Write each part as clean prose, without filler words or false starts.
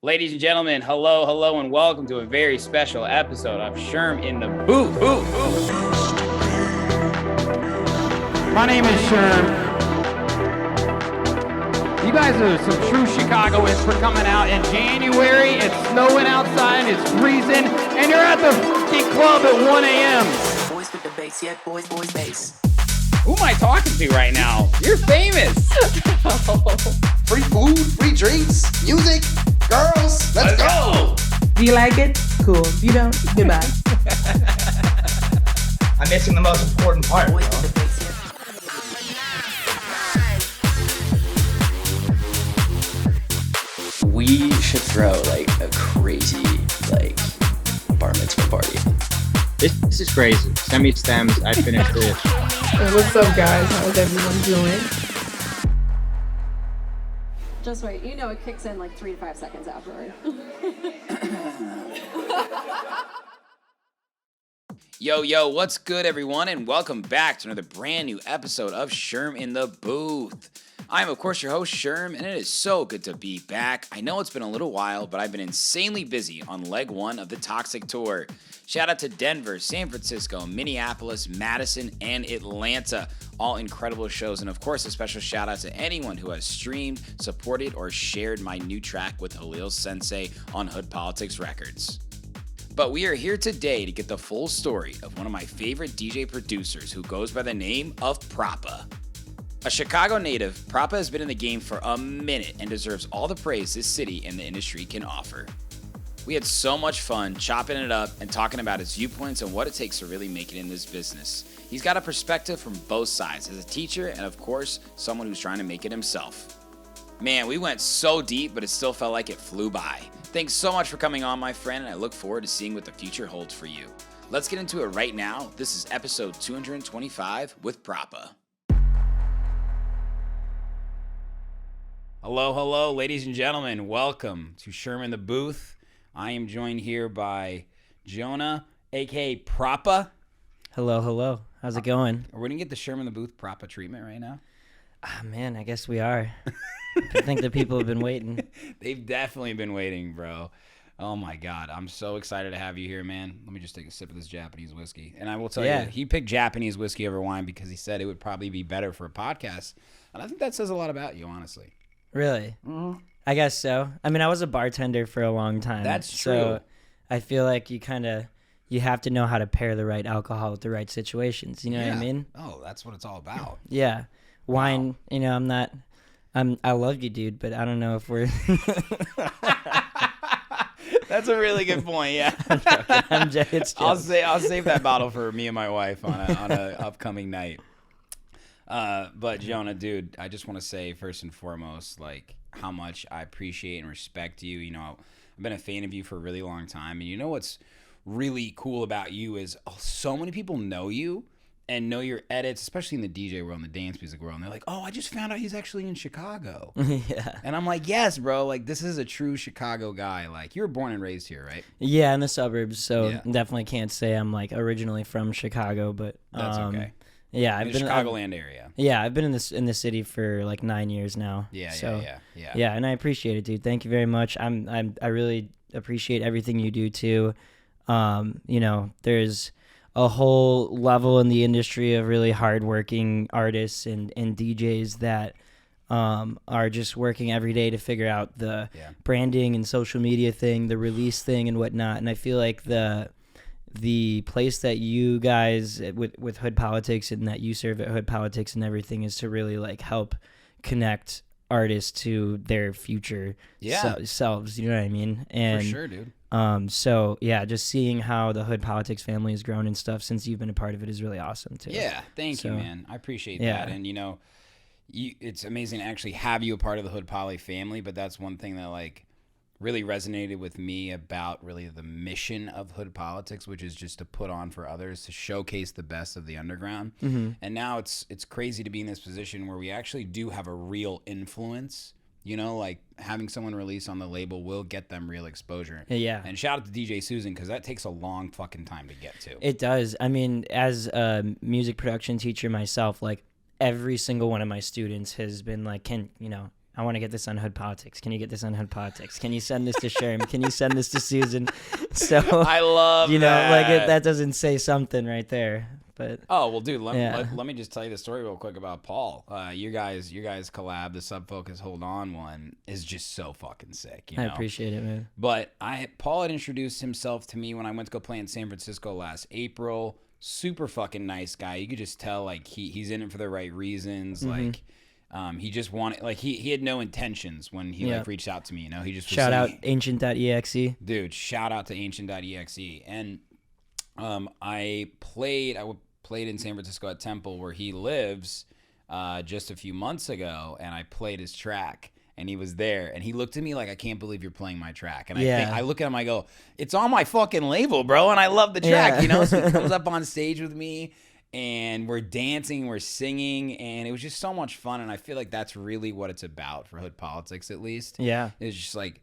Ladies and gentlemen, hello, and welcome to a very special episode of Sherm in the Booth. My name is Sherm. You guys are some true Chicagoans for coming out in January. It's snowing outside, it's freezing, and you're at the fucking club at 1 a.m. Boys with the bass, yeah, boys, bass. Who am I talking to right now? You're famous. Free food, free drinks, music, girls. Let's go. Do you like it? Cool. If you don't, goodbye. I'm missing the most important part. Boys with the bass, yeah. We should throw like a crazy bar mitzvah party. This is crazy. Send me stems. I finished it. What's up, guys? How's everyone doing? Just wait, you know it kicks in like 3 to 5 seconds afterward. Yo, what's good, everyone, and welcome back to another brand new episode of Sherm in the Booth. I am, of course, your host, Sherm, and it is so good to be back. I know it's been a little while, but I've been insanely busy on leg one of the Toxic Tour. Shout out to Denver, San Francisco, Minneapolis, Madison, and Atlanta. All incredible shows. And of course, a special shout out to anyone who has streamed, supported, or shared my new track with Halil Sensei on Hood Politics Records. But we are here today to get the full story of one of my favorite DJ producers who goes by the name of Proppa. A Chicago native, Proppa has been in the game for a minute and deserves all the praise this city and the industry can offer. We had so much fun chopping it up and talking about his viewpoints and what it takes to really make it in this business. He's got a perspective from both sides as a teacher and, of course, someone who's trying to make it himself. Man, we went so deep, but it still felt like it flew by. Thanks so much for coming on, my friend, and I look forward to seeing what the future holds for you. Let's get into it right now. This is episode 225 with Proppa. Hello, ladies and gentlemen. Welcome to Sherm in the Booth. I am joined here by Jonah, a.k.a. Proppa. Hello. How's it going? Are we going to get the Sherm in the Booth Proppa treatment right now? Man, I guess we are. I think the people have been waiting. They've definitely been waiting, bro. Oh, my God. I'm so excited to have you here, man. Let me just take a sip of this Japanese whiskey. And I will tell you, he picked Japanese whiskey over wine because he said it would probably be better for a podcast. And I think that says a lot about you, honestly. Really? Mm-hmm. I guess so. I mean, I was a bartender for a long time. That's true. So I feel like you have to know how to pair the right alcohol with the right situations. You know what I mean? Oh, that's what it's all about. Yeah. Wine, wow. I love you, dude, but I don't know if we're... That's a really good point, yeah. I'm joking. It's I'll save that bottle for me and my wife on a upcoming night. But Jonah, dude, I just want to say first and foremost, like, how much I appreciate and respect you. You know, I've been a fan of you for a really long time, and you know what's really cool about you is so many people know you and know your edits, especially in the DJ world and the dance music world, and they're like, oh, I just found out he's actually in Chicago. Yeah. And I'm like, yes, bro, like, this is a true Chicago guy. Like, you were born and raised here, right? Yeah, in the suburbs, so Yeah. definitely can't say I'm, like, originally from Chicago, but... That's okay. Yeah, In the Chicagoland area. Yeah, I've been in the city for like 9 years now. Yeah. Yeah, and I appreciate it, dude. Thank you very much. I really appreciate everything you do too. You know, there's a whole level in the industry of really hardworking artists and DJs that are just working every day to figure out the branding and social media thing, the release thing and whatnot. And I feel like the place that you guys with Hood Politics and that you serve at Hood Politics and everything is to really like help connect artists to their future selves, you know what I mean? And for sure, dude. So yeah, just seeing how the Hood Politics family has grown and stuff since you've been a part of it is really awesome too. Yeah, thank you, man. I appreciate that. And you know, it's amazing to actually have you a part of the Hood Poly family, but that's one thing that like really resonated with me about really the mission of Hood Politics, which is just to put on for others, to showcase the best of the underground. Mm-hmm. And now it's crazy to be in this position where we actually do have a real influence. You know, like having someone release on the label will get them real exposure. Yeah. And shout out to DJ Susan, because that takes a long fucking time to get to. It does. I mean, as a music production teacher myself, like every single one of my students has been like, I want to get this on Hood Politics. Can you get this on Hood Politics? Can you send this to Sherm? Can you send this to Susan? So I love that doesn't say something right there. But oh well, dude, let me just tell you the story real quick about Paul. You guys collab, the Sub Focus Hold On one is just so fucking sick. You know? I appreciate it, man. But Paul had introduced himself to me when I went to go play in San Francisco last April. Super fucking nice guy. You could just tell like he's in it for the right reasons. Like he just wanted like he had no intentions when he like reached out to me. You know, he just was shout out saying, Ancient.exe. dude. Shout out to Ancient.exe. And I played in San Francisco at Temple where he lives just a few months ago, and I played his track. And he was there, and he looked at me like, I can't believe you're playing my track. And I look at him, I go, it's on my fucking label, bro, and I love the track, you know? So he comes up on stage with me, and we're dancing, we're singing, and it was just so much fun, and I feel like that's really what it's about for Hood Politics, at least. Yeah. It's just like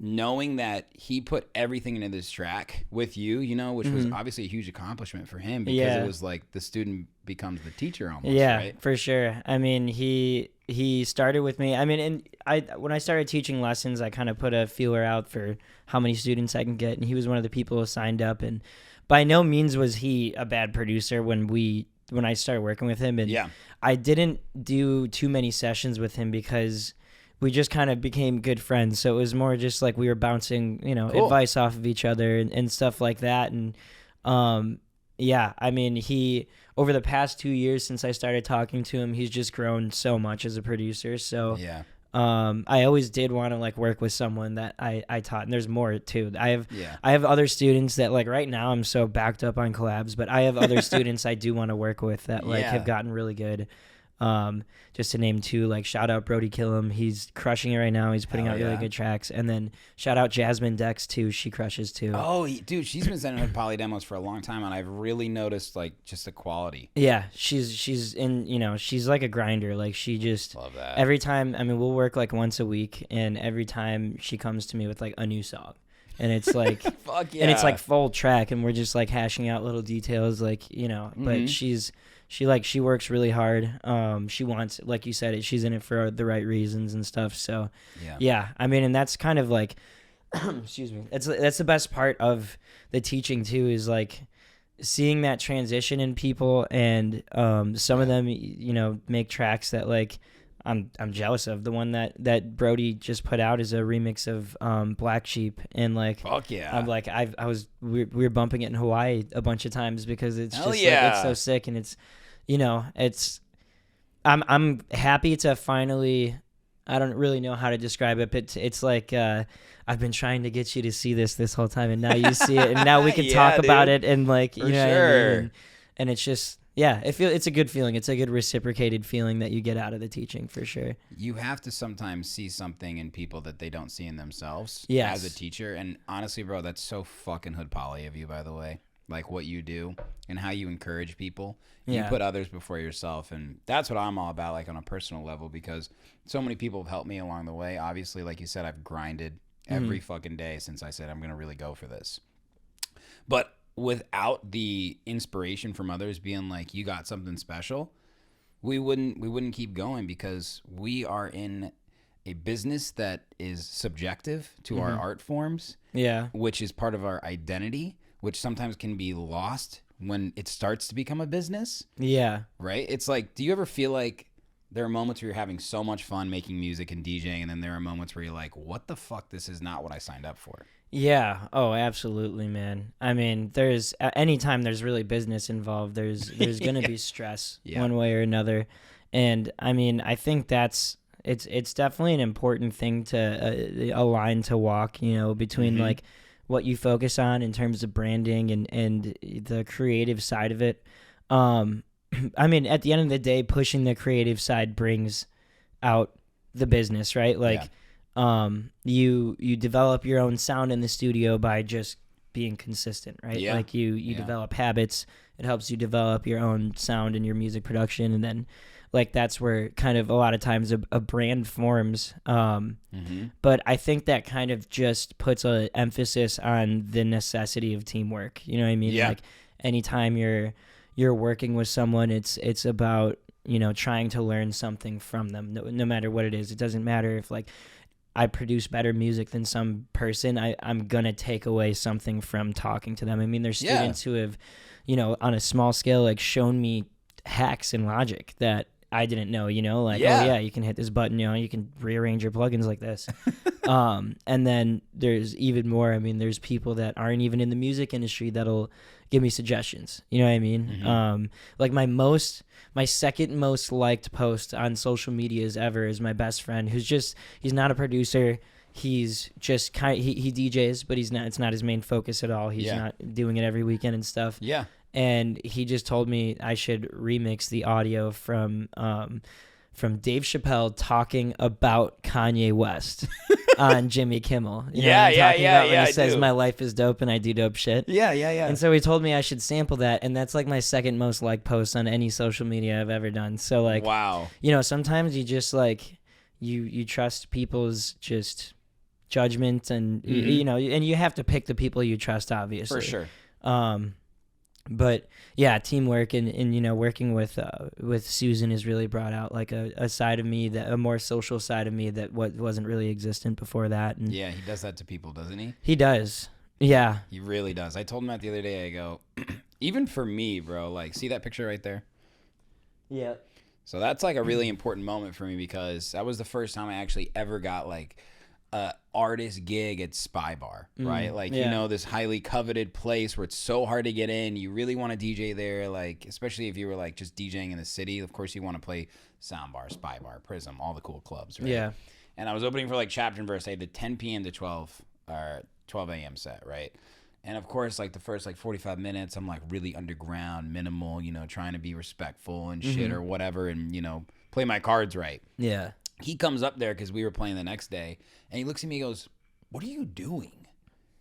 knowing that he put everything into this track with you, you know, which was obviously a huge accomplishment for him because it was like the student becomes the teacher almost, right? For sure. I mean, he started with me. I mean, and when I started teaching lessons, I kind of put a feeler out for how many students I can get, and he was one of the people who signed up. And by no means was he a bad producer when I started working with him. And I didn't do too many sessions with him because we just kind of became good friends. So it was more just like we were bouncing, advice off of each other and stuff like that. And I mean, over the past 2 years since I started talking to him, he's just grown so much as a producer. So I always did want to like work with someone that I taught, and there's more too. I have other students that like right now I'm so backed up on collabs, but I have other students I do want to work with that like have gotten really good. Just to name two, like shout out Brody Killam, he's crushing it right now. He's putting out really good tracks. And then shout out Jasmine Dex too, she crushes too. Oh, dude, she's been sending her poly demos for a long time, and I've really noticed like just the quality. Yeah, she's in, she's like a grinder. Like she just love that. Every time, I mean, we'll work like once a week, and every time she comes to me with like a new song. And it's like, fuck yeah. And it's like full track, and we're just like hashing out little details, like But she works really hard. She wants, like you said, she's in it for the right reasons and stuff. So yeah. I mean, and that's kind of like, excuse me. That's the best part of the teaching too, is like seeing that transition in people, and some of them, make tracks that like I'm jealous of. The one that Brody just put out is a remix of Black Sheep, and like fuck yeah. I'm like we were bumping it in Hawaii a bunch of times because it's like, it's so sick, and it's I'm happy to finally, I don't really know how to describe it, but it's like I've been trying to get you to see this whole time, and now you see it, and now we can talk about it, and like for sure. And it's just it's a good feeling. It's a good reciprocated feeling that you get out of the teaching, for sure. You have to sometimes see something in people that they don't see in themselves as a teacher. And honestly, bro, that's so fucking Hood Poly of you, by the way. Like what you do and how you encourage people. You put others before yourself. And that's what I'm all about, like on a personal level, because so many people have helped me along the way. Obviously, like you said, I've grinded every fucking day since I said I'm going to really go for this. But without the inspiration from others being like, you got something special, we wouldn't keep going, because we are in a business that is subjective to our art forms, which is part of our identity, which sometimes can be lost when it starts to become a business. Yeah. Right? It's like, do you ever feel like there are moments where you're having so much fun making music and DJing, and then there are moments where you're like, what the fuck? This is not what I signed up for. Yeah. Oh, absolutely, man. I mean, anytime there's really business involved, there's going to be stress one way or another. And I mean, I think it's definitely an important thing to a line to walk, between like what you focus on in terms of branding and the creative side of it. I mean, at the end of the day, pushing the creative side brings out the business, right? Like, you develop your own sound in the studio by just being consistent, right? Yeah. Like you develop habits. It helps you develop your own sound in your music production, and then like that's where kind of a lot of times a brand forms. But I think that kind of just puts an emphasis on the necessity of teamwork. You know what I mean? Yeah. Like anytime you're working with someone, it's about trying to learn something from them, no matter what it is. It doesn't matter if like I produce better music than some person. I'm going to take away something from talking to them. I mean, there's students who have, on a small scale, like shown me hacks in Logic that I didn't know, like, oh yeah, you can hit this button, you can rearrange your plugins like this. And then there's even more. I mean, there's people that aren't even in the music industry that'll give me suggestions. You know what I mean? Mm-hmm. Like my second most liked post on social medias ever is my best friend he's not a producer. He's just he DJs, but it's not his main focus at all. He's not doing it every weekend and stuff. Yeah. And he just told me I should remix the audio from Dave Chappelle talking about Kanye West on Jimmy Kimmel. You know what I'm talking about when he says my life is dope and I do dope shit. Yeah. And so he told me I should sample that, and that's like my second most liked post on any social media I've ever done. So like, wow. Sometimes you just like you trust people's just judgment, and and you have to pick the people you trust, obviously. For sure. But yeah, teamwork and working with Susan has really brought out like a side of me, that a more social side of me that wasn't really existent before that. And yeah, he does that to people, doesn't he? He does. Yeah. He really does. I told him that the other day. I go, even for me, bro, like, see that picture right there? Yeah. So that's like a really important moment for me, because that was the first time I actually ever got like a artist gig at Spy Bar, right? Like, this highly coveted place where it's so hard to get in. You really want to DJ there, like, especially if you were like just DJing in the city. Of course, you want to play Sound Bar, Spy Bar, Prism, all the cool clubs, right? Yeah. And I was opening for like Chapter and Verse. I had the 10 p.m. to 12 a.m. set, right? And of course, like the first like 45 minutes, I'm like really underground, minimal, trying to be respectful and shit or whatever, and play my cards right. Yeah. He comes up there because we were playing the next day, and he looks at me and goes, "What are you doing?"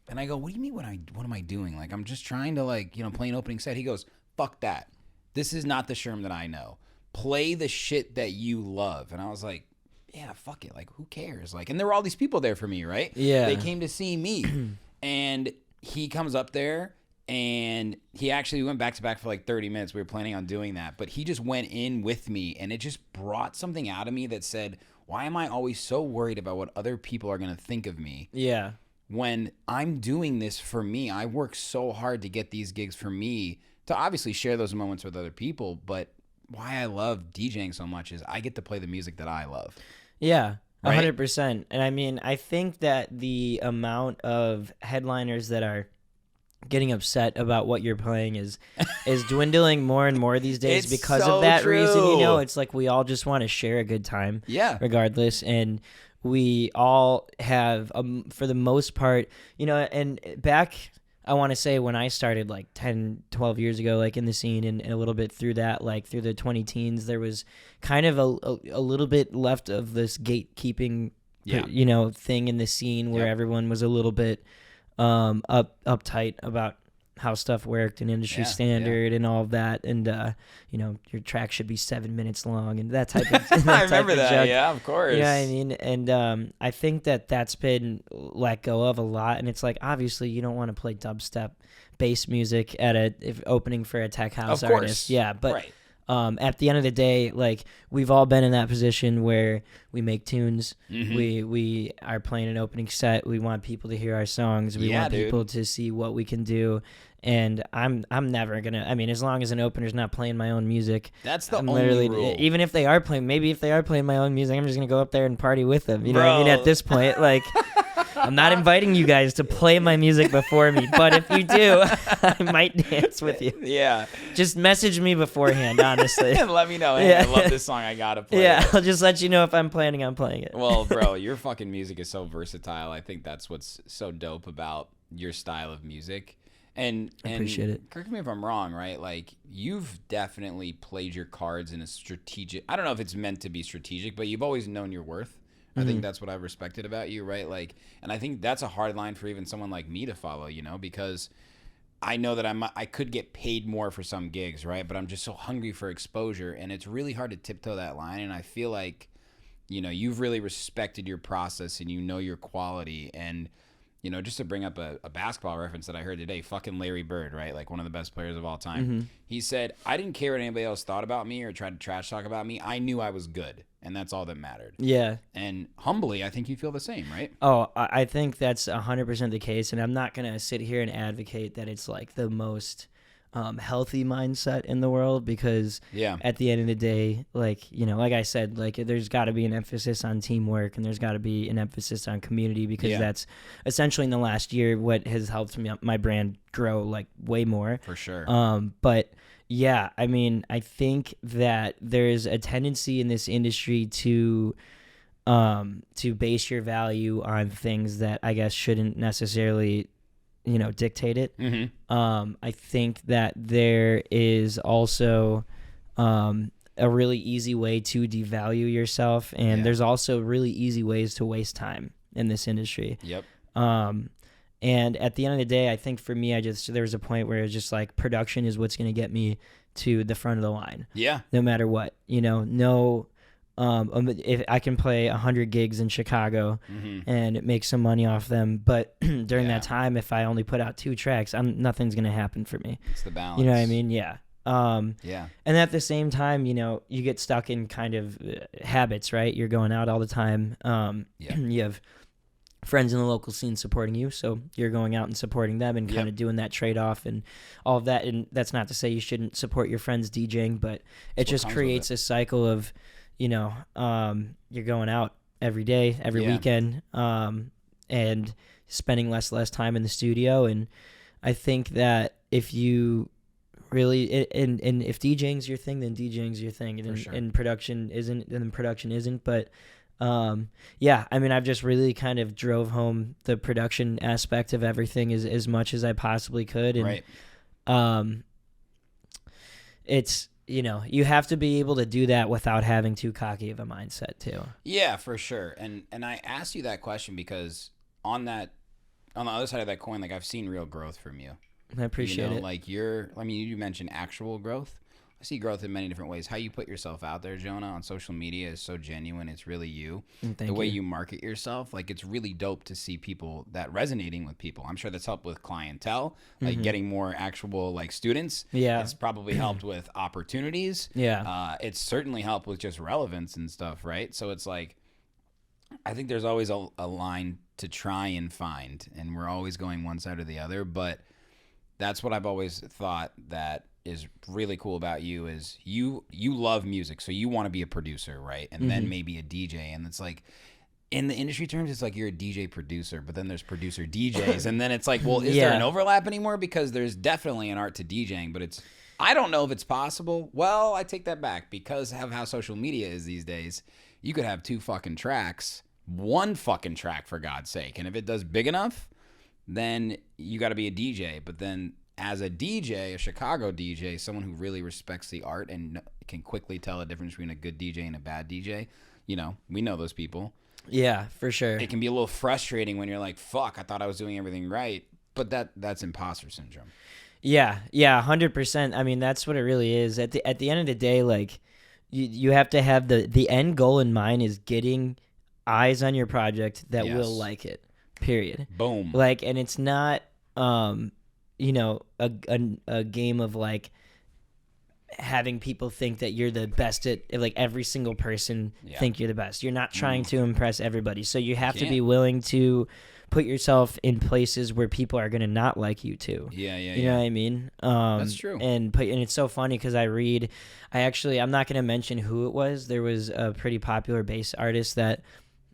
And I go, "What do you mean? What am I doing? Like, I'm just trying to like play an opening set." He goes, "Fuck that. This is not the Sherm that I know. Play the shit that you love." And I was like, "Yeah, fuck it. Like, who cares?" Like, and there were all these people there for me, right? Yeah. They came to see me, and he comes up there. And he actually went back to back for like 30 minutes. We were planning on doing that. But he just went in with me, and it just brought something out of me that said, why am I always so worried about what other people are going to think of me? Yeah. When I'm doing this for me, I work so hard to get these gigs for me, to obviously share those moments with other people. But why I love DJing so much is I get to play the music that I love. Yeah. Right? 100%. And I mean, I think that the amount of headliners that are getting upset about what you're playing is dwindling more and more these days. It's because so of that true. reason. It's like we all just want to share a good time, regardless, and we all have for the most part, and back, I want to say, when I started like 10 12 years ago, like in the scene, and a little bit through that, like through the 20 teens, there was kind of a little bit left of this gatekeeping thing in the scene where everyone was a little bit uptight about how stuff worked and industry standard and all of that, and your track should be 7 minutes long and that type of I remember that junk. Yeah, of course. You know what I mean? And I think that's been let go of a lot, and it's like, obviously you don't want to play dubstep bass music at opening for a tech house artist. Yeah, but right. At the end of the day, like, we've all been in that position where we make tunes, we are playing an opening set, we want people to hear our songs, we want people to see what we can do, and I'm never gonna, I mean, as long as an opener's not playing my own music, that's the I'm only literally rule. Even if they are playing my own music, I'm just gonna go up there and party with them, you know what I mean? At this point, like, I'm not inviting you guys to play my music before me, but if you do, I might dance with you. Yeah. Just message me beforehand, honestly. And let me know, hey, I love this song, I gotta play it. I'll just let you know if I'm planning on playing it. Well, bro, your fucking music is so versatile. I think that's what's so dope about your style of music. And I appreciate it. Correct me if I'm wrong, right? Like, you've definitely played your cards in a strategic, I don't know if it's meant to be strategic, but you've always known your worth. I think that's what I've respected about you, right? Like, and I think that's a hard line for even someone like me to follow, because I know that I could get paid more for some gigs, right? But I'm just so hungry for exposure, and it's really hard to tiptoe that line. And I feel like, you've really respected your process, and your quality, and you know, just to bring up a basketball reference that I heard today, fucking Larry Bird, right? Like one of the best players of all time. He said, I didn't care what anybody else thought about me or tried to trash talk about me. I knew I was good, and that's all that mattered. Yeah. And humbly, I think you feel the same, right? Oh, I think that's 100% the case, and I'm not going to sit here and advocate that it's like the most healthy mindset in the world, because at the end of the day, like, you know, like I said, like there's got to be an emphasis on teamwork, and there's got to be an emphasis on community, because that's essentially in the last year what has helped me, my brand grow like way more. For sure. But yeah, I mean, I think that there's a tendency in this industry to base your value on things that I guess shouldn't necessarily, you know, dictate it. I think that there is also a really easy way to devalue yourself, and there's also really easy ways to waste time in this industry. Yep. And at the end of the day, I think for me, there was a point where it was just like production is what's going to get me to the front of the line. Yeah. No matter what, you know, if I can play 100 gigs in Chicago and make some money off them, but during that time, if I only put out 2 tracks, nothing's going to happen for me. It's the balance. You know what I mean? Yeah. Yeah. And at the same time, you know, you get stuck in kind of habits, right? You're going out all the time. You have friends in the local scene supporting you, so you're going out and supporting them and kind of doing that trade-off and all of that. And that's not to say you shouldn't support your friends DJing, but it just creates a cycle of, you know, you're going out every day, every weekend, and spending less time in the studio. And I think that if you really, and if DJing's your thing, then DJing's your thing, and production isn't, then production isn't. But yeah, I mean, I've just really kind of drove home the production aspect of everything as much as I possibly could. And it's, you know, you have to be able to do that without having too cocky of a mindset too. Yeah, for sure. And I asked you that question because on the other side of that coin, like I've seen real growth from you. I appreciate it. Like you mentioned actual growth. I see growth in many different ways. How you put yourself out there, Jonah, on social media is so genuine. It's really you. The way you market yourself, like it's really dope to see people that resonating with people. I'm sure that's helped with clientele, like getting more actual like students. Yeah. It's probably helped with opportunities. Yeah. It's certainly helped with just relevance and stuff, right? So it's like, I think there's always a line to try and find, and we're always going one side or the other, but that's what I've always thought that is really cool about you is you love music, so you want to be a producer, right? And then maybe a DJ, and it's like in the industry terms, it's like you're a DJ producer, but then there's producer DJs, and then it's like, well, is there an overlap anymore? Because there's definitely an art to DJing, but I don't know if it's possible. Well, I take that back because of how social media is these days. You could have 2 fucking tracks, 1 fucking track for God's sake, and if it does big enough, then you got to be a DJ. But then as a DJ, a Chicago DJ, someone who really respects the art and can quickly tell a difference between a good DJ and a bad DJ, you know, we know those people. Yeah, for sure. It can be a little frustrating when you're like, fuck, I thought I was doing everything right. But that's imposter syndrome. Yeah, 100%. I mean, that's what it really is. At the end of the day, like, you have to have the end goal in mind is getting eyes on your project that will like it, period. Boom. Like, and it's not, you know, a game of like having people think that you're the best at, like every single person think you're the best. You're not trying to impress everybody. So you have to be willing to put yourself in places where people are going to not like you too. You know what I mean? That's true. And it's so funny because I'm not going to mention who it was. There was a pretty popular bass artist that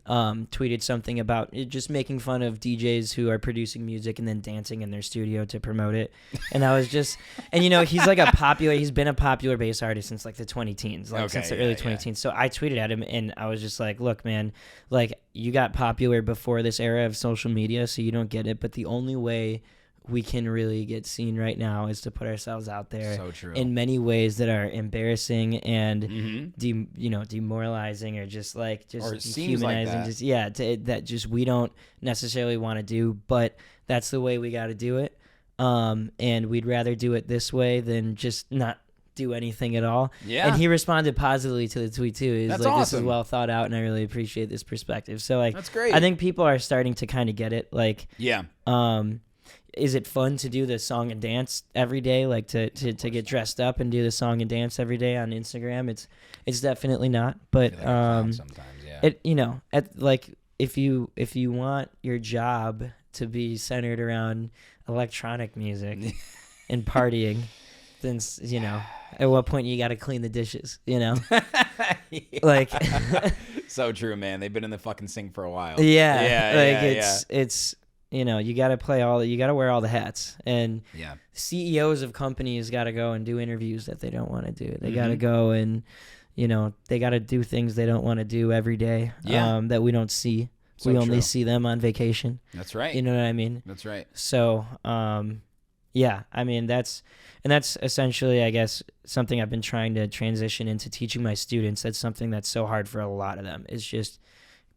tweeted something about it, just making fun of DJs who are producing music and then dancing in their studio to promote it. And I was just, and you know, he's been a popular bass artist since like the 2010s, since the early 2010s. So I tweeted at him and I was just like, look, man, like you got popular before this era of social media, so you don't get it. But the only way we can really get seen right now is to put ourselves out there in many ways that are embarrassing and demoralizing or just dehumanizing, that just we don't necessarily want to do, but that's the way we got to do it, and we'd rather do it this way than just not do anything at all. Yeah. And he responded positively to the tweet too. He's That's like, this is awesome. well thought out, and I really appreciate this perspective. So like, That's great. I think people are starting to kind of get it. Like, Yeah. is it fun to do the song and dance every day? Like to get dressed up and do the song and dance every day on Instagram? It's definitely not. But Sometimes, yeah. it, you know, if you want your job to be centered around electronic music and partying, then you know, at what point you got to clean the dishes, you know? Like So true, man. They've been in the fucking sink for a while. yeah, like yeah. it's you know, you got to wear all the hats, and Yeah. CEOs of companies got to go and do interviews that they don't want to do. They Mm-hmm. got to go and, you know, they got to do things they don't want to do every day. Yeah. That we don't see. So we only true. see them on vacation. That's right. You know what I mean? That's right. So, yeah, I mean, that's essentially, I guess, something I've been trying to transition into teaching my students. That's something that's so hard for a lot of them, is just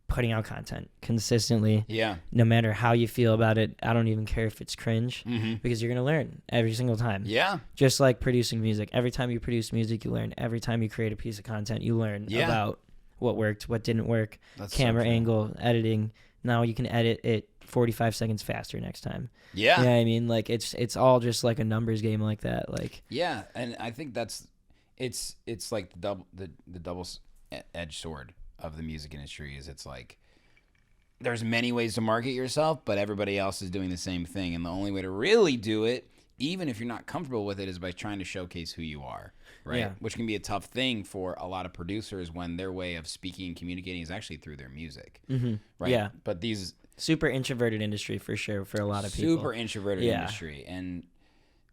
putting out content consistently. Yeah. No matter how you feel about it, I don't even care if it's cringe, because you're going to learn every single time. Yeah. Just like producing music. Every time you produce music, you learn. Every time you create a piece of content, you learn about what worked, what didn't work, That's so camera true. angle, editing. Now you can edit it 45 seconds faster next time. Yeah. You know what I mean? Like it's all just like a numbers game like that. Like, Yeah, and I think it's like the double edged sword of the music industry. Is it's like there's many ways to market yourself, but everybody else is doing the same thing, and the only way to really do it, even if you're not comfortable with it, is by trying to showcase who you are, right? Yeah. Which can be a tough thing for a lot of producers when their way of speaking and communicating is actually through their music, right? Yeah. But these super introverted industry for sure for a lot of people. super introverted Yeah. industry, and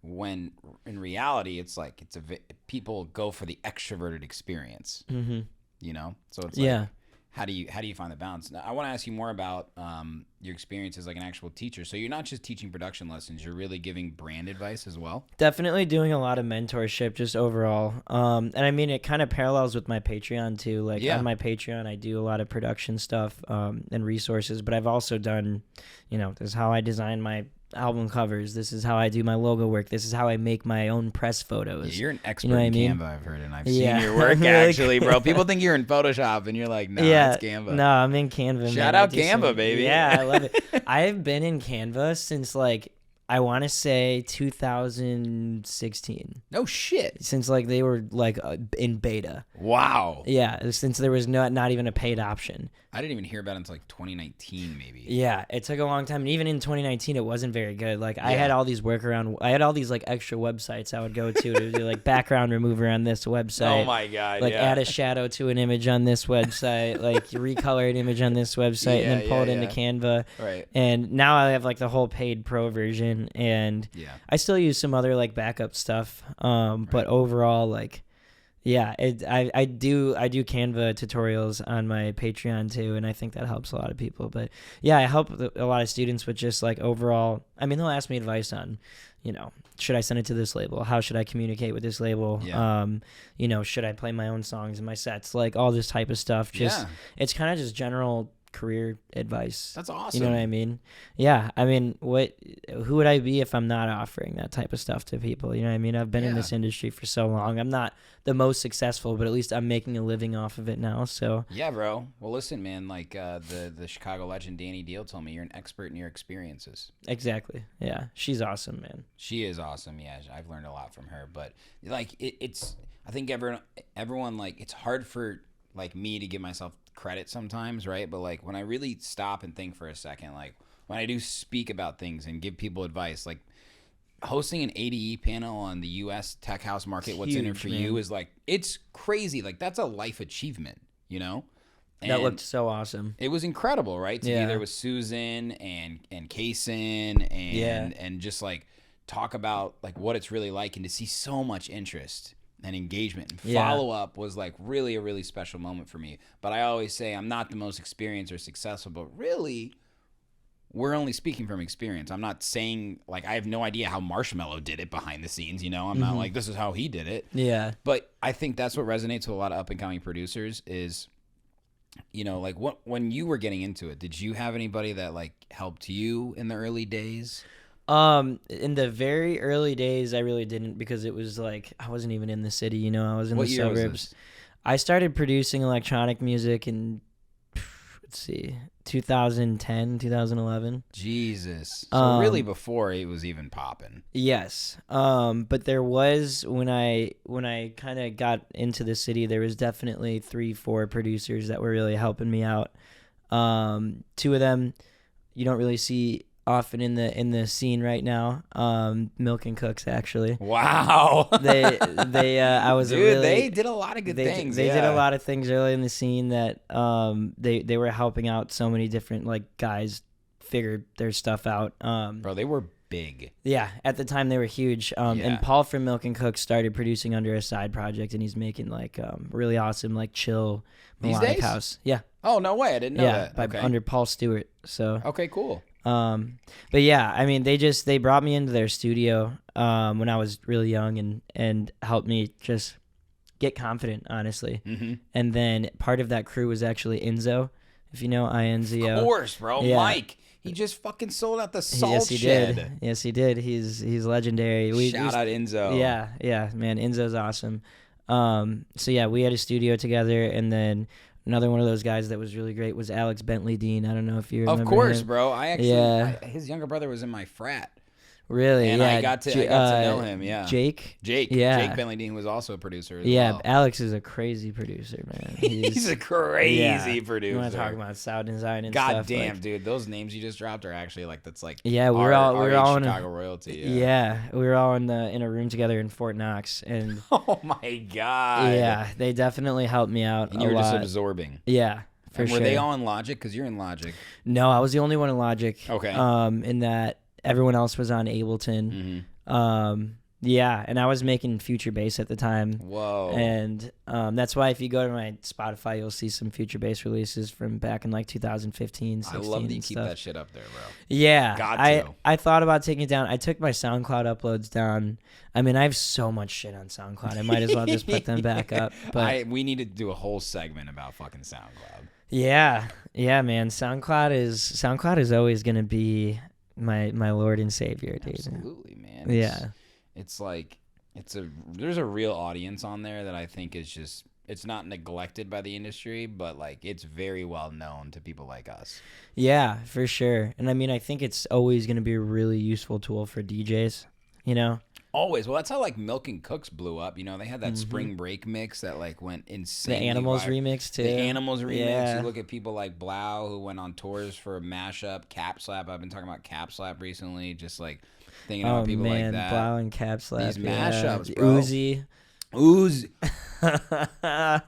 when in reality it's like people go for the extroverted experience, you know, so it's like, Yeah. how do you find the balance? Now, I want to ask you more about your experience as like an actual teacher. So you're not just teaching production lessons, you're really giving brand advice as well. Definitely doing a lot of mentorship just overall. And I mean, it kind of parallels with my Patreon too. Like Yeah. on my Patreon, I do a lot of production stuff and resources, but I've also done, you know, this is how I design my album covers. This is how I do my logo work. This is how I make my own press photos. You're an expert know what I in mean? Canva, I've heard, and I've Yeah. seen your work Really? actually, bro. People think you're in Photoshop, and you're like, no, it's Canva. No, I'm in Canva. Shout man. I out do Canva, baby. Yeah, I love it. I've been in Canva since like, I want to say 2016. No shit. Since like they were like in beta. Wow. Yeah, since there was not even a paid option. I didn't even hear about it until like 2019, maybe. Yeah, it took a long time, and even in 2019, it wasn't very good. Like I Yeah. had all these I had all these like extra websites I would go to do like background remover on this website. Oh my god. Like yeah. add a shadow to an image on this website, like recolor an image on this website, and then pull it into Canva. Right. And now I have like the whole paid pro version, and Yeah. I still use some other like backup stuff. But overall, like, yeah, I do Canva tutorials on my Patreon too, and I think that helps a lot of people. But yeah, I help a lot of students with just like overall. I mean, they'll ask me advice on, you know, should I send it to this label? How should I communicate with this label? Yeah. You know, should I play my own songs in my sets? Like all this type of stuff. Just Yeah. it's kind of just general career advice. That's awesome. You know what I mean? Yeah. I mean, who would I be if I'm not offering that type of stuff to people? You know what I mean? I've been in Yeah. this industry for so long. I'm not the most successful, but at least I'm making a living off of it now. So Yeah, bro. Well, listen, man. Like the Chicago legend Danny Deal told me, you're an expert in your experiences. exactly. Yeah. She's awesome, man. She is awesome. Yeah, I've learned a lot from her. But like, it's I think everyone like it's hard for like me to give myself credit sometimes, right? But like when I really stop and think for a second, like when I do speak about things and give people advice, like hosting an ADE panel on the U.S. tech house market, what's in it Huge, for man. you is like, it's crazy. Like that's a life achievement, you know? That And looked so awesome. it was incredible, right? To Yeah. be there with Susan and Kaysen and just like talk about like what it's really like, and to see so much interest and engagement and Yeah. follow up was like really a really special moment for me. But I always say I'm not the most experienced or successful, but really we're only speaking from experience. I'm not saying like I have no idea how Marshmello did it behind the scenes, you know? I'm not like this is how he did it. Yeah. But I think that's what resonates with a lot of up and coming producers is, you know, like when you were getting into it, did you have anybody that like helped you in the early days? In the very early days, I really didn't because it was like I wasn't even in the city. You know, I was in What the year was suburbs. this? I started producing electronic music in, let's see, 2010, 2011. Jesus. So really before it was even popping. Yes. But there was when I kind of got into the city, there was definitely 3-4 producers that were really helping me out. Two of them you don't really see often in the scene right now. Milk and Cooks, actually. Wow. I was Dude, really, they did a lot of good things. They did yeah. a lot of things early in the scene that they were helping out so many different like guys figure their stuff out. Bro, they were big. Yeah, at the time they were huge. Yeah. And Paul from Milk and Cook started producing under a side project, and he's making like really awesome like chill These melodic days? house. Yeah, Oh, no way. I didn't know that. by Okay. under Paul Stewart. So Okay, cool. but yeah, I mean they brought me into their studio when I was really young and helped me just get confident, honestly. Mm-hmm. And then part of that crew was actually Enzo, if you know INZO. Of course, bro. Yeah. Mike. He just fucking sold out the salt Yes, he shed. did. Yes, he did. He's legendary. Shout out Enzo. Yeah, man. Enzo's awesome. So yeah, we had a studio together, and then another one of those guys that was really great was Alex Bentley Dean. I don't know if you remember Of course, him. bro. I actually, Yeah. his younger brother was in my frat. Really? And yeah. I got to know him, yeah. Jake? Jake. Yeah. Jake Bentley Dean was also a producer as Yeah, well. Alex is a crazy producer, man. He's a crazy yeah. producer. You want to talk about sound design and God stuff? damn, like, dude. Those names you just dropped are actually like, that's like Yeah, we're our all in Chicago royalty. Yeah, we were all in a room together in Fort Knox, and Oh my God. yeah, they definitely helped me out And a you were lot. just absorbing. Yeah, for And sure. were they all in Logic? Because you're in Logic. No, I was the only one in Logic. Okay. In that everyone else was on Ableton. Mm-hmm. Yeah, and I was making Future Bass at the time. Whoa. And that's why if you go to my Spotify, you'll see some Future Bass releases from back in like 2015, I 16 love that you and keep stuff. that shit up there, bro. Yeah, Got to. I thought about taking it down. I took my SoundCloud uploads down. I mean, I have so much shit on SoundCloud. I might as well just put them back up. But We need to do a whole segment about fucking SoundCloud. yeah, man. SoundCloud is always gonna be my Lord and Savior, dude. Absolutely, man. Yeah. It's like there's a real audience on there that I think is just, it's not neglected by the industry, but like it's very well known to people like us. Yeah, for sure. And I mean, I think it's always gonna be a really useful tool for DJs. You know. Always. Well, that's how like Milk and Cooks blew up. You know, they had that Spring Break mix that like went insane. The Animals remix too. The Animals remix. Yeah. You look at people like Blau who went on tours for a mashup. Cap Slap. I've been talking about Cap Slap recently. Just like thinking about people man, like that. Blau and Cap Slap. These yeah. mashups, bro. Uzi. I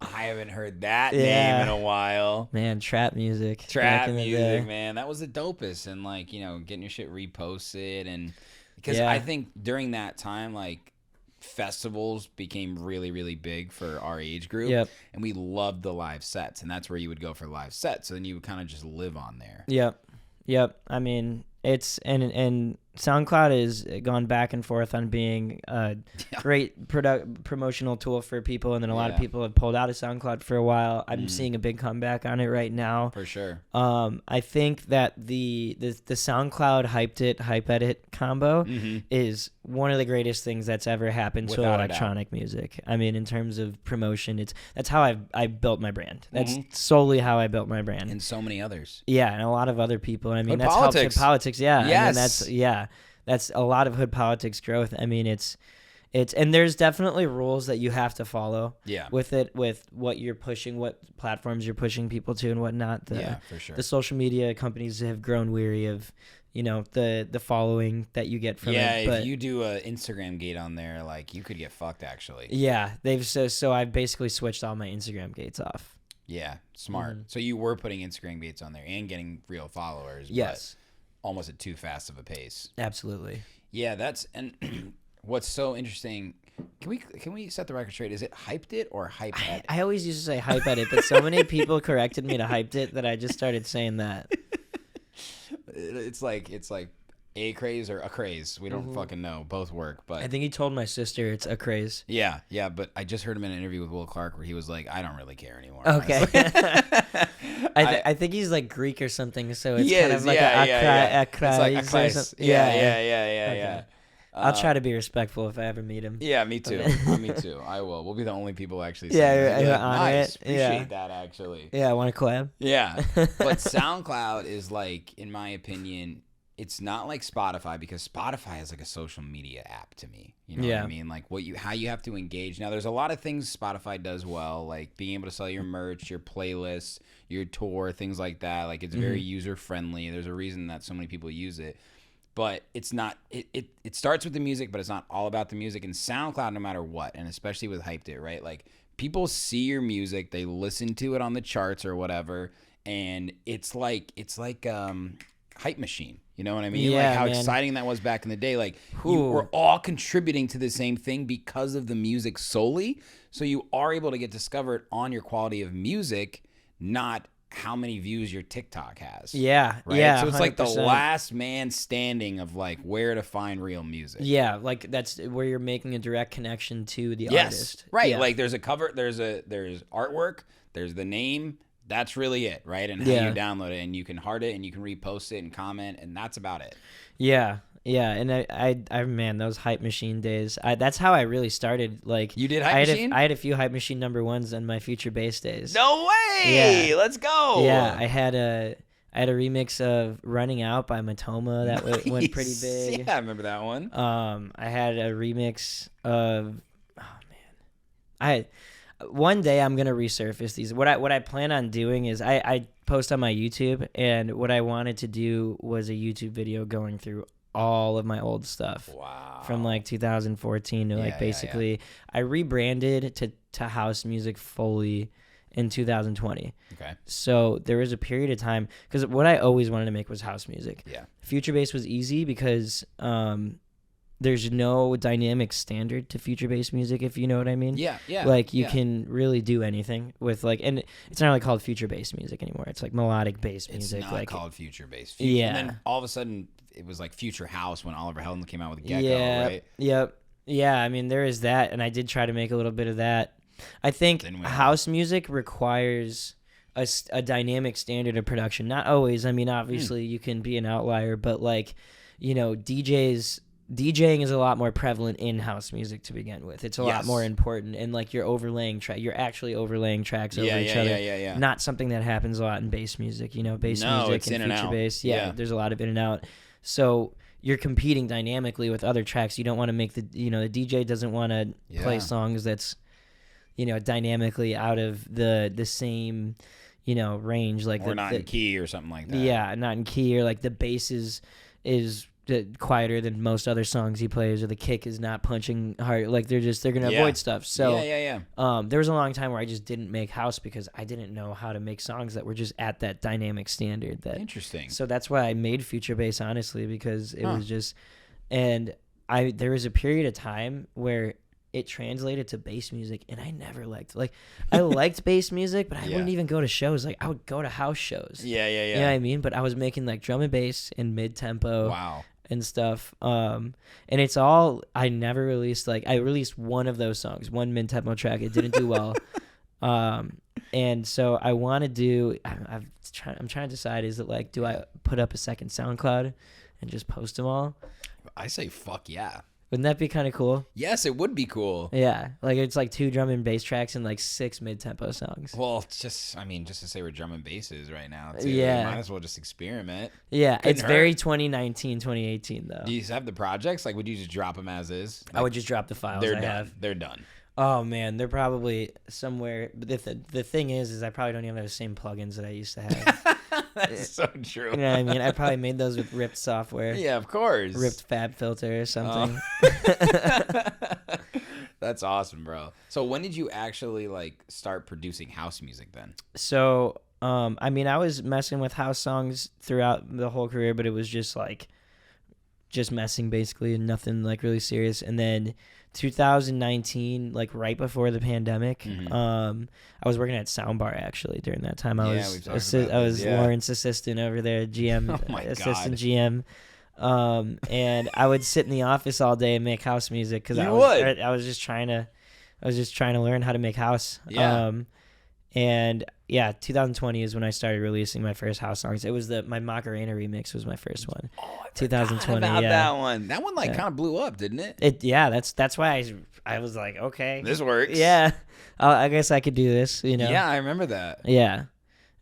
haven't heard that Yeah. name in a while. Man, trap music. back Trap in the music, day. man. That was the dopest. And like, you know, getting your shit reposted. And because Yeah. I think during that time, like, festivals became really, really big for our age group. Yep. And we loved the live sets. And that's where you would go for live sets. So then you would kind of just live on there. Yep. I mean, it's and SoundCloud has gone back and forth on being a great promotional tool for people, and then a lot of Yeah. people have pulled out of SoundCloud for a while. I'm seeing a big comeback on it right now. For sure. I think that the SoundCloud hype edit combo is one of the greatest things that's ever happened to Without a doubt. electronic music. I mean, in terms of promotion, that's how I built my brand. That's solely how I built my brand. And so many others. Yeah, and a lot of other people. I mean, Hood that's politics. helped Hood politics. Yeah, I mean, Yes. that's a lot of Hood politics growth. I mean, it's and there's definitely rules that you have to follow. Yeah. With what you're pushing, what platforms you're pushing people to, and whatnot. Yeah, for sure. The social media companies have grown weary of, you know, the following that you get from Yeah, it. But if you do a Instagram gate on there, like, you could get fucked, actually. yeah, they've so I've basically switched all my Instagram gates off. Yeah, smart. So you were putting Instagram gates on there and getting real followers. Yes. But almost at too fast of a pace. Absolutely. Yeah, and what's so interesting. Can we set the record straight? Is it hyped it or hype it? I always used to say hype edit, but so many people corrected me to hyped it that I just started saying that. It's like A craze or a craze. We don't fucking know. Both work, but I think he told my sister it's a craze. yeah. But I just heard him in an interview with Will Clark where he was like, I don't really care anymore. Okay. honestly. I think he's like Greek or something, so it's He kind is, of like yeah. a It's like a craze or craze. something. Yeah. I'll try to be respectful if I ever meet him. Yeah, me too. Me too. I will. We'll be the only people actually. Yeah, saying that. you're Like, on nice. it. Appreciate Yeah. that actually. Yeah, I want to collab. Yeah, but SoundCloud is like, in my opinion, it's not like Spotify because Spotify is like a social media app to me. You know what I mean? Like how you have to engage. Now, there's a lot of things Spotify does well, like being able to sell your merch, your playlists, your tour, things like that. Like it's very user friendly. There's a reason that so many people use it. But it's not. It starts with the music, but it's not all about the music. And SoundCloud, no matter what, and especially with Hyped It, right? Like people see your music, they listen to it on the charts or whatever, and it's like Hype Machine. You know what I mean? Yeah, like how man. exciting that was back in the day. Like we're all contributing to the same thing because of the music solely. So you are able to get discovered on your quality of music, not how many views your TikTok has. Yeah, Right? yeah. So it's like the 100%. last man standing of like where to find real music. Yeah, like that's where you're making a direct connection to the Yes. artist. Right. Yeah. Like there's a cover, there's artwork, there's the name. That's really it, right? And how you download it, and you can heart it, and you can repost it and comment, and that's about it. Yeah, and I man, those Hype Machine days. That's how I really started. Like You did Hype Machine? I had a few Hype Machine #1s on my Future Bass days. No way! Yeah. Let's go! Yeah, I had a remix of "Running Out" by Matoma that went pretty big. Yeah, I remember that one. I had a remix of one day I'm gonna resurface these. What I plan on doing is I post on my YouTube, and what I wanted to do was a YouTube video going through all of my old stuff. Wow. From like 2014 to like basically I rebranded to house music fully in 2020. Okay. So there was a period of time because what I always wanted to make was house music. Yeah. Future bass was easy because there's no dynamic standard to future bass music, if you know what I mean. Yeah. Like you can really do anything with like, and it's not really called future bass music anymore. It's like melodic bass music. It's not like called future bass. Yeah. And then all of a sudden it was like Future House when Oliver Heldens came out with Gecko, right? Yep. Yeah. I mean, there is that, and I did try to make a little bit of that. I think house music requires a dynamic standard of production. Not always. I mean, obviously you can be an outlier, but like, you know, DJing is a lot more prevalent in house music to begin with. It's a lot more important, and like you're actually overlaying tracks over each other. Yeah. Not something that happens a lot in bass music. You know, bass No, music it's and in and future out. bass. Yeah, there's a lot of in and out. So you're competing dynamically with other tracks. You don't want to make the DJ doesn't want to play songs that's dynamically out of the same range, like or not in key or something like that. Yeah, not in key, or like the bass is quieter than most other songs he plays, or the kick is not punching hard. Like they're gonna avoid stuff. So there was a long time where I just didn't make house because I didn't know how to make songs that were just at that dynamic standard. Interesting. So that's why I made future bass, honestly, because it was just, and there was a period of time where it translated to bass music, and I never liked I liked bass music, but I wouldn't even go to shows. Like I would go to house shows. Yeah. You know what I mean? But I was making like drum and bass and mid tempo. Wow. And stuff. And it's all, I never released, I released one of those songs, one mid tempo track. It didn't do well. And so I want to do, I'm trying to decide, is it do I put up a second SoundCloud and just post them all? I say fuck yeah. Wouldn't that be kind of cool? Yes, it would be cool. Yeah, it's 2 drum and bass tracks and 6 mid-tempo songs. Well, just to say we're drum and basses right now, too. Yeah. Might as well just experiment. Yeah, Couldn't it's hurt. very 2019, 2018, though. Do you have the projects? Would you just drop them as is? I would just drop the files They're I done. have. They're done. Oh, man, they're probably somewhere. But the thing is I probably don't even have the same plugins that I used to have. That's so true. You know what I mean? I probably made those with ripped software. Yeah, of course. Ripped Fab Filter or something. That's awesome, bro. So when did you actually start producing house music then? So, I mean, I was messing with house songs throughout the whole career, but it was just messing basically, and nothing really serious. And then 2019, right before the pandemic, I was working at Soundbar actually during that time. I was Lawrence's assistant over there, GM, Oh my assistant God. GM. And I would sit in the office all day and make house music because You would? I was just trying to learn how to make house. Yeah. And yeah, 2020 is when I started releasing my first house songs. It was my Macarena remix was my first one. Oh, I 2020. forgot about Yeah. that one. That one kind of blew up, didn't it? That's why I was like, okay, This works. yeah, I guess I could do this. Yeah, I remember that. Yeah.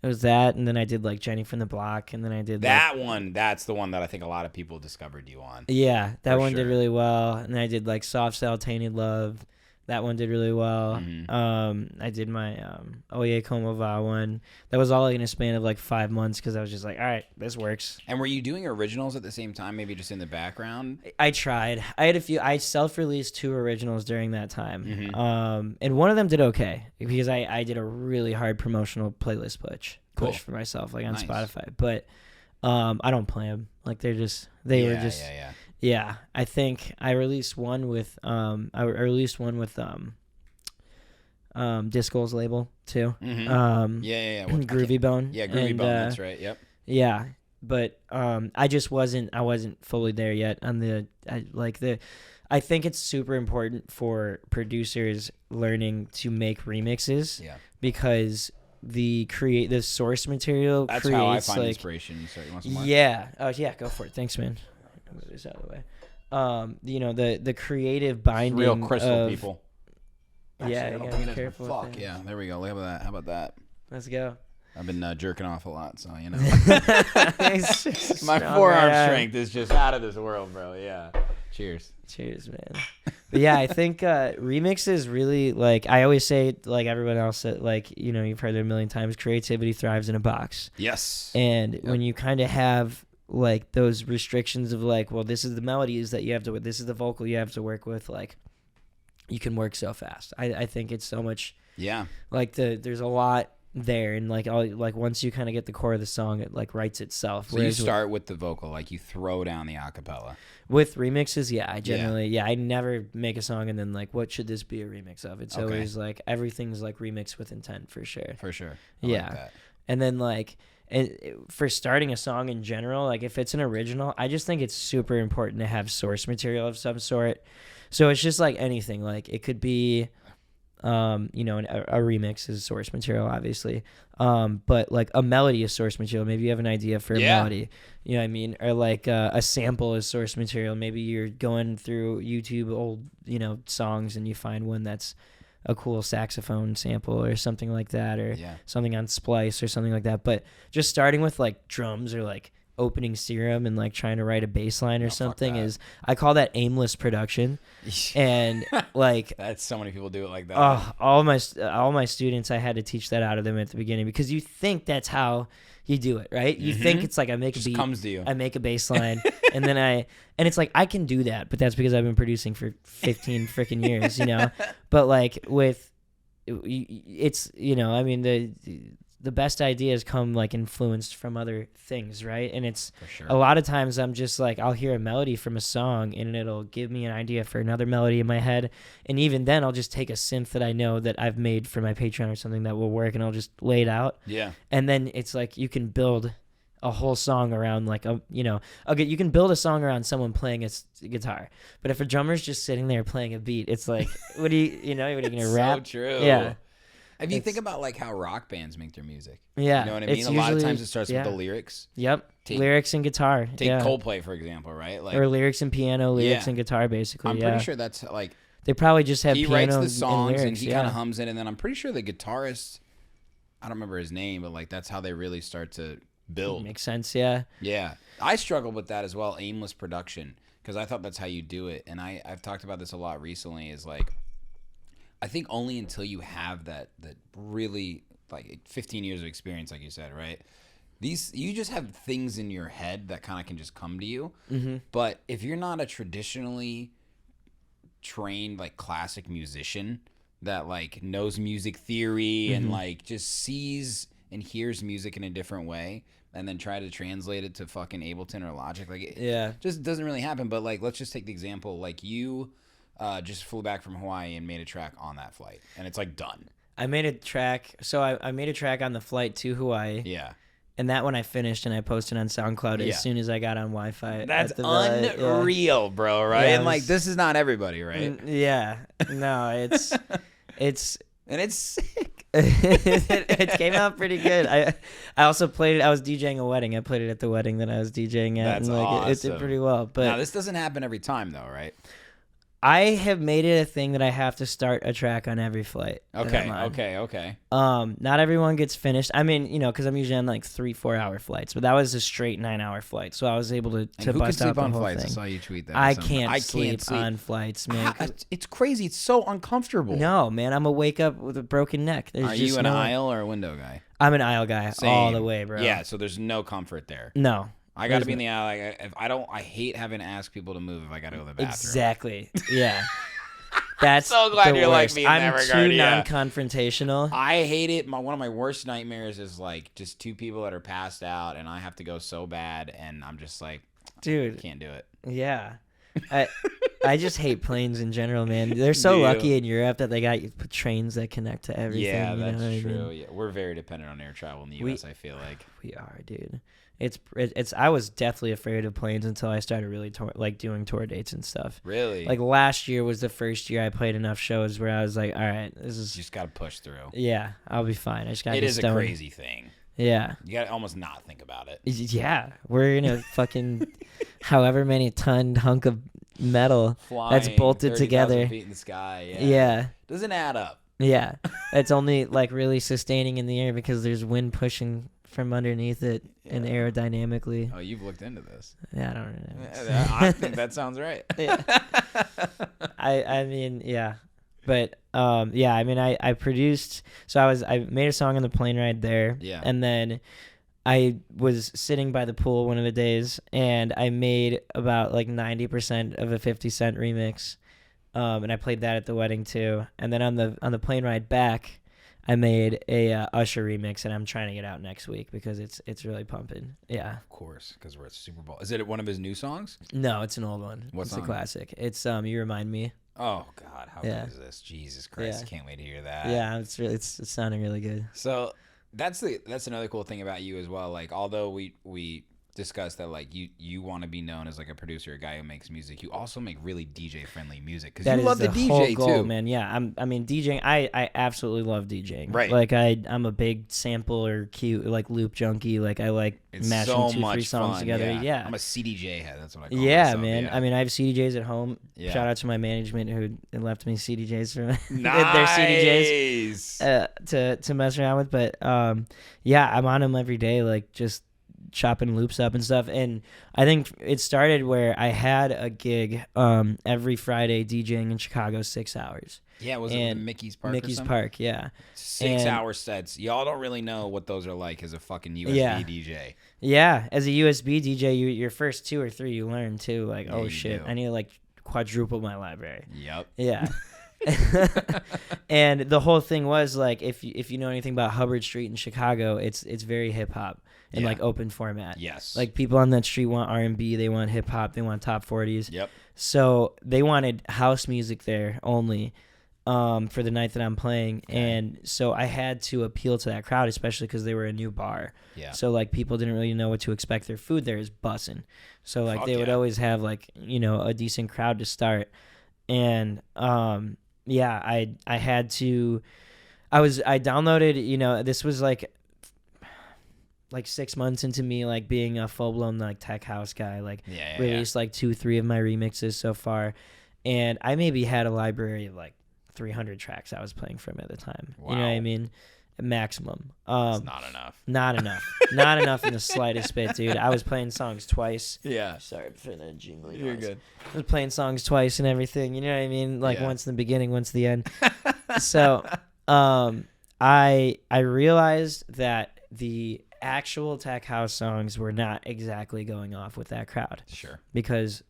It was that, and then I did like Jenny from the Block, and then I did That one. That's the one that I think a lot of people discovered you on. yeah, that For one sure. did really well, and then I did like Soft Cell, Tainted Love. That one did really well. I did my Oye Como Va one. That was all in a span of like 5 months because I was just like, all right, this works. And were you doing originals at the same time, maybe just in the background? I tried. I had a few. I self-released 2 originals during that time, and one of them did okay because I did a really hard promotional playlist push Cool. for myself, like on Nice. Spotify. But I don't play them. Like they were just. Yeah. Yeah, I think I released one with Disco's label too. Yeah. Groovy Bone. Yeah, Groovy And, Bone. That's right. Yep. Yeah, but I wasn't fully there yet on I think it's super important for producers learning to make remixes. Yeah. Because the source material That's creates how I find like inspiration. Sorry, you want some more? yeah. Oh yeah, go for it. Thanks, man. Move this out of the way. The creative binding Real crystal of, people. Yeah, Actually, you I don't gotta think be it is, careful but with fuck that. yeah, there we go. Look at that. How about that? Let's go. I've been jerking off a lot, so you know. It's just My strong forearm right out. strength is just out of this world, bro. Yeah. Cheers. Cheers, man. But yeah, I think remixes really, like I always say, like everyone else, that like you've heard it a million times. Creativity thrives in a box. Yes. And when you kind of have like those restrictions of like, well, this is the melodies that you have to, this is the vocal you have to work with, like you can work so fast. I think it's so much. Yeah. Like there's a lot there, and like once you kind of get the core of the song, it like writes itself. So you start with the vocal, like you throw down the acapella. With remixes, yeah, I generally, I never make a song and then like, what should this be a remix of? It's Okay. always like everything's like remixed with intent for sure. For sure. I Yeah. like that. And then like, for starting a song in general, like if it's an original, I just think it's super important to have source material of some sort. So it's just like anything, like it could be, a remix is source material, obviously. But like a melody is source material. Maybe you have an idea for a melody, you know what I mean? Or like a sample is source material. Maybe you're going through YouTube old, songs and you find one that's a cool saxophone sample or something like that, or something on Splice or something like that. But just starting with like drums or like opening serum and like trying to write a bass line or something is, I call that aimless production. And like That's so many people do it like that. all my students, I had to teach that out of them at the beginning, because you think that's how you do it, right? You think it's like I make a beat, comes to you. I make a bass line, and then and it's like I can do that, but that's because I've been producing for 15 freaking years, But like with it's I mean the best ideas come like influenced from other things, right? And it's a lot of times I'm just like, I'll hear a melody from a song and it'll give me an idea for another melody in my head. And even then I'll just take a synth that I know that I've made for my Patreon or something that will work, and I'll just lay it out. Yeah. And then it's like you can build a whole song around like you can build a song around someone playing a guitar. But if a drummer's just sitting there playing a beat, it's like, what are you gonna rap? So true. Yeah. If you think about like how rock bands make their music, Yeah, you know what I mean? it's A lot of usually- times it starts with the lyrics. Yep. Take- Lyrics and guitar. Take yeah. Coldplay for example, right? Like Or lyrics and piano, lyrics Yeah. and guitar, basically. I'm yeah. pretty sure that's like They probably just have he piano writes the and songs and lyrics. he yeah. kind of hums it, and then I'm pretty sure the guitarist, I don't remember his name, but like that's how they really start to build. Makes sense. Yeah. Yeah, I struggled with that as well, aimless production, because I thought that's how you do it, and I've talked about this a lot recently. Is like, I think only until you have that really like 15 years of experience, like you said, right? You just have things in your head that kind of can just come to you. Mm-hmm. But if you're not a traditionally trained like classic musician that like knows music theory and like just sees and hears music in a different way, and then try to translate it to fucking Ableton or Logic, like it just doesn't really happen. But like, let's just take the example, like you just flew back from Hawaii and made a track on that flight, and it's like done. I made a track. So I made a track on the flight to Hawaii. Yeah. And that one I finished and I posted on SoundCloud Yeah. as soon as I got on Wi-Fi. That's at the Valley. Yeah. unreal, bro. Right? Yeah, and it like was- this is not everybody, right? Yeah. No, it's And it's sick. it came out pretty good. I also played it. I was DJing a wedding. I played it at the wedding that I was DJing at. That's and like it did awesome. pretty well. But Now this doesn't happen every time, though, right? I have made it a thing that I have to start a track on every flight. that Okay, I'm on. okay. Not everyone gets finished. I mean, because I'm usually on like 3-4 hour flights, but that was a straight 9 hour flight, so I was able to And who can bust out sleep the on whole flights? I thing. saw you tweet that. I or something. can't sleep on flights, man. It's crazy. It's so uncomfortable. No, man, I'm gonna wake up with a broken neck. There's Are just you an no- aisle or a window guy? I'm an aisle guy all the Same. way, bro. Yeah, so there's no comfort there. No. I got to There's be in the aisle. Like, if I don't. I hate having to ask people to move if I got to go to the bathroom. Exactly. Yeah. That's So glad the you're like worst. me in I'm that too regard, yeah. non-confrontational. I hate it. One of my worst nightmares is like just two people that are passed out and I have to go so bad and I'm just like, Dude. can't do it. Yeah. I just hate planes in general, man. They're so Do you? lucky in Europe that they got trains that connect to everything. Yeah, you know that's what I true. mean? Yeah, we're very dependent on air travel in the U.S. I feel like. We are, dude. It's. I was deathly afraid of planes until I started really doing tour dates and stuff. Really? Like last year was the first year I played enough shows where I was like, all right, this is. You just got to push through. Yeah, I'll be fine. I just got to It get is a stoned. crazy thing. Yeah. You got to almost not think about it. Yeah, we're in a fucking however many ton hunk of metal that's Flying bolted 30,000 together. feet in the sky. Yeah. Doesn't add up. Yeah, it's only like really sustaining in the air because there's wind pushing from underneath it and aerodynamically. Oh, you've looked into this. Yeah, I don't know. I think that sounds right. Yeah. I mean, yeah. But yeah, I mean I produced, so I made a song on the plane ride there. Yeah. And then I was sitting by the pool one of the days and I made about like 90% of a 50 Cent remix. And I played that at the wedding too. And then on the plane ride back, I made a Usher remix and I'm trying to get out next week because it's really pumping. Yeah. Of course, because we're at Super Bowl. Is it one of his new songs? No, it's an old one. What it's song? a classic. It's You Remind Me. Oh God, how Yeah. good is this? Jesus Christ, Yeah. I can't wait to hear that. Yeah, it's sounding really good. So that's another cool thing about you as well. Like, although we discussed that, like you want to be known as like a producer, a guy who makes music, you also make really DJ friendly music because That you is love the to whole DJ goal, too, man. Yeah, I mean DJing. I absolutely love DJing. Right. Like I'm a big sample or cute like loop junkie. Like I like It's mashing so 2-3 much songs fun. together. Yeah. I'm a CDJ head. That's what I call Yeah, myself. man. Yeah. I mean, I have CDJs at home. Yeah. Shout out to my management who left me CDJs for nice. their CDJs to mess around with. But yeah, I'm on them every day, like just chopping loops up and stuff. And I think it started where I had a gig every Friday DJing in Chicago 6 hours. Yeah, was it And the Mickey's Park? Mickey's or something? Park, yeah. 6-hour sets. Y'all don't really know what those are like as a fucking USB Yeah. DJ. Yeah, as a USB DJ, your first 2 or 3 you learn too. Like, Yeah, oh you shit, do. I need to like quadruple my library. Yep. Yeah. And the whole thing was like, if you know anything about Hubbard Street in Chicago, it's very hip hop and Yeah. like open format. Yes. Like people on that street want R&B, they want hip hop, they want top 40s. Yep. So they wanted house music there only for the night that I'm playing. And so I had to appeal to that crowd, especially because they were a new bar. Yeah. So like people didn't really know what to expect. Their food there is bussin'. So like Fuck they would yeah. always have like, a decent crowd to start. And yeah, I had to, I downloaded, this was like 6 months into me like being a full-blown like tech house guy, like Yeah. released like 2-3 of my remixes so far, and I maybe had a library of like 300 tracks I was playing from at the time. You know what I Wow. mean? Maximum. It's not enough. Not enough. Not enough in the slightest bit, dude. I was playing songs twice. Yeah. Sorry for the jingling You're noise. good. I was playing songs twice and everything. You know what I mean? Like Yeah. once in the beginning, once the end. So, I realized that the actual tech house songs were not exactly going off with that crowd Sure. because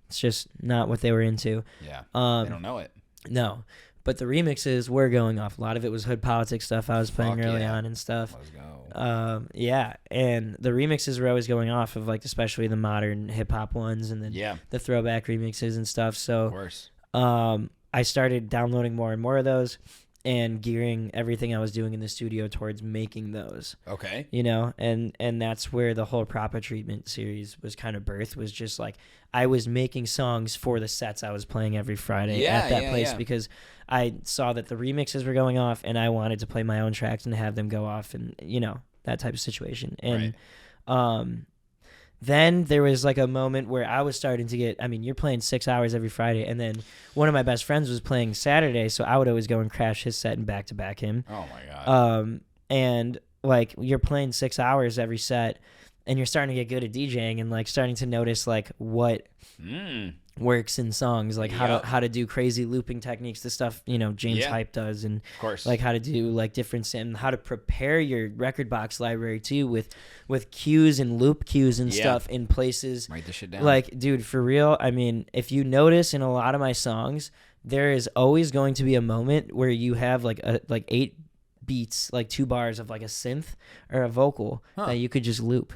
it's just not what they were into. Yeah. Um, they don't know it. No, but the remixes were going off. A lot of it was hood politics stuff I was playing Fuck early yeah. on and stuff. Let's go. Yeah, and the remixes were always going off of like especially the modern hip hop ones and then Yeah. the throwback remixes and stuff. Of So course. I started downloading more and more of those, and gearing everything I was doing in the studio towards making those. Okay. You know, and that's where the whole Proppa treatment series was kind of birthed, was just like I was making songs for the sets I was playing every Friday at that place because I saw that the remixes were going off and I wanted to play my own tracks and have them go off, and you know, that type of situation. And then there was like a moment where I was starting to get, I mean, you're playing 6 hours every Friday, and then one of my best friends was playing Saturday, so I would always go and crash his set and back him. Oh my God. And like you're playing 6 hours every set, and you're starting to get good at DJing and like starting to notice like what works in songs, like how to do crazy looping techniques, the stuff, you know, James Hype does, and of course, like how to do like different, and how to prepare your record box library too with cues and loop cues and stuff in places. Write this shit down. Like, dude, for real, I mean, if you notice in a lot of my songs, there is always going to be a moment where you have like 8 beats, like 2 bars of like a synth or a vocal that you could just loop,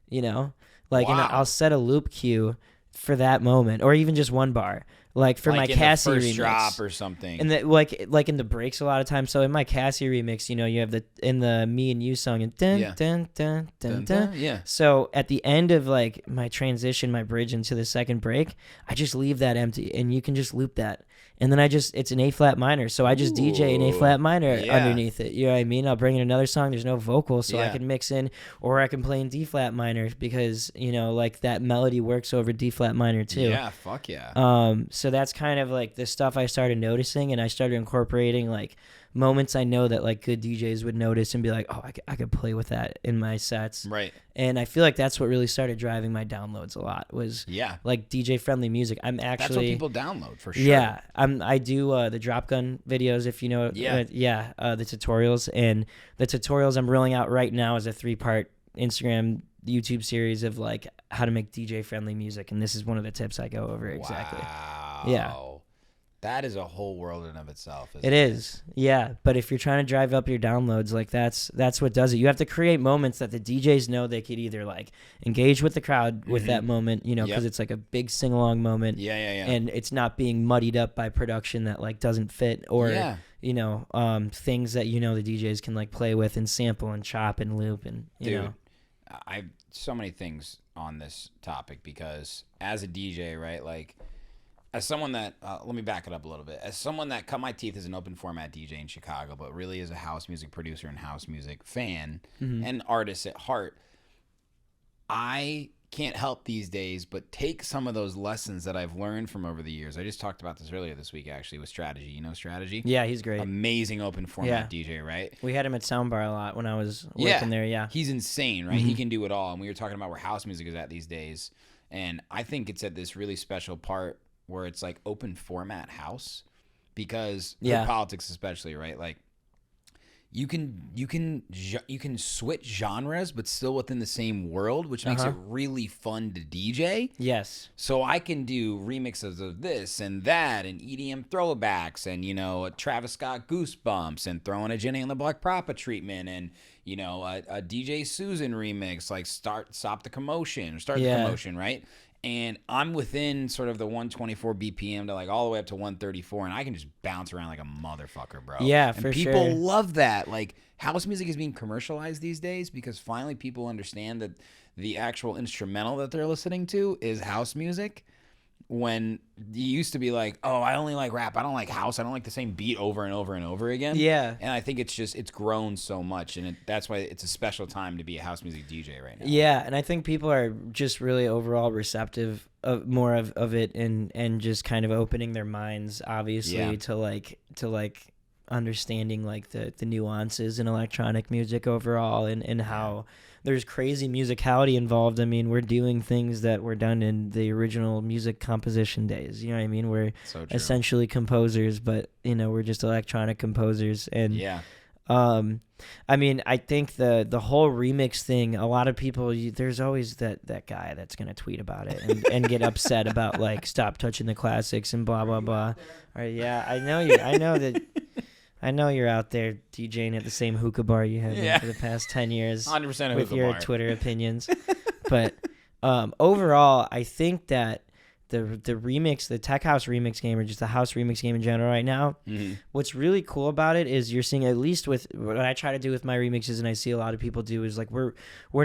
you know, like, and I'll set a loop cue for that moment, or even just 1 bar, like for my Cassie the first remix drop or something, and like in the breaks a lot of times. So in my Cassie remix, you know, you have the Me and You song and dun, dun, dun, dun, dun. Yeah. So at the end of like my transition, my bridge into the second break, I just leave that empty, and you can just loop that. And then it's an A flat minor, so I just DJ an A flat minor underneath it. You know what I mean? I'll bring in another song. There's no vocal, so I can mix in, or I can play in D flat minor because, you know, like that melody works over D flat minor too. Yeah, fuck yeah. So that's kind of like the stuff I started noticing, and I started incorporating like moments I know that like good DJs would notice and be like, oh, I could play with that in my sets. Right. And I feel like that's what really started driving my downloads a lot, was like DJ friendly music. I'm actually, that's what people download for sure. Yeah. I do the drop gun videos, if you know. The tutorials, and the tutorials I'm rolling out right now is a 3-part Instagram YouTube series of like how to make DJ friendly music, and this is one of the tips I go over exactly. Wow. Yeah. That is a whole world in of itself. It is. Yeah. But if you're trying to drive up your downloads, like that's what does it. You have to create moments that the DJs know they could either like engage with the crowd with that moment, you know, because it's like a big sing along moment. Yeah. And it's not being muddied up by production that like doesn't fit, or you know, things that, you know, the DJs can like play with and sample and chop and loop, and you know. I've so many things on this topic, because as a DJ, right, like, as someone that, let me back it up a little bit. As someone that cut my teeth as an open format DJ in Chicago, but really is a house music producer and house music fan and artist at heart, I can't help these days but take some of those lessons that I've learned from over the years. I just talked about this earlier this week, actually, with Strategy. You know Strategy? Yeah, he's great. Amazing open format DJ, right? We had him at Soundbar a lot when I was working there, He's insane, right? He can do it all. And we were talking about where house music is at these days. And I think it's at this really special part where it's like open format house, because for politics especially, right? Like you can switch genres but still within the same world, which makes it really fun to DJ. Yes. So I can do remixes of this and that and EDM throwbacks and, you know, a Travis Scott Goosebumps, and throwing a Jenny and the Black Proppa treatment, and, you know, a DJ Susan remix, like Stop the Commotion, or Start the Commotion, right? And I'm within sort of the 124 BPM to like all the way up to 134, and I can just bounce around like a motherfucker, bro. Yeah, and for sure. people love that. Like, house music is being commercialized these days because finally people understand that the actual instrumental that they're listening to is house music. When you used to be like, oh, I only like rap, I don't like house, I don't like the same beat over and over and over again. Yeah. And I think it's grown so much, and that's why it's a special time to be a house music DJ right now. Yeah, and I think people are just really overall receptive of more of it, and just kind of opening their minds, obviously, to like understanding like the nuances in electronic music overall, and how there's crazy musicality involved. I mean, we're doing things that were done in the original music composition days. You know what I mean? We're essentially composers, but, you know, we're just electronic composers. And I mean, I think the whole remix thing, a lot of people, there's always that guy that's going to tweet about it and get upset about like, stop touching the classics and blah, blah, blah. Or, I know you're out there DJing at the same hookah bar you have been for the past 10 years 100% with your Twitter opinions. But overall, I think that remix, the tech house remix game, or just the house remix game in general right now. Mm-hmm. What's really cool about it is you're seeing, at least with what I try to do with my remixes, and I see a lot of people do, is like we're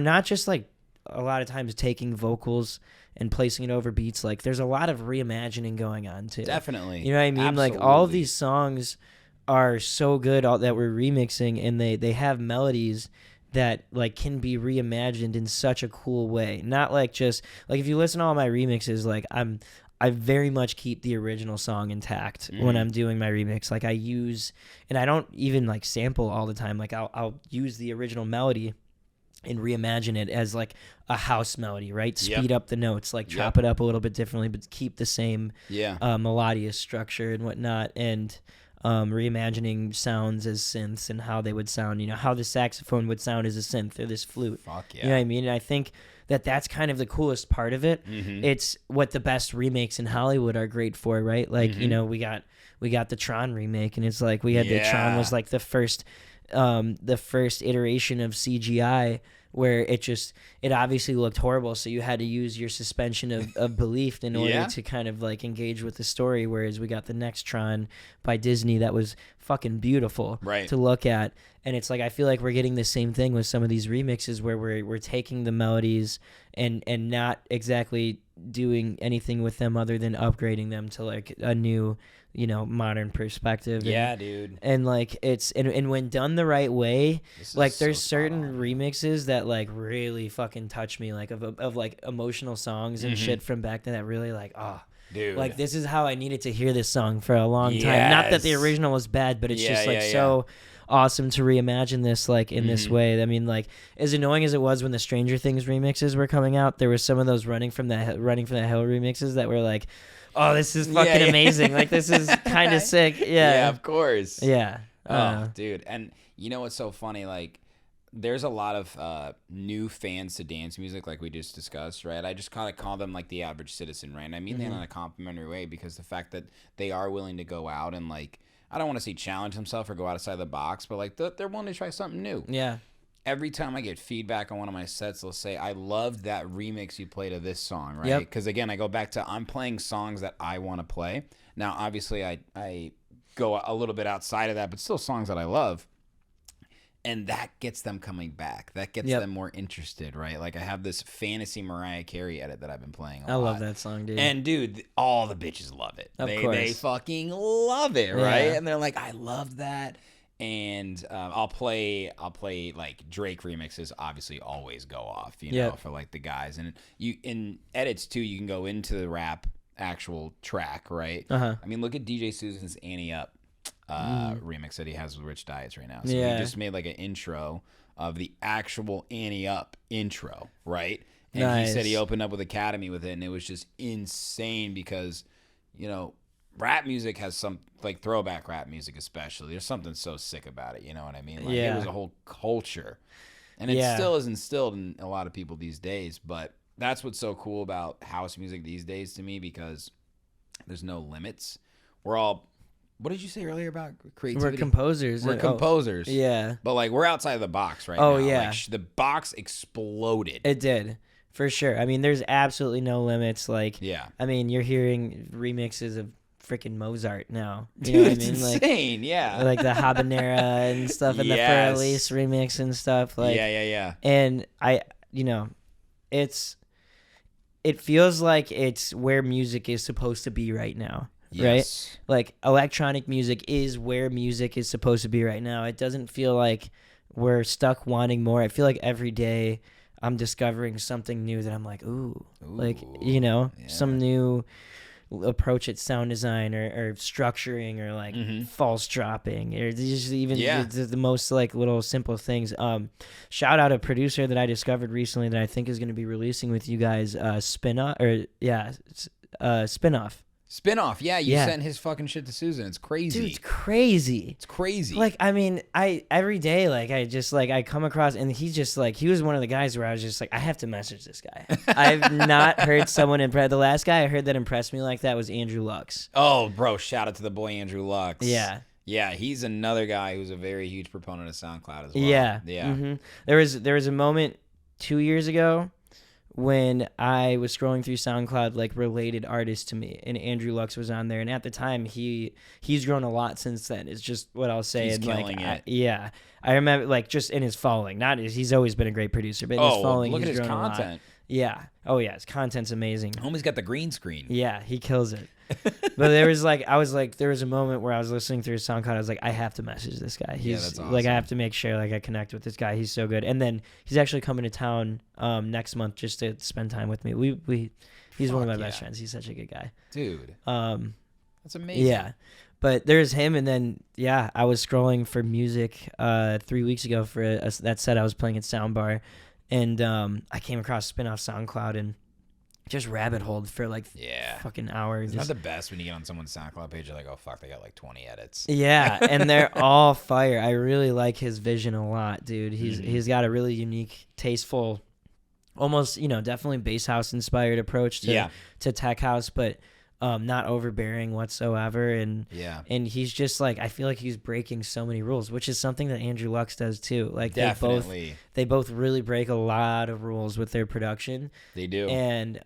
not just like a lot of times taking vocals and placing it over beats. Like there's a lot of reimagining going on too. Definitely. You know what I mean? Absolutely. Like all of these songs are so good that we're remixing, and they have melodies that like can be reimagined in such a cool way. Not like just like, if you listen to all my remixes, like I very much keep the original song intact when I'm doing my remix. Like I use, and I don't even like sample all the time. Like I'll use the original melody and reimagine it as like a house melody, right? Speed up the notes, like chop it up a little bit differently, but keep the same melodious structure and whatnot. And reimagining sounds as synths and how they would sound, you know, how the saxophone would sound as a synth or this flute. Fuck yeah. You know what I mean? And I think that's kind of the coolest part of it. It's what the best remakes in Hollywood are great for, right? Like, you know, we got the Tron remake, and it's like we had the Tron was like the first iteration of CGI where it obviously looked horrible, so you had to use your suspension of belief in order to kind of like engage with the story, whereas we got the next Tron by Disney that was fucking beautiful to look at. And it's like I feel like we're getting the same thing with some of these remixes where we're taking the melodies and not exactly doing anything with them other than upgrading them to like a new, you know, modern perspective. Dude. And like it's and when done the right way, like there's certain remixes that like really fucking touch me, like of like emotional songs and shit from back then that really like, dude, like this is how I needed to hear this song for a long time. Not that the original was bad, but it's just like so awesome to reimagine this like in this way. I mean, like as annoying as it was when the Stranger Things remixes were coming out, there was some of those running from the Hill remixes that were like, oh, this is fucking amazing. Like this is kind of sick. Yeah, of course. Yeah. Oh, dude. And you know what's so funny? Like there's a lot of new fans to dance music, like we just discussed, right? I just kind of call them like the average citizen, right? And I mean that in a complimentary way, because the fact that they are willing to go out and like, I don't want to say challenge themselves or go outside the box, but like they're willing to try something new. Yeah. Every time I get feedback on one of my sets, they'll say, I loved that remix you played of this song, right? Because again, I go back to I'm playing songs that I want to play. Now, obviously, I go a little bit outside of that, but still songs that I love. And that gets them coming back. That gets them more interested, right? Like I have this fantasy Mariah Carey edit that I've been playing a lot. love that song, dude. And dude, all the bitches love it. Of course. They fucking love it, right? And they're like, I love that. And I'll play like Drake remixes. Obviously, always go off, you know, for like the guys. And you in edits too, you can go into the rap actual track, right? I mean, look at DJ Susan's Annie Up remix that he has with Rich Diets right now. So he just made like an intro of the actual Annie Up intro, right? And he said he opened up with Academy with it, and it was just insane because, you know, rap music has some, like throwback rap music especially, there's something so sick about it, you know what I mean? Like it was a whole culture, and it still is instilled in a lot of people these days. But that's what's so cool about house music these days to me, because there's no limits. We're all, what did you say earlier about creativity? We're composers. We're composers. Yeah. But like we're outside of the box right now. Oh yeah. Like, the box exploded. It did. For sure. I mean, there's absolutely no limits. Like, I mean, you're hearing remixes of freaking Mozart now. You know what I mean? Insane, like the Habanera and stuff, and the Fer Elise remix and stuff. Like, And I, you know, it feels like it's where music is supposed to be right now. Right? Like electronic music is where music is supposed to be right now. It doesn't feel like we're stuck wanting more. I feel like every day I'm discovering something new that I'm like, ooh. Like, you know, some new approach at sound design or structuring or like false dropping or just even the most like little simple things. Shout out a producer that I discovered recently that I think is going to be releasing with you guys, Spinoff. Spinoff, you sent his fucking shit to Susan. It's crazy. Dude, it's crazy. It's crazy. Like, I mean, every day, like, I come across, and he's just like, he was one of the guys where I was just like, I have to message this guy. I've not heard someone impress. The last guy I heard that impressed me like that was Andrew Lux. Oh, bro, shout out to the boy Andrew Lux. Yeah. Yeah, he's another guy who's a very huge proponent of SoundCloud as well. Yeah. There was a moment 2 years ago when I was scrolling through SoundCloud, like related artists to me, and Andrew Lux was on there, and at the time he's grown a lot since then. It's just what I'll say. He's and killing like, it. I remember like just in his following. He's always been a great producer, but in his following, look at he's his grown a lot. content. Yeah. Oh yeah, his content's amazing. Homie's got the green screen. Yeah, he kills it. But there was a moment where I was listening through his SoundCloud. I was like, I have to message this guy. He's that's awesome. like, I have to make sure like I connect with this guy. He's so good. And then he's actually coming to town next month just to spend time with me. He's one of my best friends. He's such a good guy. Dude. That's amazing. Yeah. But there's him, and then I was scrolling for music 3 weeks ago for that set I was playing at Soundbar, and I came across Spin Off SoundCloud and just rabbit holed for like fucking hours. It's not the best when you get on someone's SoundCloud page. You're like, oh fuck, they got like 20 edits. Yeah, and they're all fire. I really like his vision a lot, dude. He's got a really unique, tasteful, almost definitely bass house inspired approach to tech house, but not overbearing whatsoever, and he's just like, I feel like he's breaking so many rules, which is something that Andrew Lux does too. Like definitely. they both really break a lot of rules with their production. They do. And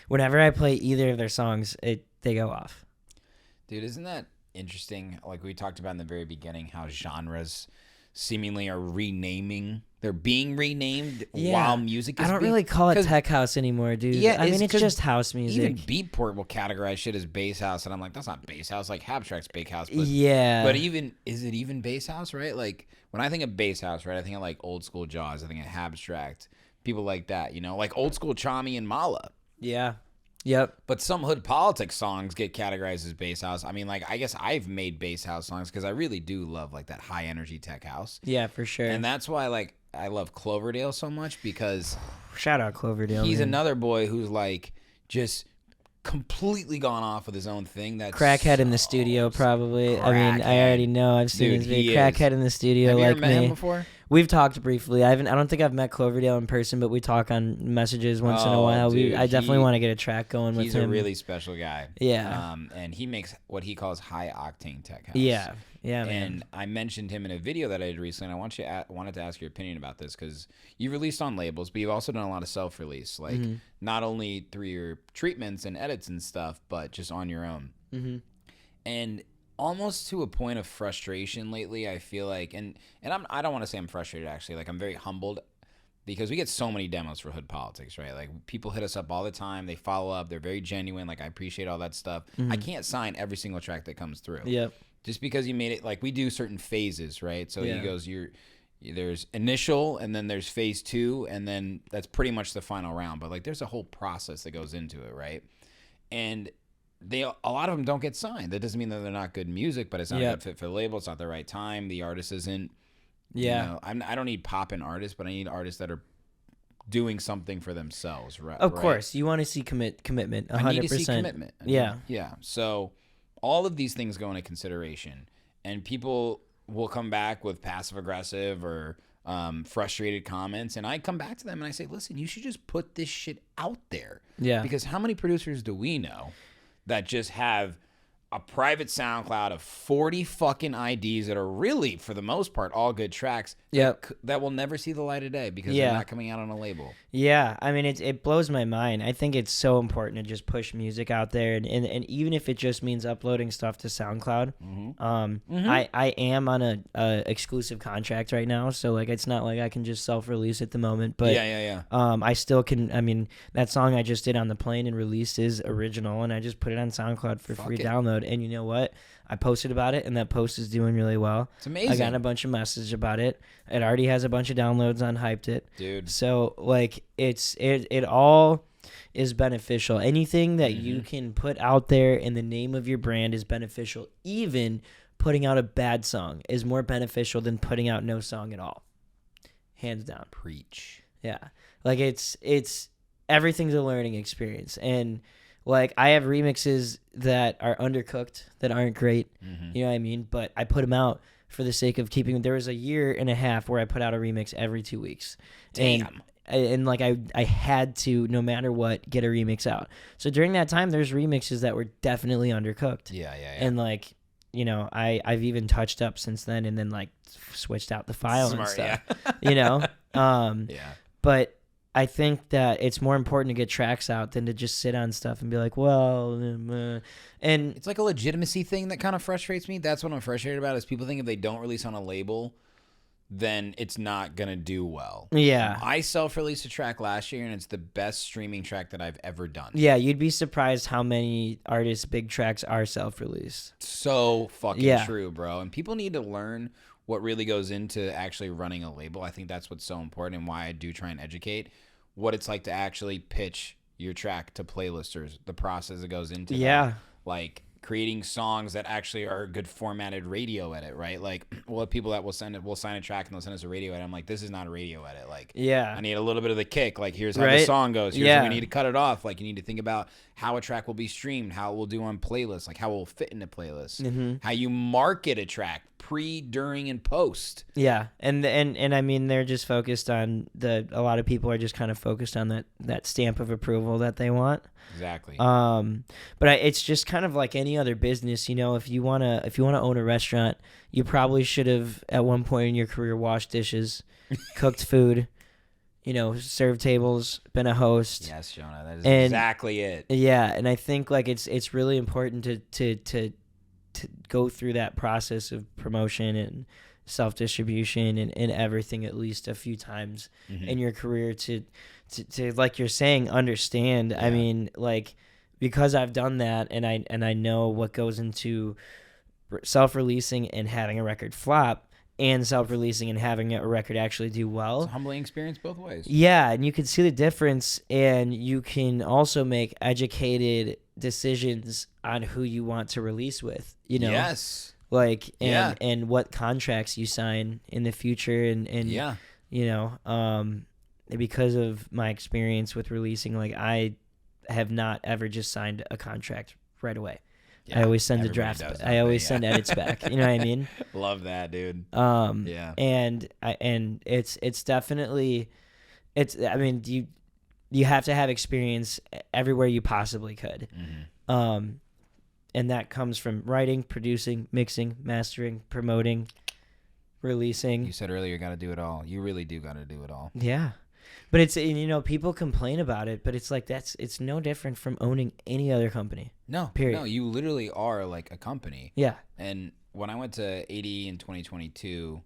whenever I play either of their songs, they go off. Dude, isn't that interesting? Like we talked about in the very beginning, how genres seemingly are renaming. They're being renamed while music is I don't really call it tech house anymore, dude. Yeah, I mean, it's just house music. Even Beatport will categorize shit as bass house, and I'm like, that's not bass house. Like Habstrack's bass house. But, but is it even bass house, right? Like when I think of bass house, right, I think of like old school Jaws. I think of Habstract, people like that, like old school Chami and Mala. Yeah. Yep. But some hood politics songs get categorized as bass house. I mean, like, I guess I've made bass house songs because I really do love like that high energy tech house. Yeah, for sure. And that's why like I love Cloverdale so much, because shout out Cloverdale. He's another boy who's like just completely gone off with his own thing. That's crackhead in the studio, probably. I mean, I already know. I've seen his video. Crackhead in the studio. Have you like ever met him before? We've talked briefly. I don't think I've met Cloverdale in person, but we talk on messages once in a while. Dude, I definitely want to get a track going with him. He's a really special guy. Yeah. And he makes what he calls high octane tech house. Yeah. Yeah, man. And I mentioned him in a video that I did recently. And I wanted to ask your opinion about this, because you released on labels, but you've also done a lot of self-release, like not only through your treatments and edits and stuff, but just on your own. Mm-hmm. And almost to a point of frustration lately, I feel like, and I don't want to say I'm frustrated, actually. Like, I'm very humbled, because we get so many demos for Hood Politics, right? Like, people hit us up all the time. They follow up. They're very genuine. Like, I appreciate all that stuff. I can't sign every single track that comes through. Yep. Just because you made it, like, we do certain phases, right? So he goes, there's initial, and then there's phase 2, and then that's pretty much the final round. But like, there's a whole process that goes into it, right? And a lot of them don't get signed. That doesn't mean that they're not good music, but it's not a good fit for the label. It's not the right time. The artist isn't. Yeah. I don't need poppin' artists, but I need artists that are doing something for themselves, right? Of course, you want to see commitment. 100%. I need to see commitment. Yeah. Yeah. So all of these things go into consideration, and people will come back with passive aggressive or frustrated comments, and I come back to them and I say, listen, you should just put this shit out there. Yeah. Because how many producers do we know that just have a private SoundCloud of 40 fucking IDs that are really, for the most part, all good tracks that will never see the light of day because they're not coming out on a label? Yeah, I mean, it blows my mind. I think it's so important to just push music out there, and even if it just means uploading stuff to SoundCloud. I am on a exclusive contract right now, so like it's not like I can just self-release at the moment. But I still can. I mean, that song I just did on the plane and released is original, and I just put it on SoundCloud for free download. And you know what? I posted about it, and that post is doing really well. It's amazing. I got a bunch of messages about it. It already has a bunch of downloads on Hyped It. Dude. So, like, it all is beneficial. Anything that you can put out there in the name of your brand is beneficial. Even putting out a bad song is more beneficial than putting out no song at all. Hands down. Preach. Yeah. Like, it's everything's a learning experience. And like, I have remixes that are undercooked, that aren't great, you know what I mean? But I put them out for the sake of keeping them. There was a year and a half where I put out a remix every 2 weeks. Damn. And like, I had to, no matter what, get a remix out. So during that time, there's remixes that were definitely undercooked. Yeah. And like, you know, I've even touched up since then, and then like switched out the file and stuff, you know? Yeah. But I think that it's more important to get tracks out than to just sit on stuff and be like, well, and It's like a legitimacy thing that kind of frustrates me. That's what I'm frustrated about is people think if they don't release on a label, then it's not going to do well. yeah. I self-released a track last year, and it's the best streaming track that I've ever done. Yeah, you'd be surprised how many artists' big tracks are self-released. So fucking Yeah. true, bro. And people need to learn what really goes into actually running a label. I think that's what's so important and why I do try and educate what it's like to actually pitch your track to playlisters, the process that goes into Yeah. that. Like creating songs that actually are a good formatted radio edit, right? Like, we'll have people that will sign a track and they'll send us a radio edit. I'm like, this is not a radio edit. Like, Yeah. I need a little bit of the kick. Like, here's how the Right? song goes. Here's Yeah. we need to cut it off. Like, you need to think about how a track will be streamed, how it will do on playlists, like how it will fit into playlists, how you market a track pre, during, and post. Yeah, and I mean they're just focused on a lot of people are just kind of focused on that stamp of approval that they want. Exactly. But it's just kind of like any other business, you know. If you wanna own a restaurant, you probably should have at one point in your career washed dishes, cooked food, you know, served tables, been a host. Yes, Jonah, that is And- exactly it. Yeah, and I think like it's really important to go through that process of promotion and self-distribution and everything at least a few times in your career to like you're saying, understand. I mean, like, because I've done that and I know what goes into self-releasing and having a record flop and self-releasing and having a record actually do well. It's a humbling experience both ways. Yeah, and you can see the difference, and you can also make educated decisions on who you want to release with, you know. Yes. Like, Yeah. and what contracts you sign in the future, and Yeah. you know, because of my experience with releasing, like, I have not ever just signed a contract right away. Yeah, I always send a everybody draft. does, I don't always they? send Yeah. edits back. You know what I mean? Love that, dude. Yeah. And it's definitely, I mean, you have to have experience everywhere you possibly could. And that comes from writing, producing, mixing, mastering, promoting, releasing. You said earlier, you got to do it all. You really do got to do it all. Yeah. But it's, you know, people complain about it, but it's like it's no different from owning any other company. No, Period. No, you literally are like a company. Yeah. And when I went to 80 in 2022,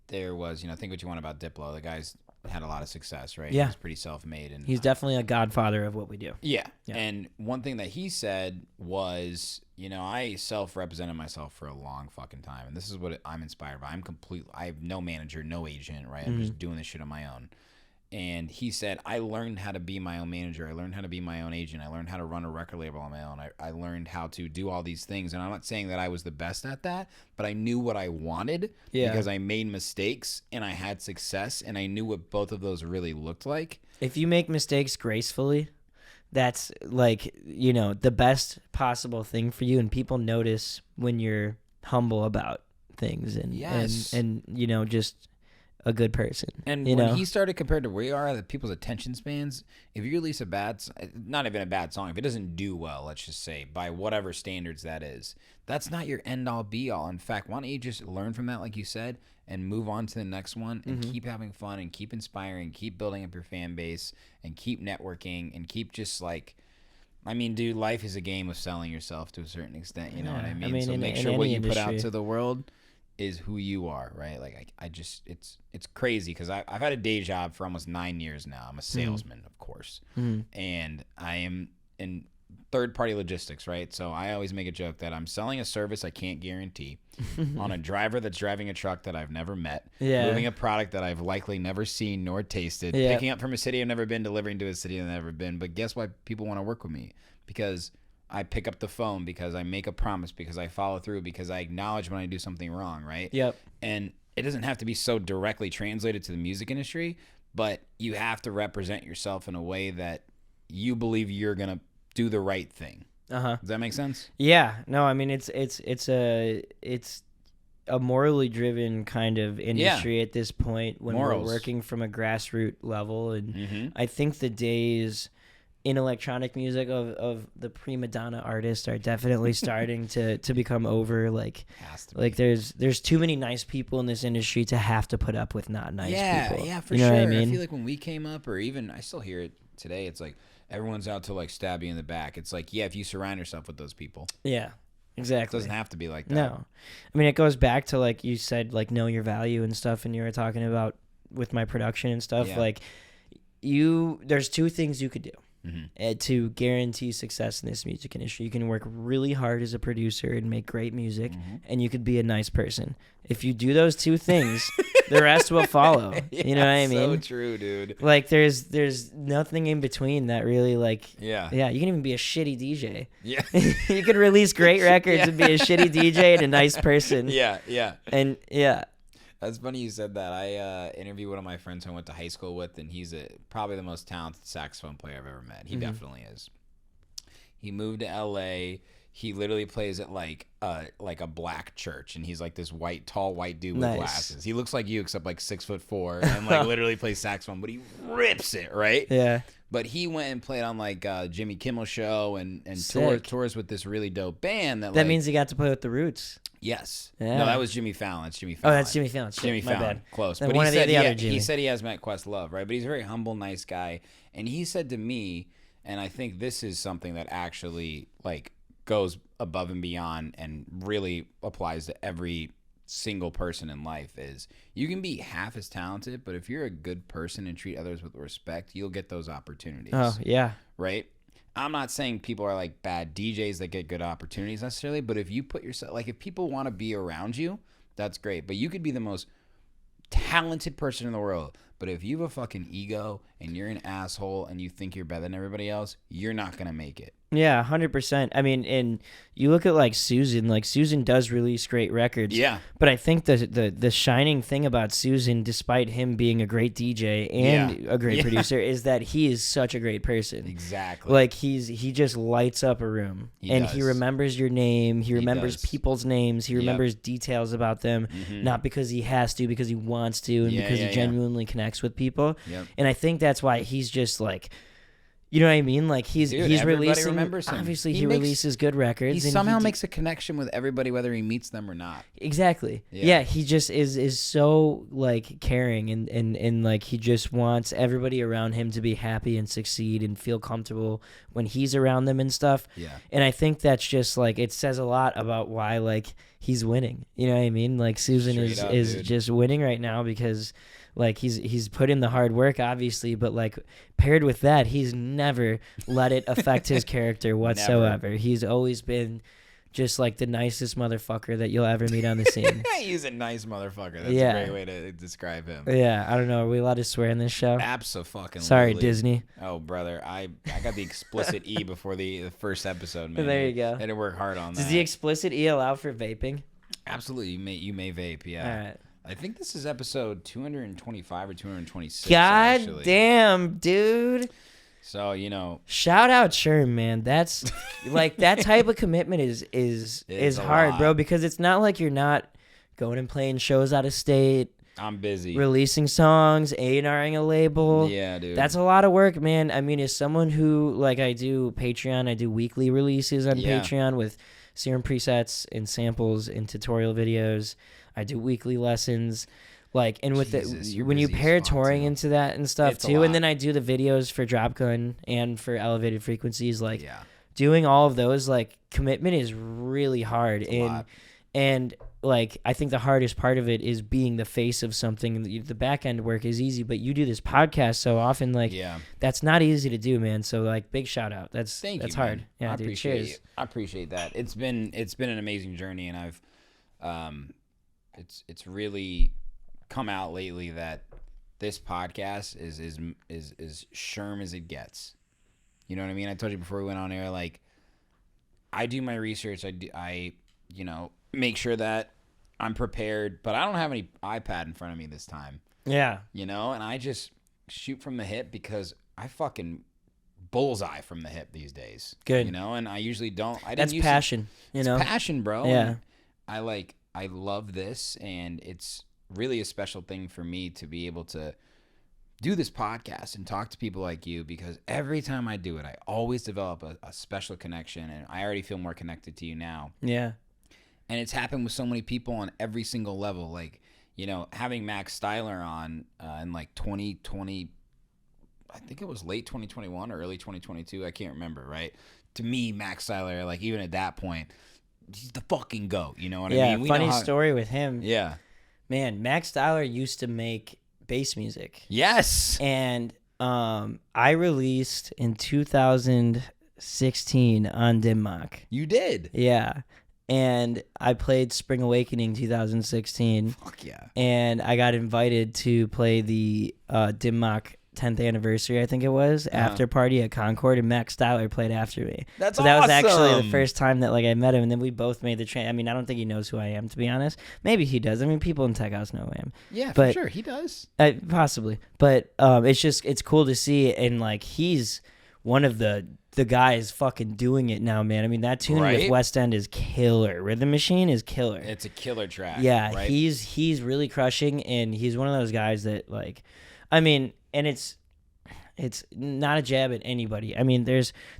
there was, you know, think what you want about Diplo. The guy's had a lot of success, right? Yeah. He's pretty self-made. And He's definitely a godfather of what we do. yeah. Yeah. And one thing that he said was, you know, I self-represented myself for a long fucking time. And this is what I'm inspired by. I have no manager, no agent, right? I'm just doing this shit on my own. And he said, I learned how to be my own manager. I learned how to be my own agent. I learned how to run a record label on my own. I learned how to do all these things. And I'm not saying that I was the best at that, but I knew what I wanted because I made mistakes and I had success and I knew what both of those really looked like. If you make mistakes gracefully, that's, like, you know, the best possible thing for you, and people notice when you're humble about things and Yes. and you know, just a good person. And you when know? he started compared to where we are, the people's attention spans, if you release not even a bad song, if it doesn't do well, let's just say, by whatever standards that is, that's not your end-all be-all. In fact, why don't you just learn from that, like you said, and move on to the next one and keep having fun and keep inspiring, keep building up your fan base and keep networking and keep just like, I mean, dude, life is a game of selling yourself to a certain extent, you know what I mean? So make sure what you put out to the world is who you are, right? Like, I just, it's crazy because I've had a day job for almost 9 years now. I'm a salesman, of course, and I am in third-party logistics, right? So I always make a joke that I'm selling a service I can't guarantee on a driver that's driving a truck that I've never met, moving a product that I've likely never seen nor tasted, picking up from a city I've never been, delivering to a city I've never been. But guess why people want to work with me? Because I pick up the phone, because I make a promise, because I follow through, because I acknowledge when I do something wrong, right? Yep. And it doesn't have to be so directly translated to the music industry, but you have to represent yourself in a way that you believe you're going to do the right thing. Does that make sense? Yeah. No, I mean, it's a morally driven kind of industry at this point when Morals. we're working from a grassroots level, and I think the days in electronic music of the prima donna artists are definitely starting to become over. Like, Has to be. like there's too many nice people in this industry to have to put up with not nice people. Yeah, for you know sure. what I mean? feel like when we came up, or even I still hear it today, it's like everyone's out to like stab you in the back. It's like, yeah, if you surround yourself with those people, Yeah, it exactly. doesn't have to be like that. No, I mean, it goes back to like you said, like know your value and stuff, and you were talking about with my production and stuff. Yeah. Like there's two things you could do. To guarantee success in this music industry. You can work really hard as a producer and make great music, and you could be a nice person. If you do those two things, the rest will follow. You know what I mean? So true, dude. Like there's nothing in between that really like. Yeah. Yeah, you can even be a shitty DJ. Yeah. You could release great records and be a shitty DJ and a nice person. Yeah. And yeah. That's funny you said that. I interviewed one of my friends who I went to high school with, and he's probably the most talented saxophone player I've ever met. He definitely is. He moved to L.A. He literally plays at like a black church, and he's like this tall white dude with Nice. glasses. He looks like you, except like 6'4", and like literally plays saxophone, but he rips it, right? Yeah. But he went and played on like Jimmy Kimmel show and Sick. tours with this really dope band. That That like, means he got to play with the Roots. yes. Yeah. No, that was Jimmy Fallon. It's Jimmy Oh, Fallon. that's Jimmy Fallon. Shit, Jimmy my Fallon, bad. close. Then But one he of the said, other Jimmy. he said he has met Questlove, right? But he's a very humble, nice guy. And he said to me, and I think this is something that actually like goes above and beyond and really applies to every single person in life, is you can be half as talented, but if you're a good person and treat others with respect, you'll get those opportunities. Oh, yeah. Right? I'm not saying people are like bad DJs that get good opportunities necessarily, but if you put yourself, like if people want to be around you, that's great. But you could be the most talented person in the world, but if you have a fucking ego and you're an asshole and you think you're better than everybody else, you're not going to make it. Yeah, 100%. I mean, and you look at like Susan does release great records. Yeah. But I think the shining thing about Susan, despite him being a great DJ and a great producer, is that he is such a great person. Exactly. Like he just lights up a room. He and does. he remembers your name. He remembers does. people's names. He Yep. remembers details about them, not because he has to, because he wants to, and Yeah, because yeah, he yeah. genuinely connects with people. Yep. And I think that's why he's just like, you know what I mean? Like he's Dude, everybody releasing. remembers him. Obviously, He he makes- releases good records. he and somehow makes a connection with everybody, whether he meets them or not. exactly. Yeah. Yeah, he just is so like caring and like he just wants everybody around him to be happy and succeed and feel comfortable when he's around them and stuff. Yeah. And I think that's just like it says a lot about why like he's winning. You know what I mean? Like Susan Straight up, is dude. just winning right now because like he's put in the hard work obviously, but like paired with that, he's never let it affect his character whatsoever. He's always been just like the nicest motherfucker that you'll ever meet on the scene. He's a nice motherfucker. That's Yeah. a great way to describe him. Yeah, I don't know. Are we allowed to swear in this show? Abso-fucking-lutely. Sorry, Disney. Oh, brother, I got the explicit E before the first episode, man. There you go. I had to work hard on that. Does the explicit E allow for vaping? Absolutely, you may vape. Yeah. All right. I think this is episode 225 or 226. God actually. damn, dude. So Shout out Sherm, man. That's like that type of commitment is It's a hard, lot. bro, because it's not like you're not going and playing shows out of state, I'm busy. releasing songs, A&Ring a label. Yeah, dude. That's a lot of work, man. I mean, as someone who like I do Patreon, I do weekly releases on Yeah. Patreon with serum presets and samples and tutorial videos. I do weekly lessons. Like, and with Jesus, you're when you busy as pair fuck, touring too. into that and stuff It's a too, lot. and then I do the videos for Drop Gun and for Elevated Frequencies, like Yeah. doing all of those, like commitment is really hard. a lot. And like I think the hardest part of it is being the face of something. The back end work is easy, but you do this podcast so often, like Yeah. that's not easy to do, man. So like big shout out. That's Thank that's you, hard. man. Yeah, I dude. appreciate Cheers. it. I appreciate that. It's been an amazing journey, and I've it's really come out lately that this podcast is Sherm as it gets. You know what I mean? I told you before we went on air, like I do my research. I make sure that I'm prepared, but I don't have any iPad in front of me this time. Yeah. And I just shoot from the hip because I fucking bullseye from the hip these days. Good. And I usually don't. That's passion. It's passion, bro. Yeah. And I love this, and it's really a special thing for me to be able to do this podcast and talk to people like you, because every time I do it, I always develop a special connection, and I already feel more connected to you now. Yeah. And it's happened with so many people on every single level. Like, you know, having Max Styler on in like 2020, I think it was late 2021 or early 2022. I can't remember, right? To me, Max Styler, like even at that point, he's the fucking GOAT. You know what I mean? Yeah, funny story with him. Yeah. Man, Max Styler used to make bass music. Yes. And I released in 2016 on Dimmock. You did. Yeah. And I played Spring Awakening 2016. Fuck yeah. And I got invited to play the Dimmock 10th anniversary, I think it was, after party at Concord, and Max Styler played after me. That's so that was actually awesome. the first time that like I met him, and then we both made the train. I mean, I don't think he knows who I am, to be honest. Maybe he does. I mean, people in Tech House know who I am. Yeah, but, for sure. He does. Possibly. But it's cool to see, and like he's one of the guys fucking doing it now, man. I mean, that tune with West End is killer. Rhythm Machine is killer. It's a killer track. Yeah, right? he's really crushing, and he's one of those guys that like, I mean, and it's not a jab at anybody. I mean,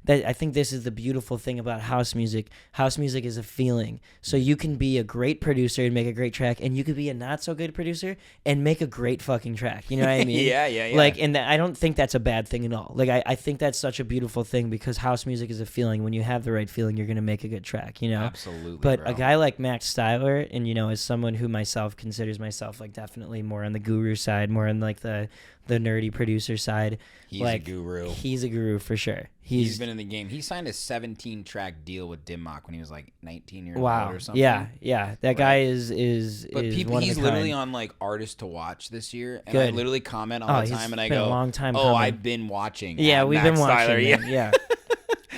I think this is the beautiful thing about house music. House music is a feeling. So you can be a great producer and make a great track, and you could be a not so good producer and make a great fucking track. You know what I mean? Yeah. Like, and I don't think that's a bad thing at all. Like, I think that's such a beautiful thing, because house music is a feeling. When you have the right feeling, you're gonna make a good track. You know? Absolutely. But bro. a guy like Max Styler, and you know, as someone who considers myself like definitely more on the guru side, more on like the nerdy producer side. He's like, a guru. He's a guru for sure. He's been in the game. He signed a 17-track deal with Dimmock when he was like 19 years old or something. Yeah. That guy is But is people, one of he's a literally kind. on like Artist to Watch this year, and Good. I literally comment all the he's time, and I been go, a long time "Oh, coming. I've been watching." Yeah, we've Max been watching. Styler. Man. Yeah.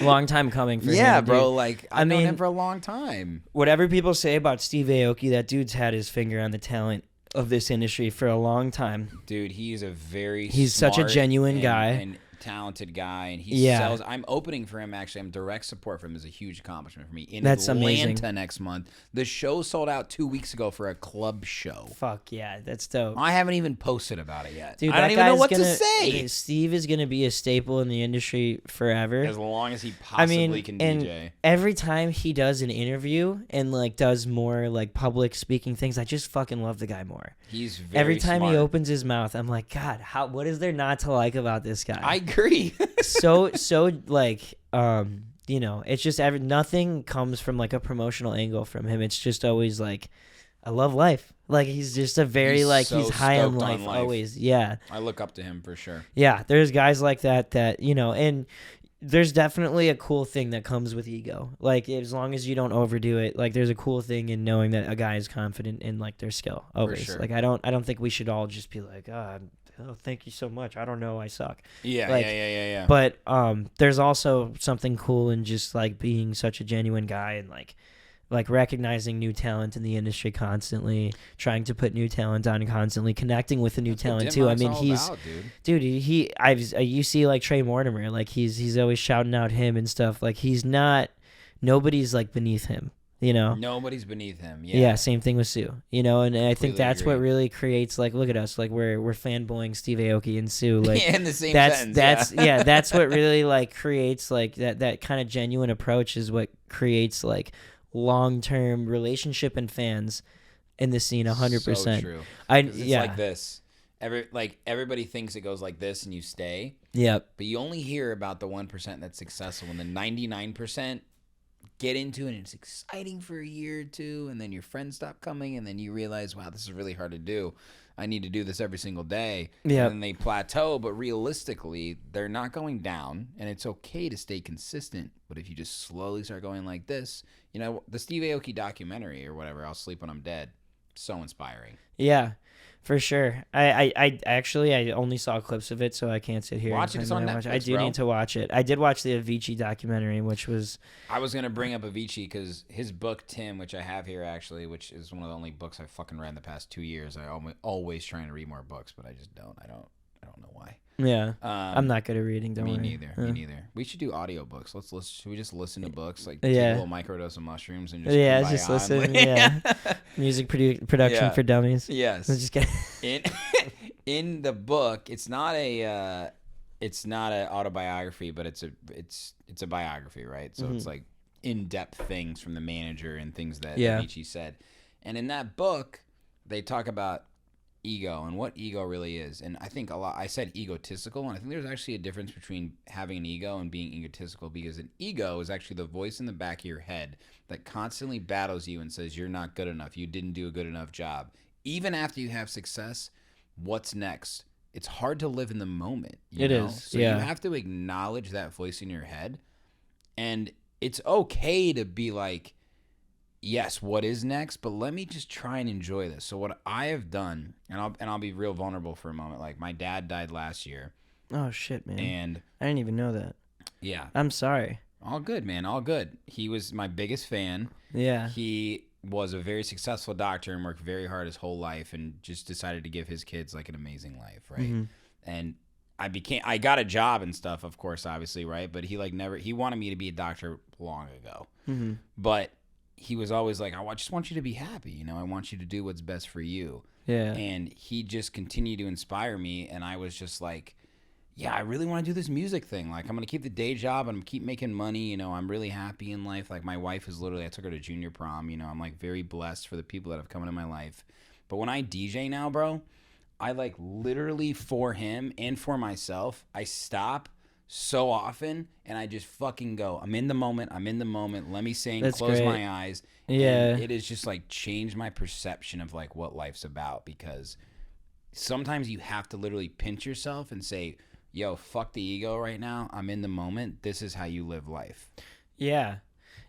Long time coming for him. Yeah, dude. bro. Like I've known mean, him for a long time. Whatever people say about Steve Aoki, that dude's had his finger on the talent of this industry for a long time. Dude, he's He's such a genuine guy. And talented guy, and he sells. I'm opening for him, actually. I'm direct support for him. Is a huge accomplishment for me. In That's Atlanta amazing. next month. The show sold out 2 weeks ago for a club show. Fuck yeah, that's dope. I haven't even posted about it yet. Dude, I don't that even know guy's what to gonna- say. Steve is gonna be a staple in the industry forever. As long as he possibly can and DJ. every time he does an interview and like does more like public speaking things, I just fucking love the guy more. He's very Every time smart. he opens his mouth, I'm like, God, what is there not to like about this guy? I agree. so like you know, it's just nothing comes from like a promotional angle from him. It's just always like, I love life. Like he's just a very He's so he's high on stoked on life life. always. Yeah. I look up to him for sure. Yeah, there's guys like that you know, and there's definitely a cool thing that comes with ego. Like as long as you don't overdo it, like there's a cool thing in knowing that a guy is confident in like their skill. Always. sure. Like I don't think we should all just be like, oh, thank you so much. I don't know, I suck. Yeah, Like, yeah. But there's also something cool in just like being such a genuine guy and like recognizing new talent in the industry constantly, trying to put new talent on constantly, connecting with the new talent too. I mean, he's dude. You see like Trey Mortimer, like he's always shouting out him and stuff. Like nobody's like beneath him. You know, Nobody's beneath him. yeah. Same thing with Sue. You know, and I think Completely that's what agree. really creates like, look at us, like we're fanboying Steve Aoki and Sue. Like in the same sentence. that's yeah, that's what really like creates like that kind of genuine approach is what creates like long-term relationship and fans in the scene 100%. So true. It's like this. Everybody thinks it goes like this and you stay. Yep. But you only hear about the 1% that's successful, and the 99% get into it and it's exciting for a year or two, and then your friends stop coming, and then you realize, wow, this is really hard to do. I need to do this every single day. Yep. And then they plateau, but realistically, they're not going down, and it's okay to stay consistent. But if you just slowly start going like this, you know, the Steve Aoki documentary or whatever, I'll Sleep When I'm Dead, so inspiring. Yeah, for sure. I actually I only saw clips of it, so I can't sit here. Watch it. and It's claim on that I watched it. I Netflix, do bro. need to watch it. I did watch the Avicii documentary, which was I was going to bring up Avicii because his book, Tim, which I have here actually, which is one of the only books I fucking read in the past 2 years. I'm always trying to read more books, but I just don't. I don't know why. yeah. I'm not good at reading. Don't Me worry. neither. Me neither. We should do audiobooks. Let's listen. Should we just listen to books? Like Yeah. take a little microdose of mushrooms and just Yeah, kumbaya just and listen. like- Yeah, music production Yeah. for dummies. Yes. I'm just kidding. In in the book, it's not an autobiography, but it's a biography, right? So it's like in-depth things from the manager and things that Avicii said. And in that book, they talk about ego and what ego really is. And I think I said egotistical, and I think there's actually a difference between having an ego and being egotistical, because an ego is actually the voice in the back of your head that constantly battles you and says you're not good enough, you didn't do a good enough job. Even after you have success, what's next? It's hard to live in the moment. You know? So you have to acknowledge that voice in your head, and it's okay to be like, yes, what is next? But let me just try and enjoy this. So what I have done, and I'll be real vulnerable for a moment. Like, my dad died last year. Oh shit, man! And I didn't even know that. Yeah, I'm sorry. All good, man. All good. He was my biggest fan. Yeah. He was a very successful doctor and worked very hard his whole life, and just decided to give his kids like an amazing life, right? And I got a job and stuff, of course, obviously, right? But he wanted me to be a doctor long ago. But he was always like, I just want you to be happy. You know, I want you to do what's best for you. Yeah. And he just continued to inspire me. And I was just like, yeah, I really want to do this music thing. Like, I'm going to keep the day job and keep making money. You know, I'm really happy in life. Like, my wife is literally, I took her to junior prom. You know, I'm like very blessed for the people that have come into my life. But when I DJ now, bro, I like literally, for him and for myself, I stop so often and I just fucking go. I'm in the moment. Let me sing. That's close great. my eyes. Yeah. And it has just like changed my perception of like what life's about, because sometimes you have to literally pinch yourself and say, yo, fuck the ego right now. I'm in the moment. This is how you live life. Yeah.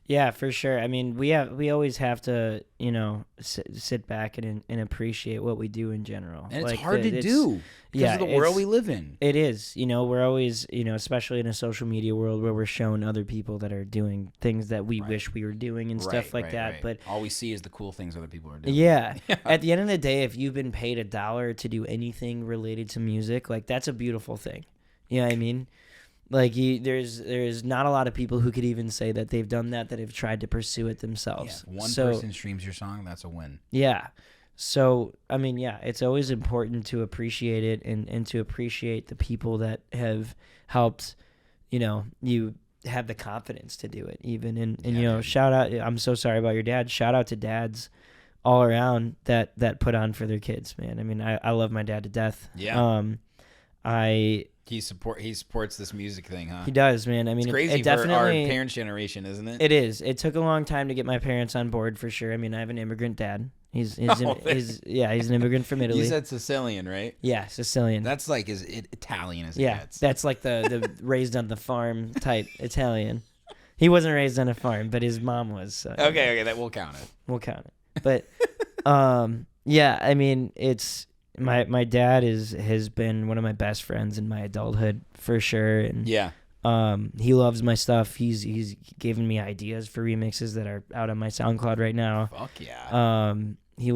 Yeah, for sure. I mean, we always have to, you know, sit back and appreciate what we do in general. And it's hard to do because of the world we live in. It is. You know, we're always, you know, especially in a social media world where we're showing other people that are doing things that we wish we were doing and stuff like that. But all we see is the cool things other people are doing. Yeah. At the end of the day, if you've been paid $1 to do anything related to music, like, that's a beautiful thing. You know what I mean? Like, there's not a lot of people who could even say that they've done that have tried to pursue it themselves. Yeah, one person streams your song, that's a win. Yeah. So, I mean, yeah, it's always important to appreciate it and to appreciate the people that have helped, you know, you have the confidence to do it even. And you know, shout out, I'm so sorry about your dad. Shout out to dads all around that put on for their kids, man. I mean, I love my dad to death. Yeah. He supports this music thing, huh? He does, man. I mean, it's crazy it definitely, for our parents' generation, isn't it? It is. It took a long time to get my parents on board, for sure. I mean, I have an immigrant dad. He's an immigrant from Italy. You said Sicilian, right? Yeah, Sicilian. That's like as Italian as it gets. That's like the raised on the farm type Italian. He wasn't raised on a farm, but his mom was. So, okay, that we'll count it. We'll count it. But yeah, I mean, it's my dad has been one of my best friends in my adulthood, for sure. And yeah. He loves my stuff. He's given me ideas for remixes that are out on my SoundCloud right now. Fuck yeah. He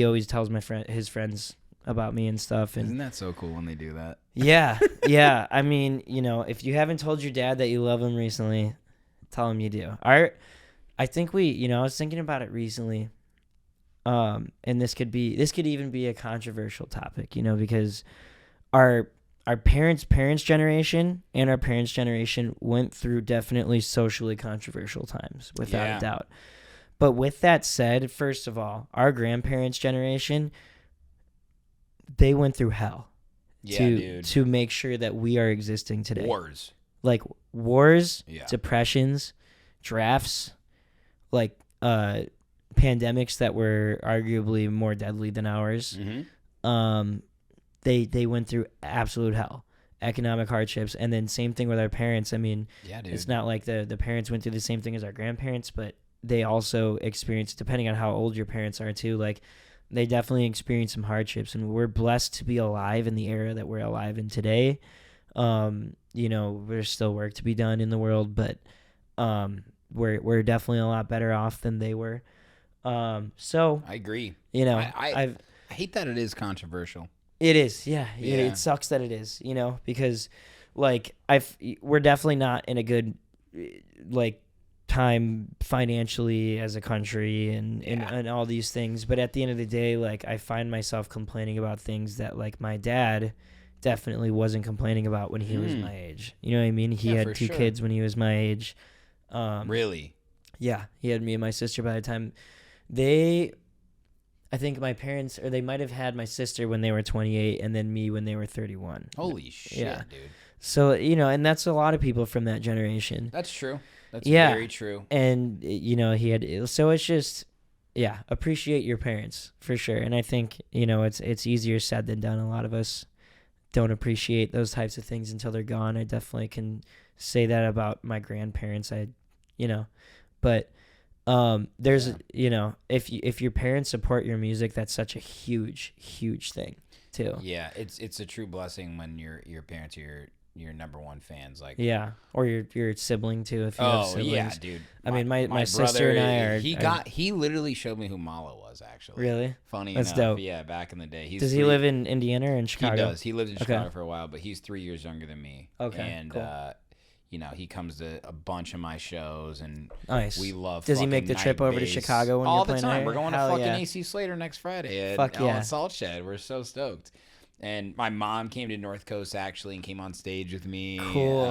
always tells his friends about me and stuff. And isn't that so cool when they do that? Yeah. Yeah. I mean, you know, if you haven't told your dad that you love him recently, tell him you do. I think I was thinking about it recently. And this could even be a controversial topic, you know, because our parents' generation and our parents' generation went through definitely socially controversial times, without a doubt. But with that said, first of all, our grandparents' generation, they went through hell to make sure that we are existing today. Wars, depressions, drafts, like pandemics that were arguably more deadly than ours. Mm-hmm. They went through absolute hell, economic hardships, and then same thing with our parents. I mean, it's not like the parents went through the same thing as our grandparents, but they also experienced, depending on how old your parents are too, like they definitely experienced some hardships, and we're blessed to be alive in the era that we're alive in today. You know, there's still work to be done in the world, but we're definitely a lot better off than they were. So I agree. You know, I hate that it is controversial. It is, yeah. It sucks that it is, you know, because like we're definitely not in a good like time financially as a country and all these things. But at the end of the day, like, I find myself complaining about things that, like, my dad definitely wasn't complaining about when he was my age. You know what I mean? He had two kids when he was my age. Really? Yeah, he had me and my sister by the time I think my parents, or they might have had my sister when they were 28 and then me when they were 31. Holy shit, dude. So, you know, and that's a lot of people from that generation. That's true. That's very true. And, you know, so it's just, appreciate your parents for sure. And I think, you know, it's easier said than done. A lot of us don't appreciate those types of things until they're gone. I definitely can say that about my grandparents. But there's, you know, if your parents support your music, that's such a huge thing too. Yeah, it's a true blessing when your parents are your number one fans, like, or your sibling too, if you have siblings. Yeah, dude. I mean, my sister brother, and I he literally showed me who Malo was, actually. Really? Funny That's enough. dope. Yeah, back in the day. Does he live in Indiana or in Chicago? He does. He lived in Chicago for a while, but he's 3 years younger than me. Okay, and cool. you know, he comes to a bunch of my shows, and nice. we love. Does he make the trip over to Chicago when all you're the playing time? there? We're going to Hell fucking yeah. AC Slater next Friday Fuck at Salt Shed. We're so stoked. And my mom came to North Coast actually and came on stage with me. Cool.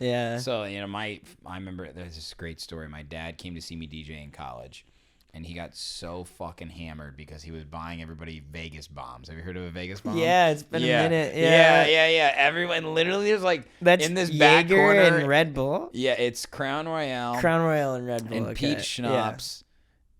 Yeah. So, you know, I remember there's this great story. My dad came to see me DJ in college, and he got so fucking hammered because he was buying everybody Vegas bombs. Have you heard of a Vegas bomb? Yeah, it's been a minute. Yeah. Everyone literally is like that's in this Jaeger back corner. And Red Bull. Yeah, it's Crown Royale. And Red Bull. And peach schnapps.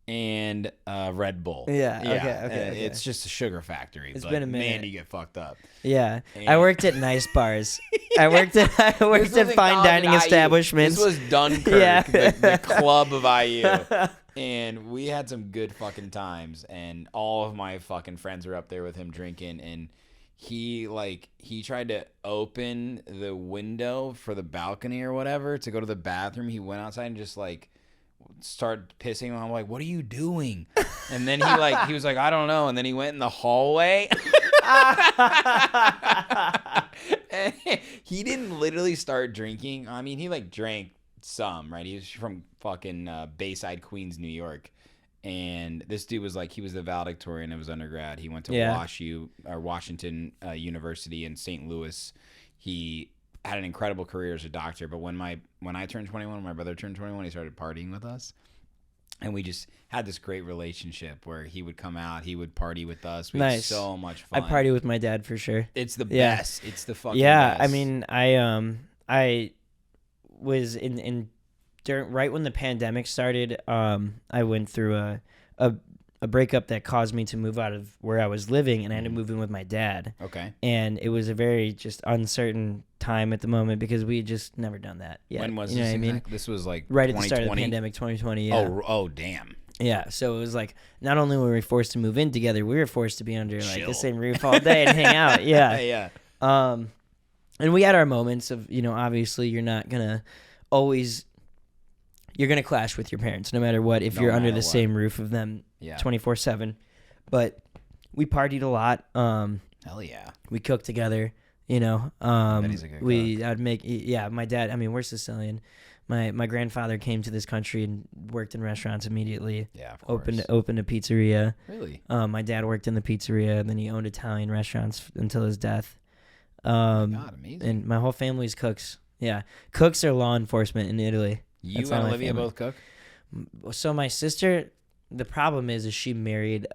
And Red Bull. Yeah. Okay. It's just a sugar factory. It's been a minute. Man, you get fucked up. Yeah. And I worked at nice bars. I worked at fine dining establishments. This was Dunkirk, the club of IU. And we had some good fucking times. And all of my fucking friends were up there with him drinking. And he tried to open the window for the balcony or whatever to go to the bathroom. He went outside and just started pissing. I'm like, what are you doing? And then he was like, I don't know. And then he went in the hallway. And he didn't literally start drinking. I mean, he drank some, right? He was from fucking Bayside, Queens, New York. And this dude was he was the valedictorian of his undergrad. He went to Washington University in St. Louis. He had an incredible career as a doctor, but when I turned 21, when my brother turned 21, he started partying with us. And we just had this great relationship where he would come out, he would party with us. We had so much fun. I party with my dad for sure. It's the best. It's the fucking best. I mean, I was right when the pandemic started, I went through a breakup that caused me to move out of where I was living, and I ended up moving with my dad. Okay. And it was a very just uncertain time at the moment because we had just never done that yet. When was you know this? What I mean? This was right at the start of the pandemic, 2020. Yeah. Oh, damn. Yeah, so it was not only were we forced to move in together, we were forced to be under the same roof all day and hang out. Yeah. Yeah. And we had our moments of, obviously you're not gonna always. You're going to clash with your parents no matter what if you're under the same roof of them 24/7. But we partied a lot. Hell yeah. We cooked together, He's a good cook. I'd make my dad, I mean, we're Sicilian. My grandfather came to this country and worked in restaurants immediately. Yeah, of course. Opened a pizzeria. Really? My dad worked in the pizzeria and then he owned Italian restaurants until his death. Oh my God, amazing. And my whole family's cooks. Yeah. Cooks are law enforcement in Italy. You and Olivia both cook? So my sister, the problem is she married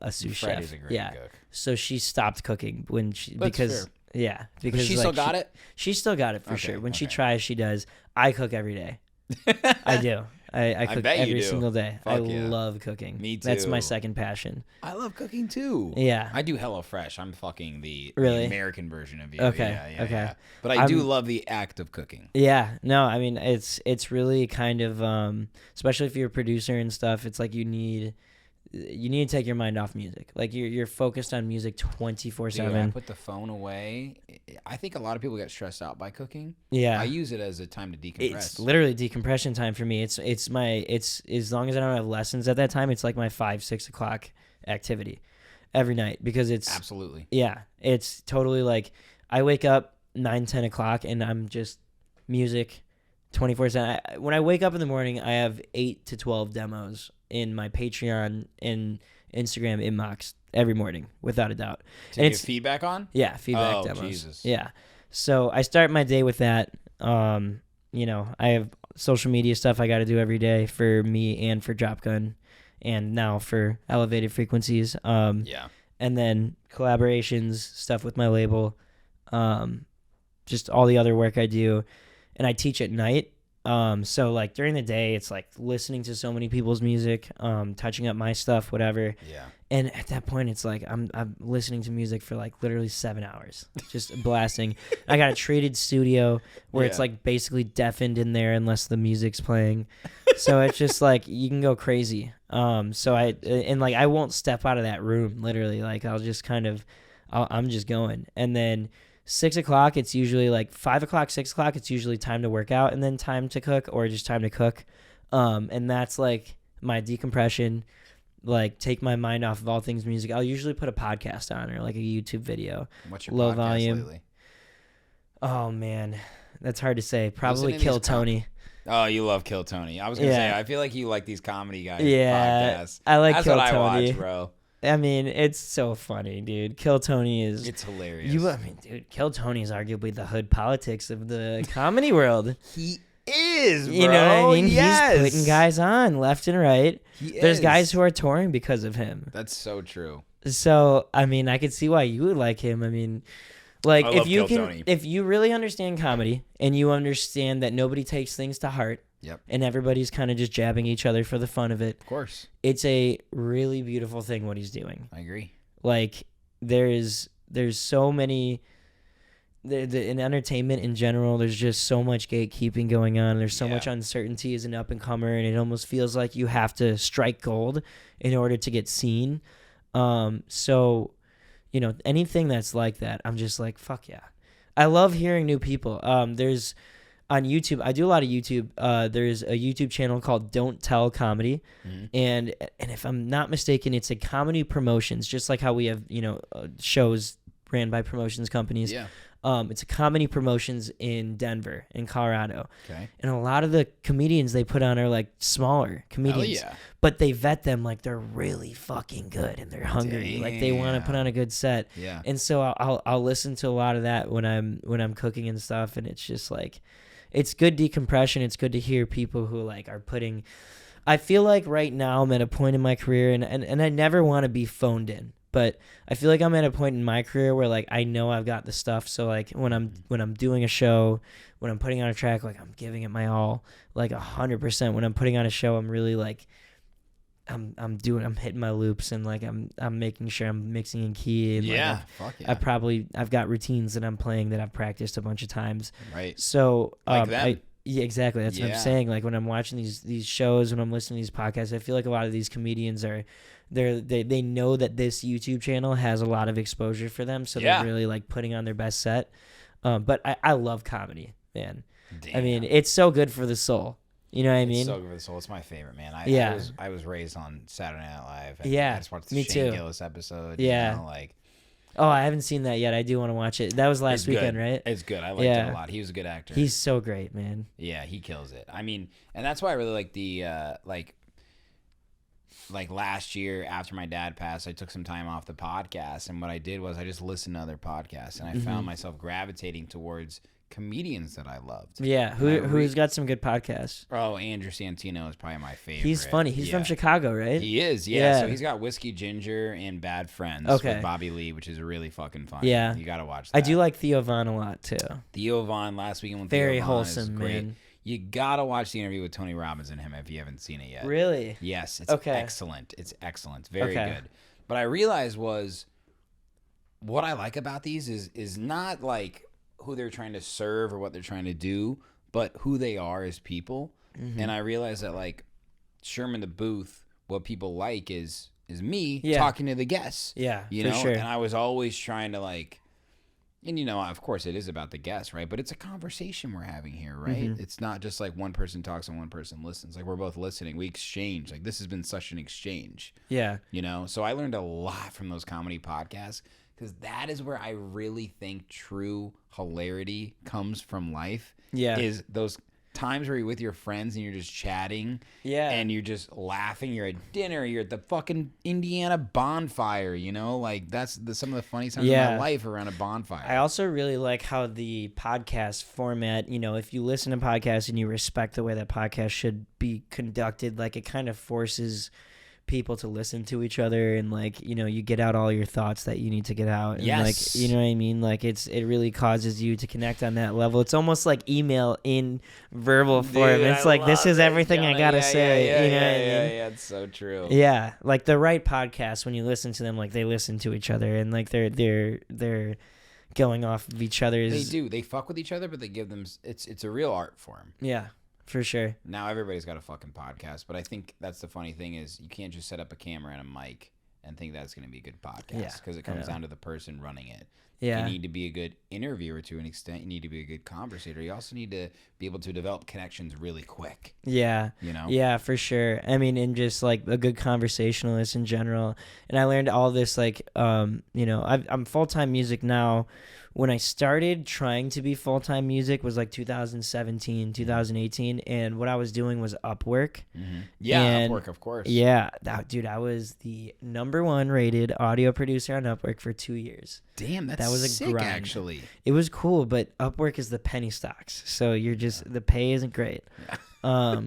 a sous chef. Freddy's a great cook. So she stopped cooking when That's fair. Because she still got it? She still got it for sure. When she tries, she does. I cook every day. I do. I cook every single day. I love cooking. Me too. That's my second passion. I love cooking too. Yeah. I do HelloFresh. I'm fucking the American version of you. Okay. Yeah. But I do love the act of cooking. Yeah. No, I mean it's really kind of especially if you're a producer and stuff, it's you need to take your mind off music. You're focused on music 24/7. I put the phone away. I think a lot of people get stressed out by cooking. Yeah. I use it as a time to decompress. It's literally decompression time for me. It's as long as I don't have lessons at that time, it's my 5-6 o'clock activity every night because it's absolutely. Yeah. It's totally I wake up 9-10 o'clock and I'm just music, 24/7. When I wake up in the morning, I have 8 to 12 demos in my Patreon and Instagram inbox every morning, without a doubt. To And give feedback on? Yeah, feedback Oh, demos. Jesus. Yeah. So I start my day with that. I have social media stuff I got to do every day for me and for Drop Gun, and now for Elevated Frequencies. Yeah. And then collaborations, stuff with my label, just all the other work I do. And I teach at night. So like during the day, it's like listening to so many people's music, touching up my stuff, whatever. Yeah. And at that point, it's like I'm listening to music for like literally 7 hours, just blasting. I got a treated studio where it's like basically deafened in there unless the music's playing. So it's just like you can go crazy. So I won't step out of that room literally. Like I'll just I'm just going. And then 6 o'clock, it's usually like 5 o'clock, 6 o'clock. It's usually time to work out and then time to cook, or just time to cook. And that's like my decompression. Like take my mind off of all things music. I'll usually put a podcast on or like a YouTube video. What's your low podcast volume. lately? Oh man, that's hard to say. Probably Listening to Kill these Tony. Oh, you love Kill Tony. I was gonna say, Yeah. I feel like you like these comedy guys. Yeah, podcasts. I like That's Kill what Tony. I watch, bro. I mean, it's so funny, dude. Kill Tony is. It's hilarious. Dude, Kill Tony is arguably the hood politics of the comedy world. He is, bro. You know what I mean? Yes. He's putting guys on left and right. There's is. guys who are touring because of him. That's so true. So, I mean, I could see why you would like him. I mean, like I if love you Kill can, Tony. if you really understand comedy and you understand that nobody takes things to heart, Yep. and everybody's kind of just jabbing each other for the fun of it, Of course. it's a really beautiful thing what he's doing. I agree. Like there's so many. In entertainment in general, there's just so much gatekeeping going on. There's so much uncertainty as an up and comer, and it almost feels like you have to strike gold in order to get seen. So, anything that's like that, I'm just like, fuck yeah. I love hearing new people. There's on YouTube, I do a lot of YouTube. There's a YouTube channel called Don't Tell Comedy, and if I'm not mistaken, it's a comedy promotions, just like how we have shows ran by promotions companies. Yeah. It's a comedy promotions in Denver, in Colorado. Okay. And a lot of the comedians they put on are like smaller comedians. yeah. But they vet them like they're really fucking good and they're hungry. Like they want to put on a good set. Yeah. And so I'll listen to a lot of that when I'm cooking and stuff, and it's just like it's good decompression. It's good to hear people who like are putting. I feel like right now I'm at a point in my career, and I never want to be phoned in. But I feel like I'm at a point in my career where like I know I've got the stuff. So like when I'm doing a show, when I'm putting on a track, like I'm giving it my all, like 100%. When I'm putting on a show, I'm really like I'm hitting my loops, and like I'm making sure I'm mixing in key. And Yeah. like Fuck yeah. I've got routines that I'm playing that I've practiced a bunch of times. Right. So Like them. yeah, exactly. That's what Yeah. I'm saying. Like when I'm watching these shows, when I'm listening to these podcasts, I feel like a lot of these comedians they know that this YouTube channel has a lot of exposure for them, so Yeah. they're really like putting on their best set. But I love comedy, man. Damn. I mean, it's so good for the soul. You know what I mean? It's so good for the soul. It's my favorite, man. Yeah. I was raised on Saturday Night Live. And Yeah, I just watched the me Shane too. Gillis episode. Yeah. Like Oh, I haven't seen that yet. I do want to watch it. That was last it's weekend, good. right? It's good. I liked Yeah. it a lot. He was a good actor. He's so great, man. Yeah, he kills it. I mean, and that's why I really like the like last year after my dad passed, I took some time off the podcast, and what I did was I just listened to other podcasts, and I found myself gravitating towards comedians that I loved. Yeah, who's got some good podcasts? Oh, Andrew Santino is probably my favorite. He's funny. He's from Yeah. Chicago, right? He is, yeah. So Yeah. he's got Whiskey Ginger and Bad Friends Okay. with Bobby Lee, which is really fucking funny. Yeah. You gotta watch that. I do like Theo Von a lot too. Theo Von last weekend with Very Theo Von is wholesome, great. man. You gotta watch the interview with Tony Robbins and him if you haven't seen it yet. Really? Yes, it's Okay. excellent. It's excellent. Very Okay. good. But I realized was what I like about these is not like who they're trying to serve or what they're trying to do, but who they are as people. Mm-hmm. And I realized that like Sherman the Booth, what people like is me Yeah. talking to the guests. Yeah, You for know? sure. And I was always trying to like, and of course it is about the guests, right? But it's a conversation we're having here, right? Mm-hmm. It's not just like one person talks and one person listens. Like we're both listening. We exchange. Like this has been such an exchange, Yeah. So I learned a lot from those comedy podcasts because that is where I really think true hilarity comes from life. Yeah. Is those times where you're with your friends and you're just chatting. Yeah. And you're just laughing. You're at dinner. You're at the fucking Indiana bonfire, you know? Like, that's some of the funniest times of my life around a bonfire. I also really like how the podcast format, you know, if you listen to podcasts and you respect the way that podcast should be conducted, like, it kind of forces people to listen to each other, and like, you know, you get out all your thoughts that you need to get out, and like, you know what I mean, like it really causes you to connect on that level. It's almost like email in verbal form. It's like, this is everything I gotta say, you know what I mean? Yeah, it's so true. Yeah, like the right podcast, when you listen to them, like they listen to each other, and like they're going off of each other's. They fuck with each other, but they give them, it's a real art form. Yeah, for sure. Now everybody's got a fucking podcast, but I think that's the funny thing is you can't just set up a camera and a mic and think that's going to be a good podcast, because it comes down to the person running it. Yeah. You need to be a good interviewer to an extent. You need to be a good conversator. You also need to be able to develop connections really quick. Yeah. You know? Yeah, for sure. I mean, and just like a good conversationalist in general. And I learned all this, like, you know, I'm full-time music now. When I started trying to be full-time music was like 2017, 2018. And what I was doing was Upwork. Mm-hmm. Yeah, and Upwork, of course. Yeah. Dude, I was the #1 rated audio producer on Upwork for 2 years. Damn, that was a sick, grind. actually. It was cool, but Upwork is the penny stocks. So you're just, the pay isn't great. I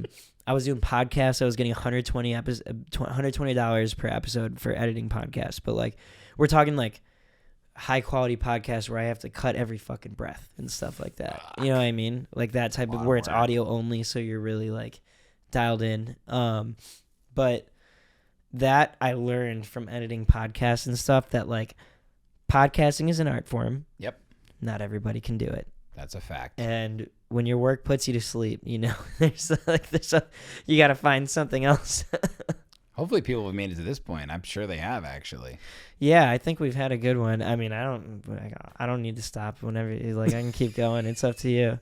was doing podcasts. I was getting $120 per episode for editing podcasts. But like, we're talking like high quality podcasts where I have to cut every fucking breath and stuff like that. You know what I mean? Like that type of where it's audio only, so you're really like dialed in. But that I learned from editing podcasts and stuff, that like podcasting is an art form. Yep. Not everybody can do it. That's a fact. And when your work puts you to sleep, you know, you got to find something else. Hopefully people have made it to this point. I'm sure they have, actually. Yeah, I think we've had a good one. I mean, I don't need to stop whenever, like, I can keep going. It's up to you.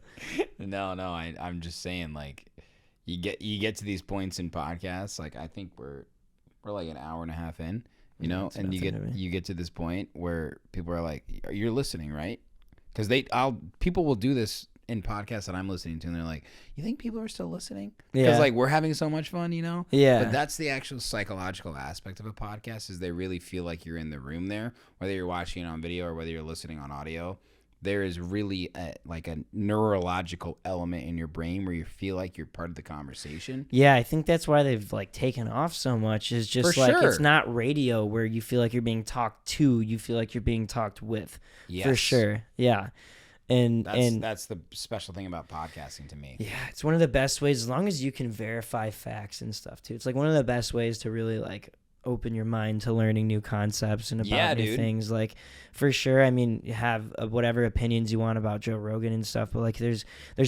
No, I'm just saying, like, you get to these points in podcasts. Like, I think we're like an hour and a half in, you know, and you get to this point where people are like, "You're listening, right?" Because people will do this in podcasts that I'm listening to, and they're like, "You think people are still listening?" Because like we're having so much fun, you know. Yeah. But that's the actual psychological aspect of a podcast, is they really feel like you're in the room there, whether you're watching it on video or whether you're listening on audio. There is really a neurological element in your brain where you feel like you're part of the conversation. Yeah, I think that's why they've like taken off so much. Is just For like sure. It's not radio where you feel like you're being talked to. You feel like you're being talked with. Yes. For sure. Yeah. And that's the special thing about podcasting to me. Yeah, it's one of the best ways, as long as you can verify facts and stuff too. It's like one of the best ways to really like open your mind to learning new concepts and about new things. Like, for sure, I mean, you have whatever opinions you want about Joe Rogan and stuff, but like there's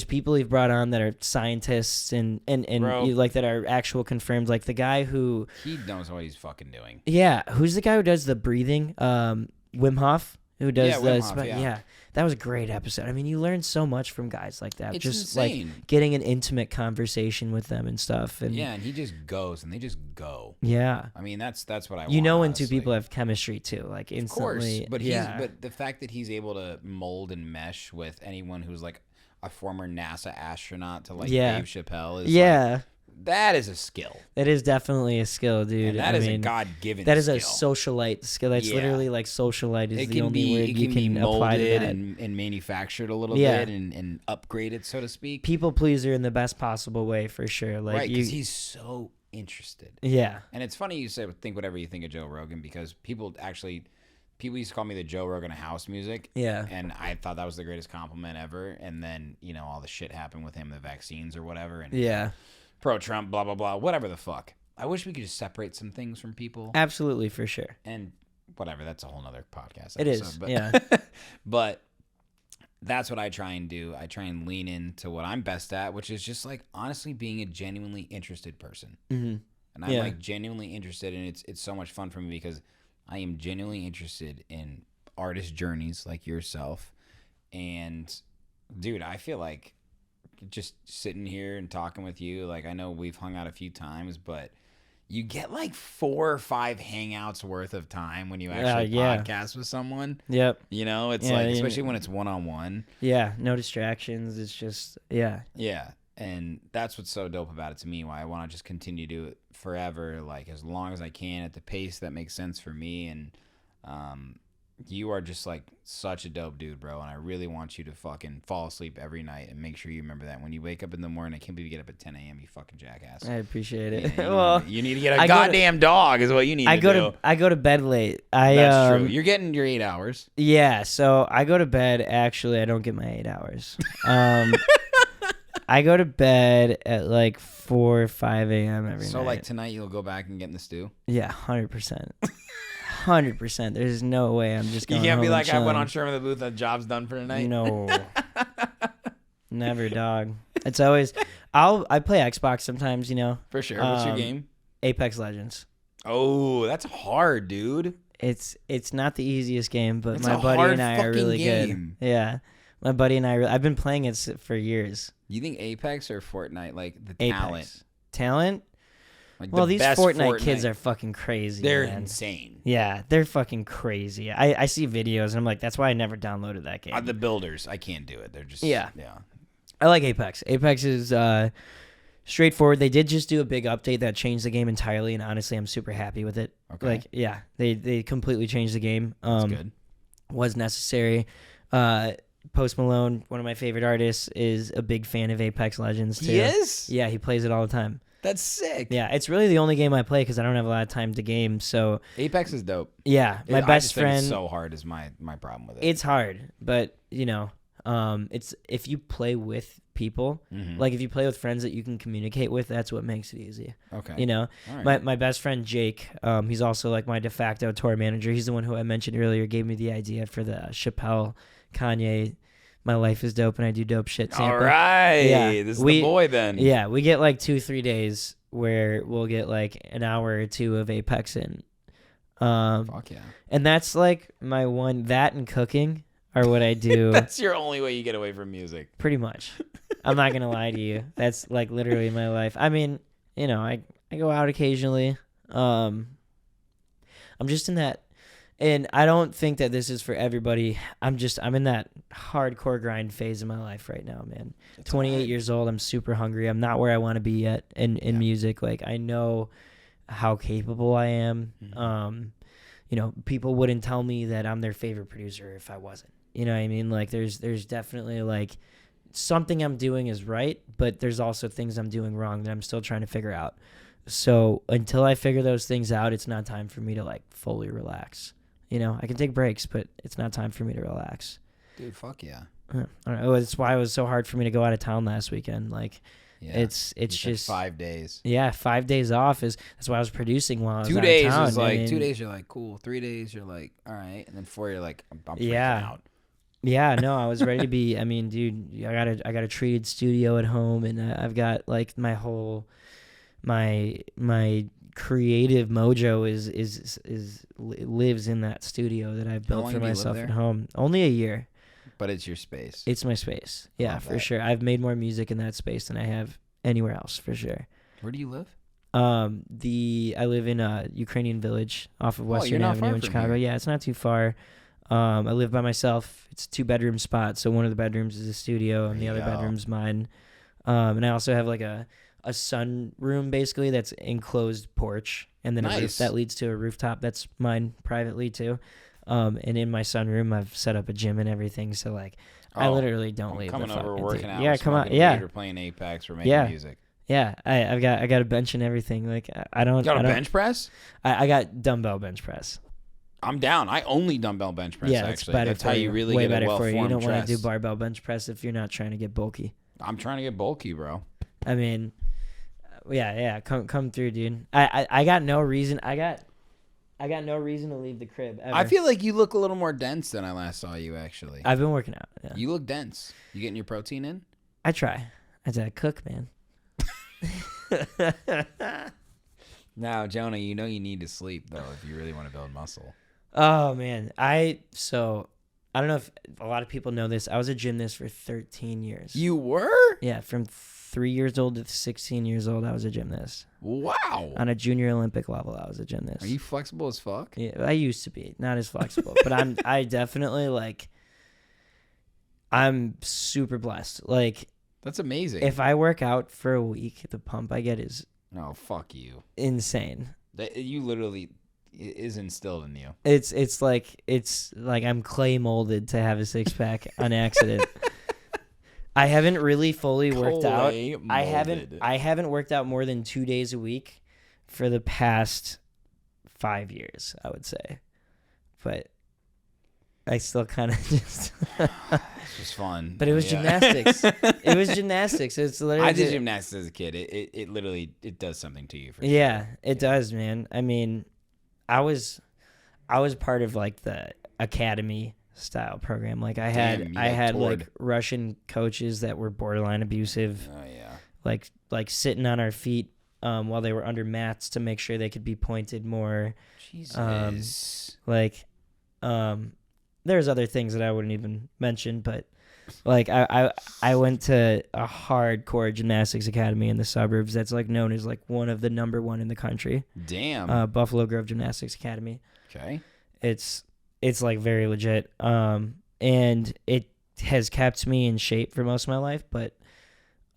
people you've brought on that are scientists and you, like, that are actual confirmed, like the guy who he knows what he's fucking doing. Yeah, who's the guy who does the breathing? Wim Hof, who does Wim Hof, yeah. That was a great episode. I mean, you learn so much from guys like that. It's just insane. Like getting an intimate conversation with them and stuff. And yeah, and he just goes, and they just go. Yeah. I mean, that's what I want. You know when honestly. two people have chemistry too, like instantly. Of course, but the fact that he's able to mold and mesh with anyone who's like a former NASA astronaut to like Dave Chappelle is like, that is a skill. That is definitely a skill, dude. And that is a God-given That is skill. a socialite skill. That's literally like socialite is the only word you can be apply to that. and manufactured a little bit and upgraded, so to speak. People pleaser in the best possible way, for sure. Like, right, because he's so interested. Yeah. And it's funny you say think whatever you think of Joe Rogan, because people used to call me the Joe Rogan of house music. Yeah. And I thought that was the greatest compliment ever. And then, you know, all the shit happened with him, the vaccines or whatever. And pro-Trump, blah, blah, blah, whatever the fuck. I wish we could just separate some things from people. Absolutely, for sure. And whatever, that's a whole nother podcast It episode, is, but, yeah. But that's what I try and do. I try and lean into what I'm best at, which is just like honestly being a genuinely interested person. Mm-hmm. And I'm like genuinely interested, and it's so much fun for me because I am genuinely interested in artist journeys like yourself. And dude, I feel like just sitting here and talking with you, like, I know we've hung out a few times, but you get like 4 or 5 hangouts worth of time when you actually podcast with someone. Yep. You know, it's like, especially when it's one-on-one. Yeah, no distractions. It's just, yeah. Yeah. And that's what's so dope about it to me, why I want to just continue to do it forever, like as long as I can at the pace that makes sense for me. And you are just like such a dope dude, bro. And I really want you to fucking fall asleep every night and make sure you remember that when you wake up in the morning. I can't believe you get up at 10 a.m., you fucking jackass. I appreciate it. Yeah, Well, you need to get a goddamn dog is what you need to do. I go to bed late. That's true. You're getting your 8 hours. Yeah, so I go to bed. Actually, I don't get my 8 hours. I go to bed at like 4 or 5 a.m. every night. So like tonight you'll go back and get in the stew? Yeah, 100%. 100%. There's no way I'm just going You can't home be and like, I went chilling. on Sherman the Booth, the job's done for tonight. No. Never, dog. It's always I play Xbox sometimes, you know. For sure. What's your game? Apex Legends. Oh, that's hard, dude. It's not the easiest game, but It's my a buddy hard and I are fucking really game. good. Yeah. My buddy and I've been playing it for years. You think Apex or Fortnite, like the Apex. Talent? Like Well, the these best Fortnite kids are fucking crazy. They're man. insane. Yeah, they're fucking crazy. I see videos and I'm like, that's why I never downloaded that game. The builders, I can't do it. They're just Yeah. yeah. I like Apex. Apex is straightforward. They did just do a big update that changed the game entirely, and honestly, I'm super happy with it. Okay. Like, yeah, they completely changed the game. That's good. Was necessary. Post Malone, one of my favorite artists, is a big fan of Apex Legends too. He is? Yeah, he plays it all the time. That's sick. Yeah, it's really the only game I play because I don't have a lot of time to game. So Apex is dope. yeah, my I best just think friend. it's so hard is my problem with it. It's hard, but you know, it's if you play with people, like if you play with friends that you can communicate with, that's what makes it easy. Okay. You know, All right. my best friend Jake, he's also like my de facto tour manager. He's the one who I mentioned earlier gave me the idea for the Chappelle, Kanye, "My Life is Dope and I Do Dope Shit" sample. All right. Yeah, This is the boy then. Yeah, we get like 2-3 days where we'll get like an hour or two of Apex in. Fuck yeah. And that's like my one. That and cooking are what I do. That's your only way you get away from music. Pretty much. I'm not gonna lie to you. That's like literally my life. I mean, you know, I go out occasionally. I'm just in that, and I don't think that this is for everybody. I'm in that hardcore grind phase of my life right now, man. 28 years old. I'm super hungry. I'm not where I want to be yet in music. Like, I know how capable I am. You know, people wouldn't tell me that I'm their favorite producer if I wasn't. You know what I mean? Like, there's definitely like something I'm doing is right, but there's also things I'm doing wrong that I'm still trying to figure out. So until I figure those things out, it's not time for me to like fully relax. You know, I can take breaks, but it's not time for me to relax. Dude, fuck yeah. I don't know. It's why it was so hard for me to go out of town last weekend. Like, Yeah. it's You took just 5 days. Yeah, 5 days off that's why I was producing while I was 2 out days of town. was like I mean, 2 days. You're like cool. 3 days you're like all right, and then 4 you're like I'm freaking Yeah. out. Yeah, no, I was ready to be. I mean, dude, I got a treated studio at home, and I've got like my whole my creative mojo is lives in that studio that I've built long for have you lived myself there? at home. Only a year. But it's your space. It's my space. Yeah, Love for that. sure. I've made more music in that space than I have anywhere else, for sure. Where do you live? I live in a Ukrainian village off of you're Western not Avenue far in from Chicago. here. Yeah, it's not too far. I live by myself. It's a 2-bedroom spot, so one of the bedrooms is a studio and the There other you go. bedroom's mine. And I also have like a sun room basically that's enclosed porch, and then a roof Nice. that leads to a rooftop that's mine privately too. And in my sunroom, I've set up a gym and everything. So like, I Oh, literally don't I'm leave. coming the over, fucking working thing. out. Yeah, come on. smoking Yeah, weed, We're playing Apex. We're making Yeah. music. yeah. I got a bench and everything. Like I don't. You got I a don't- bench press? I got dumbbell bench press. I'm down. I only dumbbell bench press. Yeah, it's actually. better That's for how you. you really Way get a better for you. You well-formed don't want to do chest. barbell bench press if you're not trying to get bulky. I'm trying to get bulky, bro. I mean, yeah. Come through, dude. I got no reason. I got no reason to leave the crib. Ever. I feel like you look a little more dense than I last saw you. Actually, I've been working out. Yeah. you look dense. You getting your protein in? I try. I cook, man. Now, Jonah, you know you need to sleep though if you really want to build muscle. Oh man, I don't know if a lot of people know this. I was a gymnast for 13 years. You were? Yeah, from 3 years old to 16 years old, I was a gymnast. Wow. On a junior Olympic level, I was a gymnast. Are you flexible as fuck? Yeah, I used to be, not as flexible, but I definitely like. I'm super blessed. Like, That's amazing. If I work out for a week, the pump I get is no, fuck you. insane. You literally is instilled in you. It's like I'm clay molded to have a six pack on accident. I haven't really fully worked out. Clay I molded. haven't worked out more than 2 days a week for the past 5 years, I would say. But I still kind of just. It's just fun. But it was gymnastics. It was gymnastics. It's literally. I did gymnastics as a kid. It literally does something to you for sure. Yeah, it does, man. I mean, I was part of like the academy style program. Like I had like Russian coaches that were borderline abusive. Oh yeah. Like sitting on our feet while they were under mats to make sure they could be pointed more. Jesus. There's other things that I wouldn't even mention, but like I went to a hardcore gymnastics academy in the suburbs that's like known as like one of the number one in the country. Damn. Buffalo Grove Gymnastics Academy. Okay. It's like very legit. And it has kept me in shape for most of my life, but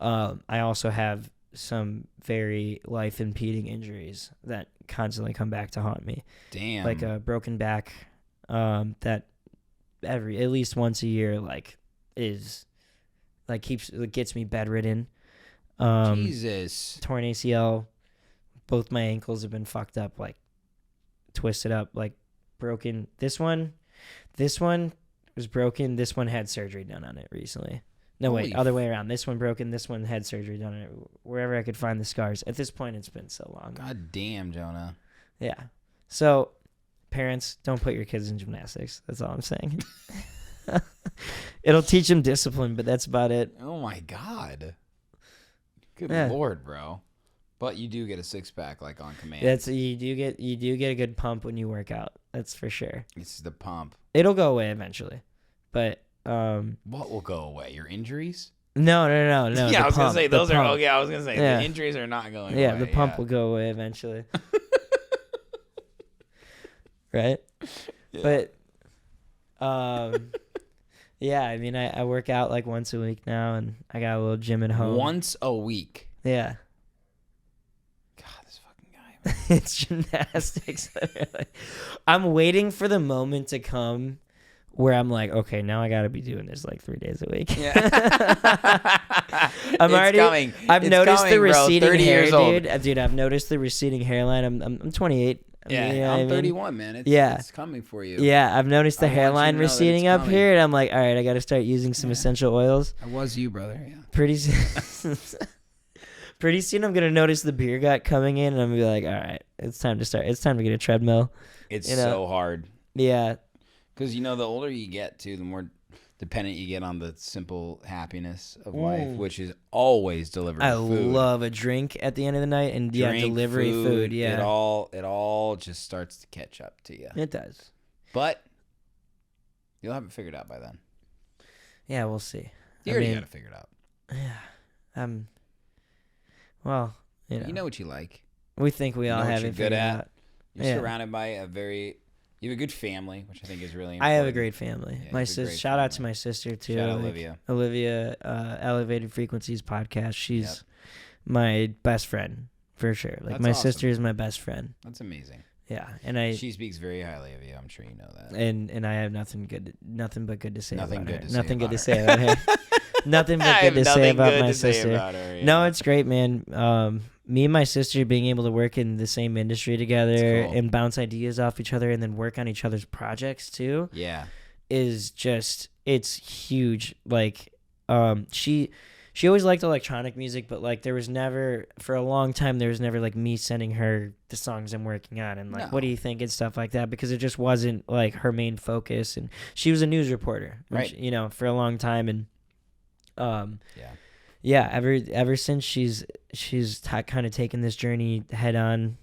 I also have some very life impeding injuries that constantly come back to haunt me. Damn. Like a broken back that at least once a year gets me bedridden. Jesus. Torn ACL. Both my ankles have been fucked up, like twisted up, like broken. This one was broken. This one had surgery done on it recently. No, wait, other way around. This one broken. This one had surgery done on it. Wherever I could find the scars. At this point, it's been so long. God damn, Jonah. Yeah. So, parents, don't put your kids in gymnastics. That's all I'm saying. It'll teach them discipline, but that's about it. Oh my God. Good Yeah. Lord, bro. But you do get a six pack like on command. You do get a good pump when you work out. That's for sure. It's the pump. It'll go away eventually, but what will go away? Your injuries? no. Yeah, I was gonna say those are pump. okay. I was gonna say Yeah. the injuries are not going Yeah, away. the pump will go away eventually. Right? Yeah. But yeah, I mean I work out like once a week now, and I got a little gym at home. Once a week. Yeah. God, this fucking guy. Man. It's gymnastics. Literally. I'm waiting for the moment to come where I'm like, okay, now I got to be doing this like 3 days a week. Yeah. I'm It's already. coming. I've It's noticed coming, the bro. receding 30 hair, years old. dude. Dude, I've noticed the receding hairline. I'm 28. Yeah, You know what I I'm mean? 31, man. It's coming for you. Yeah, I've noticed the I want you to hairline know that it's receding up coming. here, and I'm like, all right, I got to start using some essential oils. I was you, brother. Yeah. Pretty soon, pretty soon, I'm gonna notice the beer gut coming in, and I'm gonna be like, all right, it's time to start. It's time to get a treadmill. It's You know? so hard. Yeah, Because, the older you get, too, the more dependent you get on the simple happiness of life, which is always delivered I food. love a drink at the end of the night, and Drink, delivery food. Yeah, It all just starts to catch up to you. it does. But you'll have it figured out by then. Yeah, we'll see. You already got it figured out. Well, You know what you like. we think we You all know what have you're it good figured at. out. You're Yeah. surrounded by you have a good family, which I think is really I important. have a great family. Yeah, my you have a sister. great Shout out to family. my sister too. Shout out Olivia. Olivia, Elevated Frequencies podcast. She's my best friend for sure. Like That's my awesome. sister is my best friend. That's amazing. Yeah, and She speaks very highly of you. I'm sure you know that. and I have nothing but good to say. Nothing about good her. to say Nothing good about to say about her. Nothing I but have good to say nothing about good my to say sister. about her, yeah. No, it's great, man. Me and my sister being able to work in the same industry together cool. and bounce ideas off each other, and then work on each other's projects too. Yeah. Is just it's huge. Like she always liked electronic music, but like there was never for a long time there was never like me sending her the songs I'm working on and like No. what do you think and stuff like that, because it just wasn't like her main focus, and she was a news reporter, which, Right. for a long time, and ever since she's kind of taken this journey head on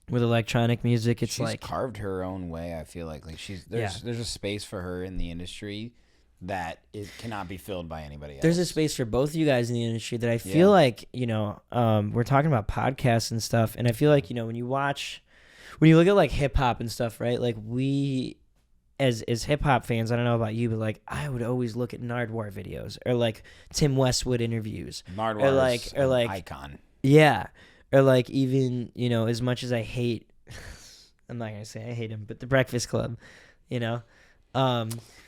with electronic music. It's She's like carved her own way. I feel like there's a space for her in the industry that it cannot be filled by anybody else. there's a space for both of you guys in the industry that I feel like, we're talking about podcasts and stuff, and I feel like, when you look at like hip hop and stuff, right? Like we as hip hop fans, I don't know about you, but like I would always look at Nardwuar videos or like Tim Westwood interviews. Nardwuar's an icon. Yeah. Or like even, you know, as much as I hate I'm not gonna say I hate him, but the Breakfast Club, you know.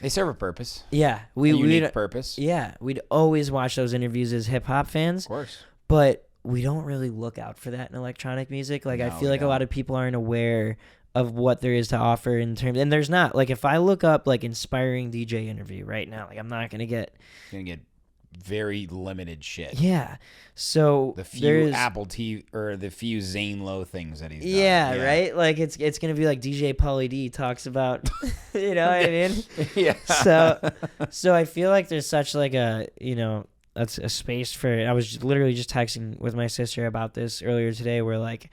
They serve a purpose. Yeah. A unique purpose. Yeah. We'd always watch those interviews as hip hop fans. Of course. But we don't really look out for that in electronic music. Like I feel like a lot of people aren't aware of what there is to offer in terms, and there's not. Like if I look up like inspiring DJ interview right now, like I'm not gonna get very limited shit. Yeah. So the few Apple TV or the few Zane Lowe things that he's done. Yeah, right? Like it's gonna be like DJ Pauly D talks about you know what I mean? Yeah. So I feel like there's such like a, you know, that's a space for it. I was literally just texting with my sister about this earlier today where like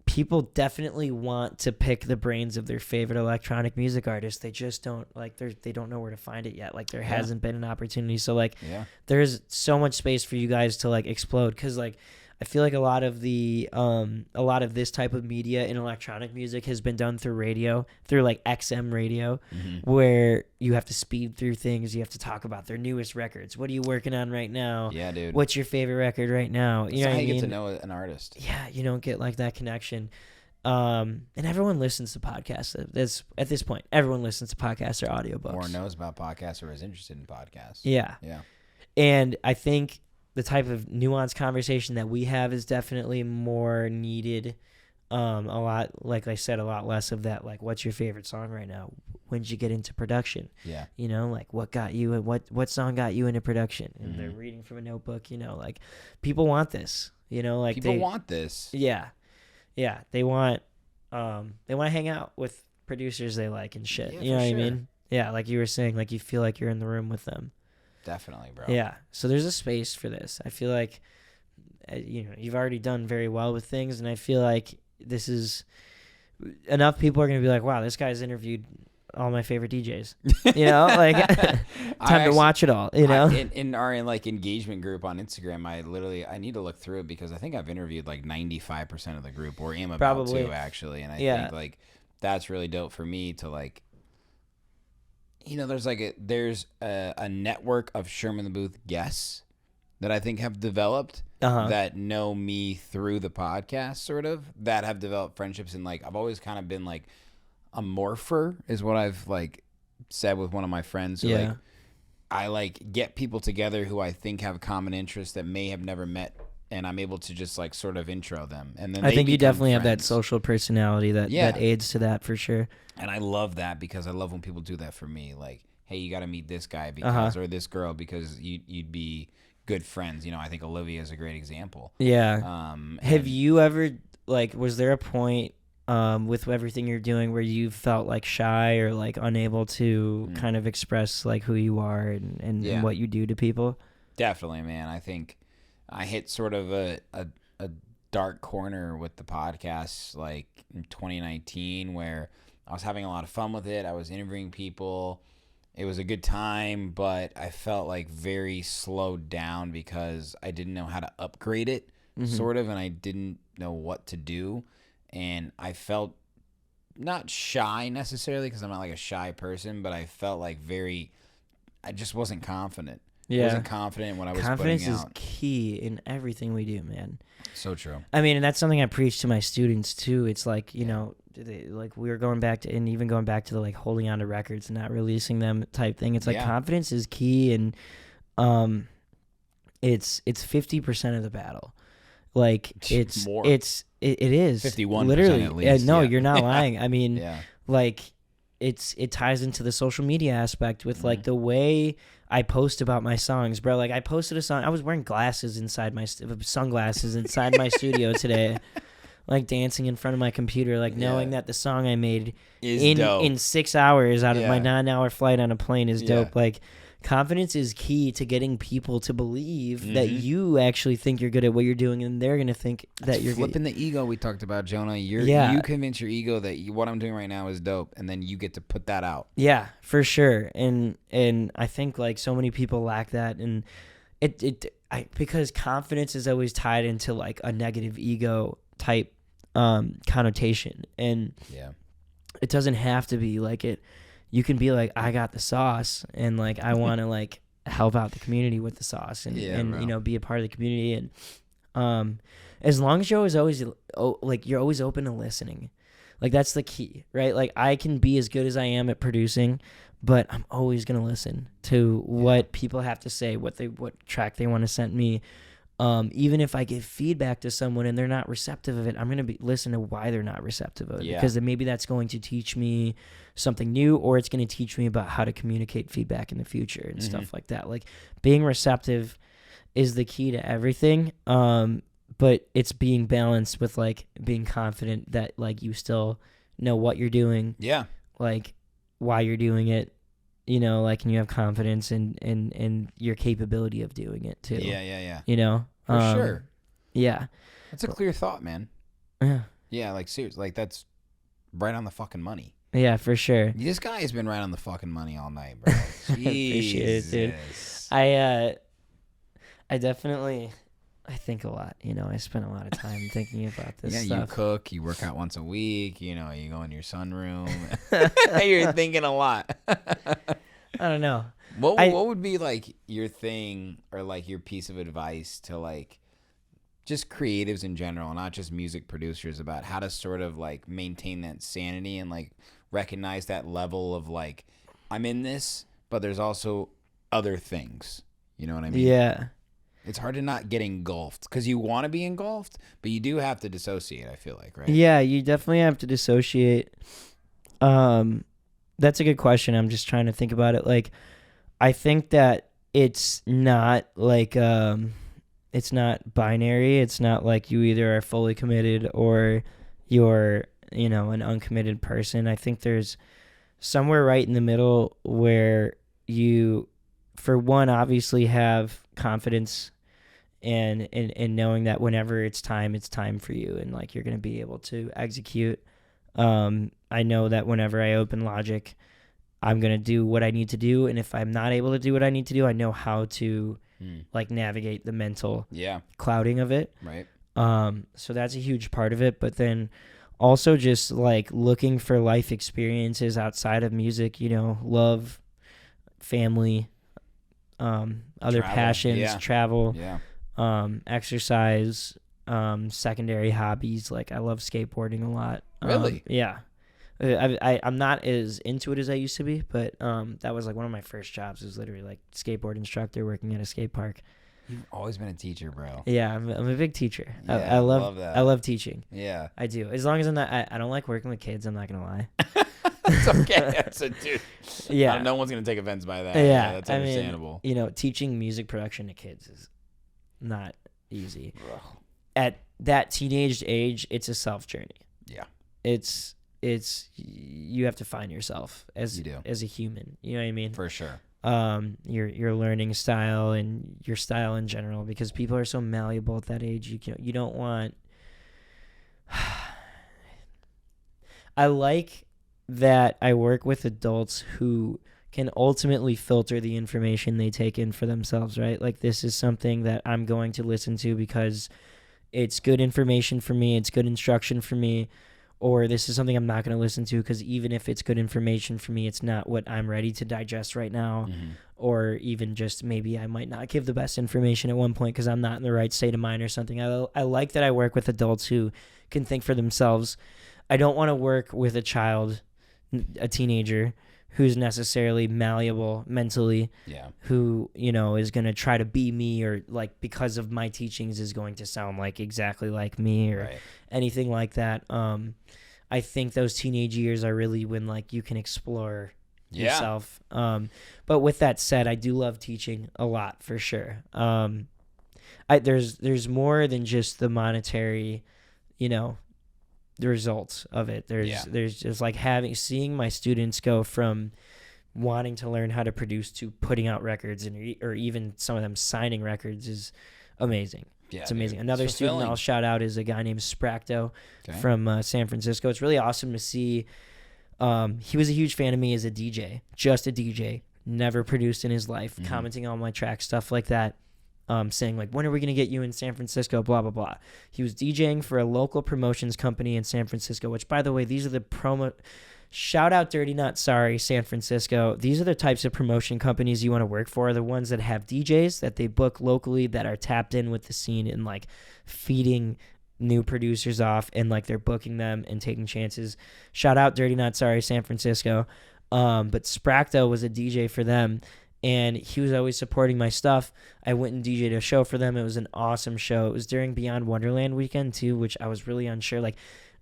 people definitely want to pick the brains of their favorite electronic music artists. They just don't like they don't know where to find it yet. Like there hasn't been an opportunity. So like there's so much space for you guys to like explode, because like I feel like a lot of this type of media in electronic music has been done through radio, through like XM radio, where you have to speed through things. You have to talk about their newest records. What are you working on right now? Yeah, dude. What's your favorite record right now? That's how you get to know an artist. Yeah, you don't get like that connection. And everyone listens to podcasts. At this point, everyone listens to podcasts or audiobooks. Or knows about podcasts or is interested in podcasts. Yeah. Yeah. And I think the type of nuanced conversation that we have is definitely more needed. A lot, like I said, a lot less of that. Like, what's your favorite song right now? When did you get into production? Yeah. You know, like what got you and what song got you into production? And they're reading from a notebook. You know, like people want this. You know, like people want this. Yeah. Yeah. They want to hang out with producers they like and shit. Yeah, you know what sure. I mean? Yeah. Like you were saying, like you feel like you're in the room with them. Definitely, bro. Yeah. So there's a space for this. I feel like, you know, you've already done very well with things, and I feel like this is enough people are going to be like, wow, this guy's interviewed all my favorite DJs. You know, like time to watch it all, you know? In our like engagement group on Instagram, I need to look through it because I think I've interviewed like 95% of the group, or am about to actually. And I think like that's really dope for me to like, you know, there's a network of Sherm in the Booth guests that I think have developed that know me through the podcast, sort of, that have developed friendships. And like, I've always kind of been like a morpher is what I've like said with one of my friends. Who, like, I like get people together who I think have common interests that may have never met, and I'm able to just like sort of intro them. And then I think you definitely friends. have that social personality that aids to that for sure. And I love that because I love when people do that for me. Like, hey, you got to meet this guy because or this girl because you'd be good friends. You know, I think Olivia is a great example. Yeah. Have you ever, like, was there a point with everything you're doing where you felt like shy or like unable to kind of express like who you are and what you do to people? Definitely, man. I think I hit sort of a dark corner with the podcast like in 2019 where I was having a lot of fun with it. I was interviewing people. It was a good time, but I felt like very slowed down because I didn't know how to upgrade it, sort of, and I didn't know what to do. And I felt not shy necessarily because I'm not like a shy person, but I felt like I just wasn't confident. Yeah. I wasn't confident in what I was Confidence putting is out. key in everything we do, man. So true. I mean, and that's something I preach to my students too. It's like, you know, like we were going back to, and even going back to the like holding on to records and not releasing them type thing. It's like confidence is key, and it's 50% of the battle. Like it's more. It is 51% literally at least. no, yeah. you're not lying. I mean, Yeah. like it ties into the social media aspect with like the way I post about my songs, bro. Like I posted a song. I was wearing glasses inside my sunglasses inside my studio today, like dancing in front of my computer, like knowing that the song I made in 6 hours out of my 9-hour flight on a plane is dope. Like confidence is key to getting people to believe that you actually think you're good at what you're doing, and they're gonna think that you're flipping good. the ego we talked about, Jonah. You convince your ego that what I'm doing right now is dope, and then you get to put that out. Yeah, for sure. And I think like so many people lack that, and because confidence is always tied into like a negative ego type connotation, and it doesn't have to be like it. you can be like, I got the sauce, and like I want to like help out the community with the sauce, and bro. you know, be a part of the community, and as long as you're always like you're always open to listening, like that's the key, right? Like I can be as good as I am at producing, but I'm always gonna listen to what people have to say, what track they want to send me. Even if I give feedback to someone and they're not receptive of it, I'm going to listen to why they're not receptive of it, because then maybe that's going to teach me something new, or it's going to teach me about how to communicate feedback in the future and stuff like that. Like being receptive is the key to everything. But it's being balanced with like being confident that like you still know what you're doing. Yeah. Like why you're doing it, you know, like, and you have confidence in your capability of doing it too. Yeah. You know? For sure. Yeah. That's a clear thought, man. Yeah. Yeah, like seriously, like that's right on the fucking money. Yeah, for sure. This guy has been right on the fucking money all night, bro. Appreciate it, dude. I definitely, I think a lot, you know, I spend a lot of time thinking about this stuff. You cook, you work out once a week, you know, you go in your sunroom. You're thinking a lot. I don't know. What would be like your thing, or like your piece of advice to like just creatives in general, not just music producers, about how to sort of like maintain that sanity and like recognize that level of like, I'm in this, but there's also other things. You know what I mean? Yeah. It's hard to not get engulfed, because you want to be engulfed, but you do have to dissociate, I feel like, right? Yeah, you definitely have to dissociate. That's a good question. I'm just trying to think about it. Like, I think that it's not like, it's not binary. It's not like you either are fully committed or you're, you know, an uncommitted person. I think there's somewhere right in the middle where you, for one, obviously have confidence and knowing that whenever it's time for you, and like you're going to be able to execute. I know that whenever I open Logic, I'm going to do what I need to do, and if I'm not able to do what I need to do, I know how to like navigate the mental clouding of it. Right. So that's a huge part of it, but then also just like looking for life experiences outside of music, you know, love, family, other passions, travel, exercise, secondary hobbies. Like I love skateboarding a lot. Really? Yeah. I'm not as into it as I used to be, but that was like one of my first jobs, was literally like skateboard instructor working at a skate park. You've always been a teacher, bro. Yeah, I'm a big teacher. Yeah, I love that. I love teaching. Yeah. I do. As long as I'm not, I don't like working with kids, I'm not going to lie. It's okay. That's a dude. Yeah. No one's going to take offense by that. Yeah. That's understandable. I mean, you know, teaching music production to kids is not easy. At that teenage age, it's a self journey. Yeah. It's you have to find yourself as a human. You know what I mean? For sure. Your learning style and your style in general, because people are so malleable at that age. You don't want. I like that I work with adults who can ultimately filter the information they take in for themselves, right? Like, this is something that I'm going to listen to because it's good information for me, it's good instruction for me, or this is something I'm not going to listen to because even if it's good information for me, it's not what I'm ready to digest right now. Or even just maybe I might not give the best information at one point because I'm not in the right state of mind or something. I like that I work with adults who can think for themselves. I don't want to work with a child, a teenager, who's necessarily malleable mentally, who, you know, is going to try to be me, or like because of my teachings is going to sound like exactly like me, or anything like that. I think those teenage years are really when like you can explore yourself. But with that said, I do love teaching a lot, for sure. There's more than just the monetary, you know, the results of it. There's just like seeing my students go from wanting to learn how to produce to putting out records, or even some of them signing records, is amazing. Yeah, it's amazing. Another student I'll shout out is a guy named Spracto from San Francisco. It's really awesome to see. He was a huge fan of me as a DJ, just a DJ, never produced in his life, commenting on my tracks, stuff like that. Saying like, when are we going to get you in San Francisco, blah, blah, blah. He was DJing for a local promotions company in San Francisco, which, by the way, these are the Shout out Dirty Not Sorry, San Francisco. These are the types of promotion companies you want to work for. The ones that have DJs that they book locally that are tapped in with the scene and like feeding new producers off, and like they're booking them and taking chances. Shout out Dirty Not Sorry, San Francisco. But Spracto was a DJ for them, and he was always supporting my stuff. I went and DJ'd a show for them. It was an awesome show. It was during Beyond Wonderland weekend too, which I was really unsure. Like,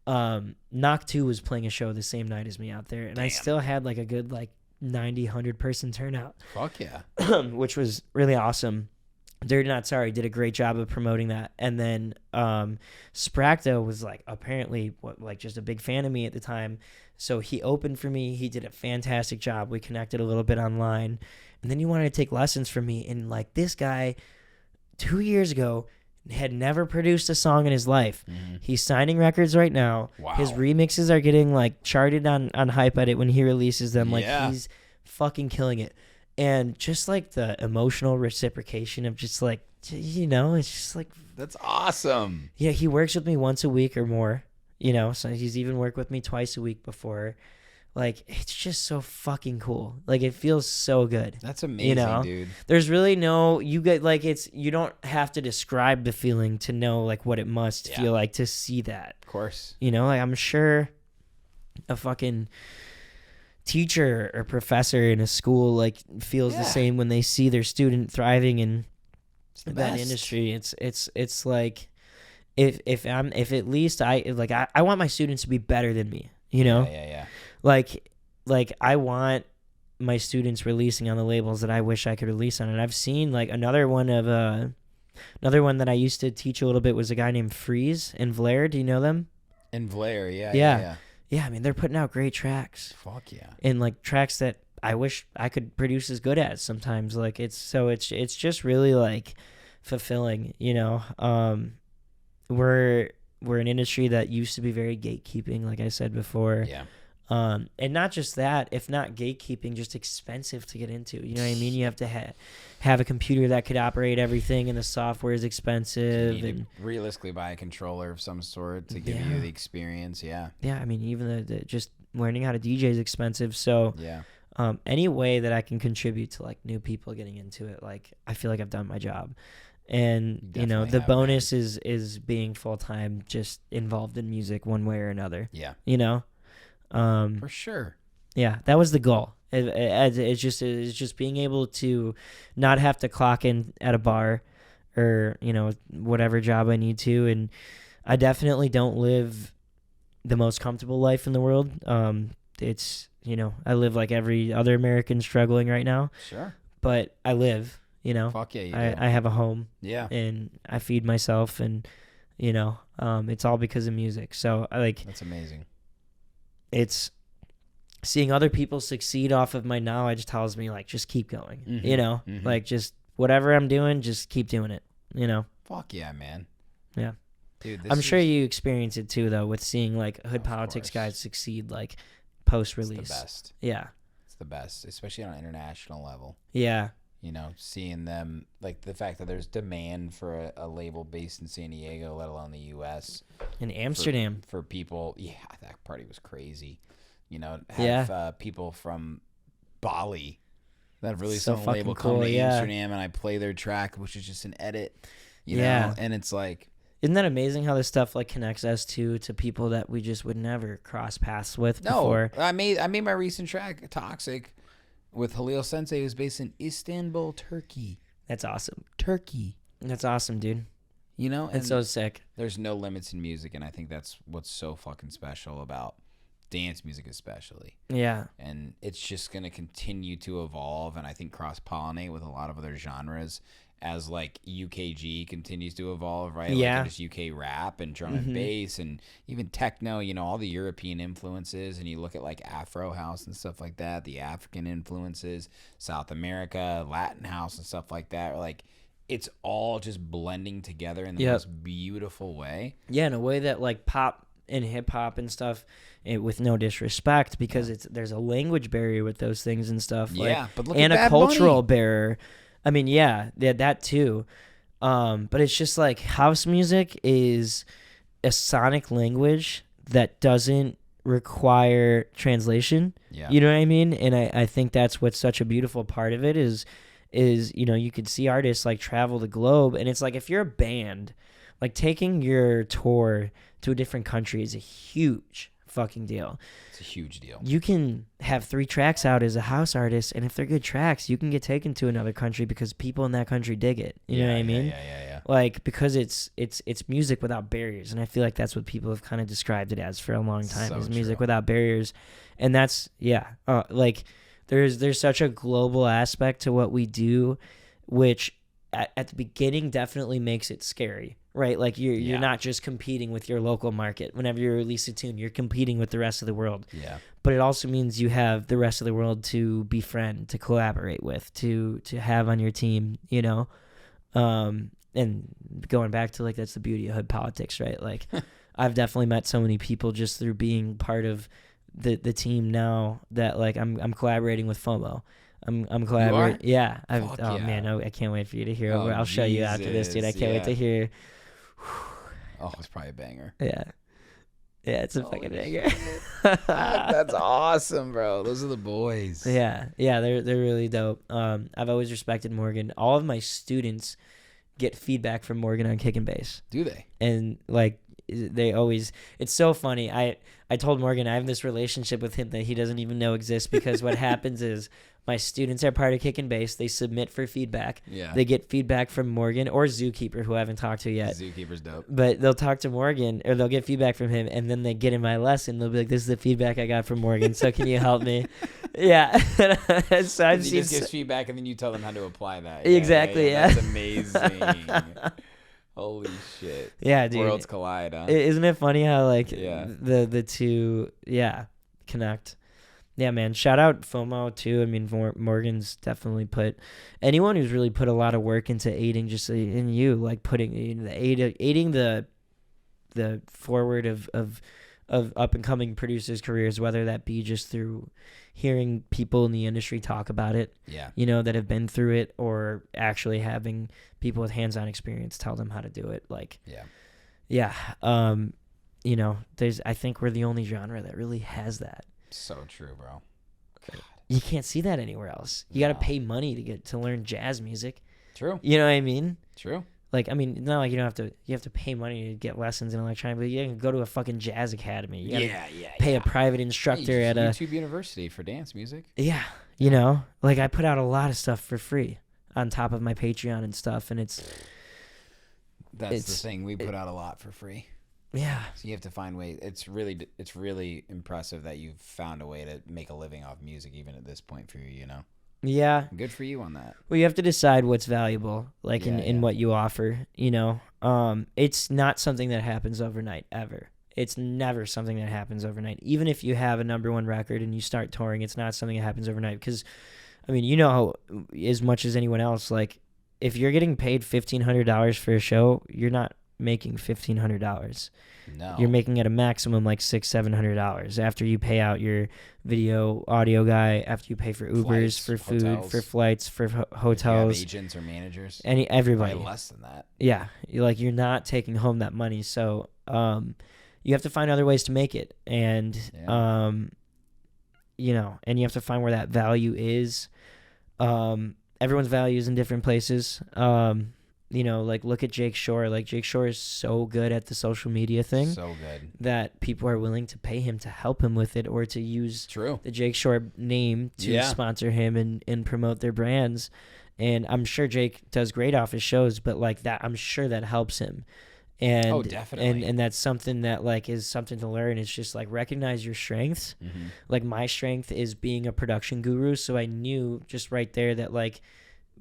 Knock 2 was playing a show the same night as me out there, and I still had like a good like 90, 100 person turnout. Fuck yeah. Which was really awesome. Dirty Not Sorry did a great job of promoting that. And then Spracto was like apparently like just a big fan of me at the time. So he opened for me. He did a fantastic job. We connected a little bit online. And then he wanted to take lessons from me. And like this guy 2 years ago had never produced a song in his life. Mm-hmm. He's signing records right now. Wow. His remixes are getting like charted on Hype Edit when he releases them. Like he's fucking killing it. And just like the emotional reciprocation of just like, you know, it's just like, that's awesome. Yeah, he works with me once a week or more, you know, so he's even worked with me twice a week before. Like, it's just so fucking cool. Like, it feels so good. That's amazing, you know? dude. There's really no, you get like, you don't have to describe the feeling to know like what it must feel like to see that. Of course. You know, like I'm sure a fucking teacher or professor in a school like feels the same when they see their student thriving in that industry. It's like if at least I want my students to be better than me, you know? Yeah. Like I want my students releasing on the labels that I wish I could release on. And I've seen like another one that I used to teach a little bit was a guy named Freeze and Vlaire. Do you know them? And Vlaire, yeah. Yeah, I mean, they're putting out great tracks. Fuck yeah. And like tracks that I wish I could produce as good as sometimes. Like it's just really like fulfilling, you know. We're an industry that used to be very gatekeeping, like I said before. Yeah. And not just that, if not gatekeeping, just expensive to get into. You know what I mean? You have to have a computer that could operate everything, and the software is expensive. You need to realistically buy a controller of some sort to give you the experience. Yeah. Yeah, I mean, even the just learning how to DJ is expensive. So any way that I can contribute to like new people getting into it, like I feel like I've done my job. And you know, the bonus is being full time, just involved in music one way or another. Yeah. You know. For sure. Yeah, that was the goal. It's just being able to not have to clock in at a bar or, you know, whatever job I need to. And I definitely don't live the most comfortable life in the world. It's, you know, I live like every other American struggling right now. Sure. But I live, you know. Fuck yeah, you do. I have a home. Yeah. And I feed myself, and, you know, it's all because of music. So I like. That's amazing. It's seeing other people succeed off of my knowledge tells me like just keep going, you know, like just whatever I'm doing, just keep doing it, you know. Fuck yeah, man. Yeah, dude. I'm sure you experience it too, though, with seeing like hood politics guys succeed like post release. It's the best. Yeah, it's the best, especially on an international level. Yeah. You know, seeing them, like the fact that there's demand for a label based in San Diego, let alone the U.S. In Amsterdam. For people, yeah, that party was crazy. You know, have people from Bali that released so on a label cool, come to Amsterdam, and I play their track, which is just an edit, you know, and it's like... Isn't that amazing how this stuff like connects us to people that we just would never cross paths with before? I made my recent track, Toxic, with Halil Sensei, who's based in Istanbul, Turkey. That's awesome. Turkey. That's awesome, dude. You know? It's so sick. There's no limits in music, and I think that's what's so fucking special about dance music especially. Yeah. And it's just going to continue to evolve, and I think cross-pollinate with a lot of other genres as, like, UKG continues to evolve, right? Yeah. Like, just UK rap and drum and bass and even techno, you know, all the European influences, and you look at, like, Afro house and stuff like that, the African influences, South America, Latin house and stuff like that. Like, it's all just blending together in the most beautiful way. Yeah, in a way that, like, pop and hip-hop and stuff, with no disrespect, because there's a language barrier with those things and stuff. Yeah, like, but look and at a Bad cultural Bunny. barrier. I mean, yeah, that too. But it's just like house music is a sonic language that doesn't require translation. Yeah. You know what I mean? And I think that's what's such a beautiful part of it is, you could see artists like travel the globe, and it's like if you're a band, like taking your tour to a different country is a huge fucking deal. It's a huge deal. You can have 3 tracks out as a house artist, and if they're good tracks, you can get taken to another country because people in that country dig it. You know what I mean? Yeah. Like, because it's music without barriers, and I feel like that's what people have kind of described it as for a long time, So is music true. without barriers. And that's like there's such a global aspect to what we do, which at the beginning definitely makes it scary, right? Like you're not just competing with your local market. Whenever you release a tune, you're competing with the rest of the world. Yeah. But it also means you have the rest of the world to befriend, to collaborate with, to have on your team, you know? And going back to, like, that's the beauty of hood politics, right? Like, I've definitely met so many people just through being part of the team now that, like, I'm collaborating with FOMO. I'm collaborating. Yeah. Fuck yeah. Man, I can't wait for you to hear. Oh, I'll show you after this, dude. I can't wait to hear. Oh, it's probably a banger. Yeah. Yeah, it's a fucking banger. That's awesome, bro. Those are the boys. Yeah, they're really dope. I've always respected Morgan. All of my students get feedback from Morgan on kick and bass. Do they? And like they always, it's so funny. I told Morgan I have this relationship with him that he doesn't even know exists, because what happens is my students are part of kick and bass. They submit for feedback. Yeah. They get feedback from Morgan or Zookeeper, who I haven't talked to yet. Zookeeper's dope. But they'll talk to Morgan, or they'll get feedback from him, and then they get in my lesson. They'll be like, "This is the feedback I got from Morgan. So can you help me?" Yeah. So I've He seen just gives feedback, and then you tell them how to apply that. Exactly, yeah. That's amazing. Holy shit. Yeah, dude. Worlds collide, huh? Isn't it funny how like Yeah. the two connect? Yeah, man. Shout out FOMO too. I mean, Morgan's definitely put anyone who's really put a lot of work into aiding just in you, like putting aiding the forward of up and coming producers' careers, whether that be just through hearing people in the industry talk about it, Yeah. you know, that have been through it, or actually having people with hands-on experience tell them how to do it. Like, Yeah. you know, I think we're the only genre that really has that. So true, bro. God. You can't see that anywhere else. You got to pay money to learn jazz music. True. You know what I mean? True. Like, I mean, not like you have to pay money to get lessons in electronic, but you can go to a fucking jazz academy. You gotta pay a private instructor at a YouTube University for dance music. Yeah, you know, like I put out a lot of stuff for free on top of my Patreon and stuff, and That's the thing. We put out a lot for free. Yeah. So you have to find ways. It's really impressive that you've found a way to make a living off music, even at this point for you. You know. Yeah. Good for you on that. Well, you have to decide what's valuable, like in what you offer. You know, it's not something that happens overnight ever. It's never something that happens overnight. Even if you have a #1 record and you start touring, it's not something that happens overnight. Because, I mean, you know, as much as anyone else, like if you're getting paid $1,500 for a show, you're not making $1,500. No. You're making at a maximum like $600-$700 after you pay out your video audio guy, after you pay for Ubers, Flights, for food, hotels. for flights, for If you have hotels, agents or managers. everybody. Probably less than that. Yeah, you're not taking home that money, so you have to find other ways to make it, and you know, and you have to find where that value is. Everyone's value is in different places. You know, like look at Jake Shore. Like Jake Shore is so good at the social media thing. So good. That people are willing to pay him to help him with it, or to use the Jake Shore name to sponsor him and promote their brands. And I'm sure Jake does great off his shows, but like that, I'm sure that helps him. And definitely. And that's something that like is something to learn. It's just like recognize your strengths. Mm-hmm. Like my strength is being a production guru, so I knew just right there that like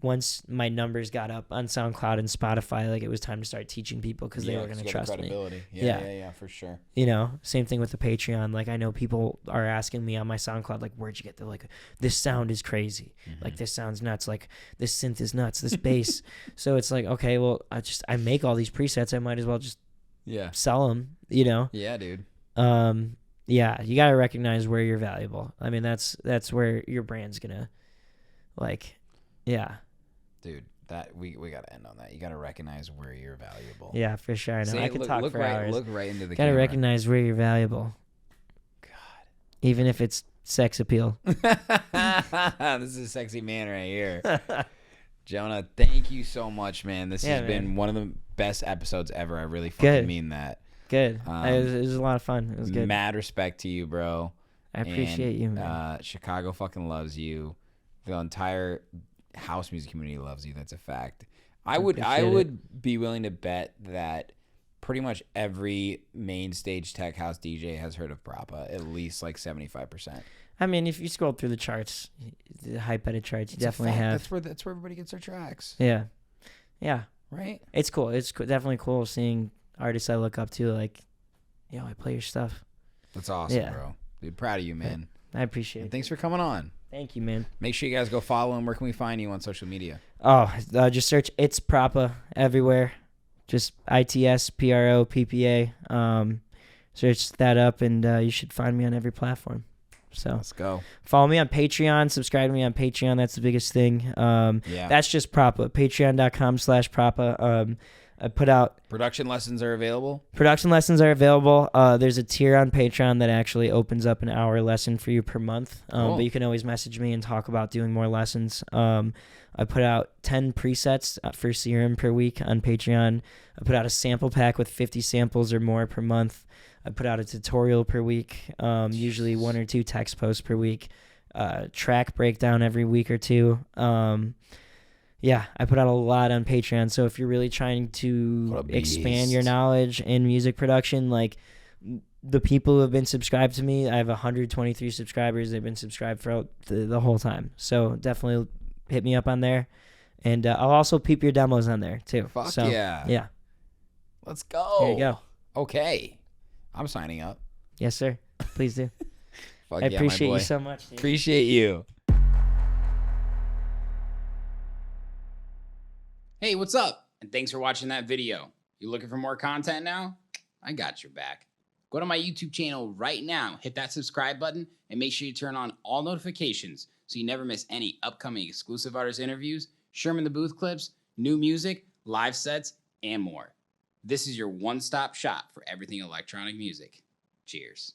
once my numbers got up on SoundCloud and Spotify, like it was time to start teaching people because they were going to trust me. Yeah, for sure. You know, same thing with the Patreon. Like I know people are asking me on my SoundCloud, like, where'd you get the, like, this sound is crazy. Mm-hmm. Like this sounds nuts. Like this synth is nuts. This bass. So it's like, okay, well, I make all these presets. I might as well just sell them, you know? Yeah, dude. Yeah, you got to recognize where you're valuable. I mean, that's where your brand's going to, like, yeah. Dude, that we got to end on that. You got to recognize where you're valuable. Yeah, for sure. I know. I could talk for hours. Look right into the Got to camera. recognize where you're valuable. God, even if it's sex appeal. This is a sexy man right here. Jonah, thank you so much, man. This has been one of the best episodes ever. I really fucking mean that. Good. It was a lot of fun. It was good. Mad respect to you, bro. I appreciate you, man. Chicago fucking loves you. The entire house music community loves you. That's a fact. I would be willing to bet that pretty much every main stage tech house DJ has heard of Proppa, at least like 75%. I mean, if you scroll through the charts, the hype-edit charts, you definitely have. That's where everybody gets their tracks. Yeah. Right? It's cool. It's definitely cool seeing artists I look up to, like, I play your stuff. That's awesome, bro. Dude, proud of you, man. I appreciate it. Thanks for coming on. Thank you, man. Make sure you guys go follow him. Where can we find you on social media? Oh, just search It's Proppa everywhere. Just ITSPROPPA. Search that up, and you should find me on every platform. So let's go. Follow me on Patreon. Subscribe to me on Patreon. That's the biggest thing. That's just Proppa. Patreon.com/Proppa. I put out production lessons are available. There's a tier on Patreon that actually opens up an hour lesson for you per month. But you can always message me and talk about doing more lessons. I put out 10 presets for Serum per week on Patreon. I put out a sample pack with 50 samples or more per month. I put out a tutorial per week, usually 1 or 2 text posts per week, track breakdown every week or 2. I put out a lot on Patreon. So if you're really trying to expand your knowledge in music production, like the people who have been subscribed to me, I have 123 subscribers. They've been subscribed for the whole time. So definitely hit me up on there. And I'll also peep your demos on there too. Fuck yeah. Yeah. Let's go. There you go. Okay. I'm signing up. Yes, sir. Please do. Fuck I yeah, appreciate my boy. you so much, dude. Appreciate you. Hey, what's up? And thanks for watching that video. You looking for more content now? I got your back. Go to my YouTube channel right now, hit that subscribe button, and make sure you turn on all notifications so you never miss any upcoming exclusive artist interviews, Sherm in the Booth clips, new music, live sets, and more. This is your one-stop shop for everything electronic music. Cheers.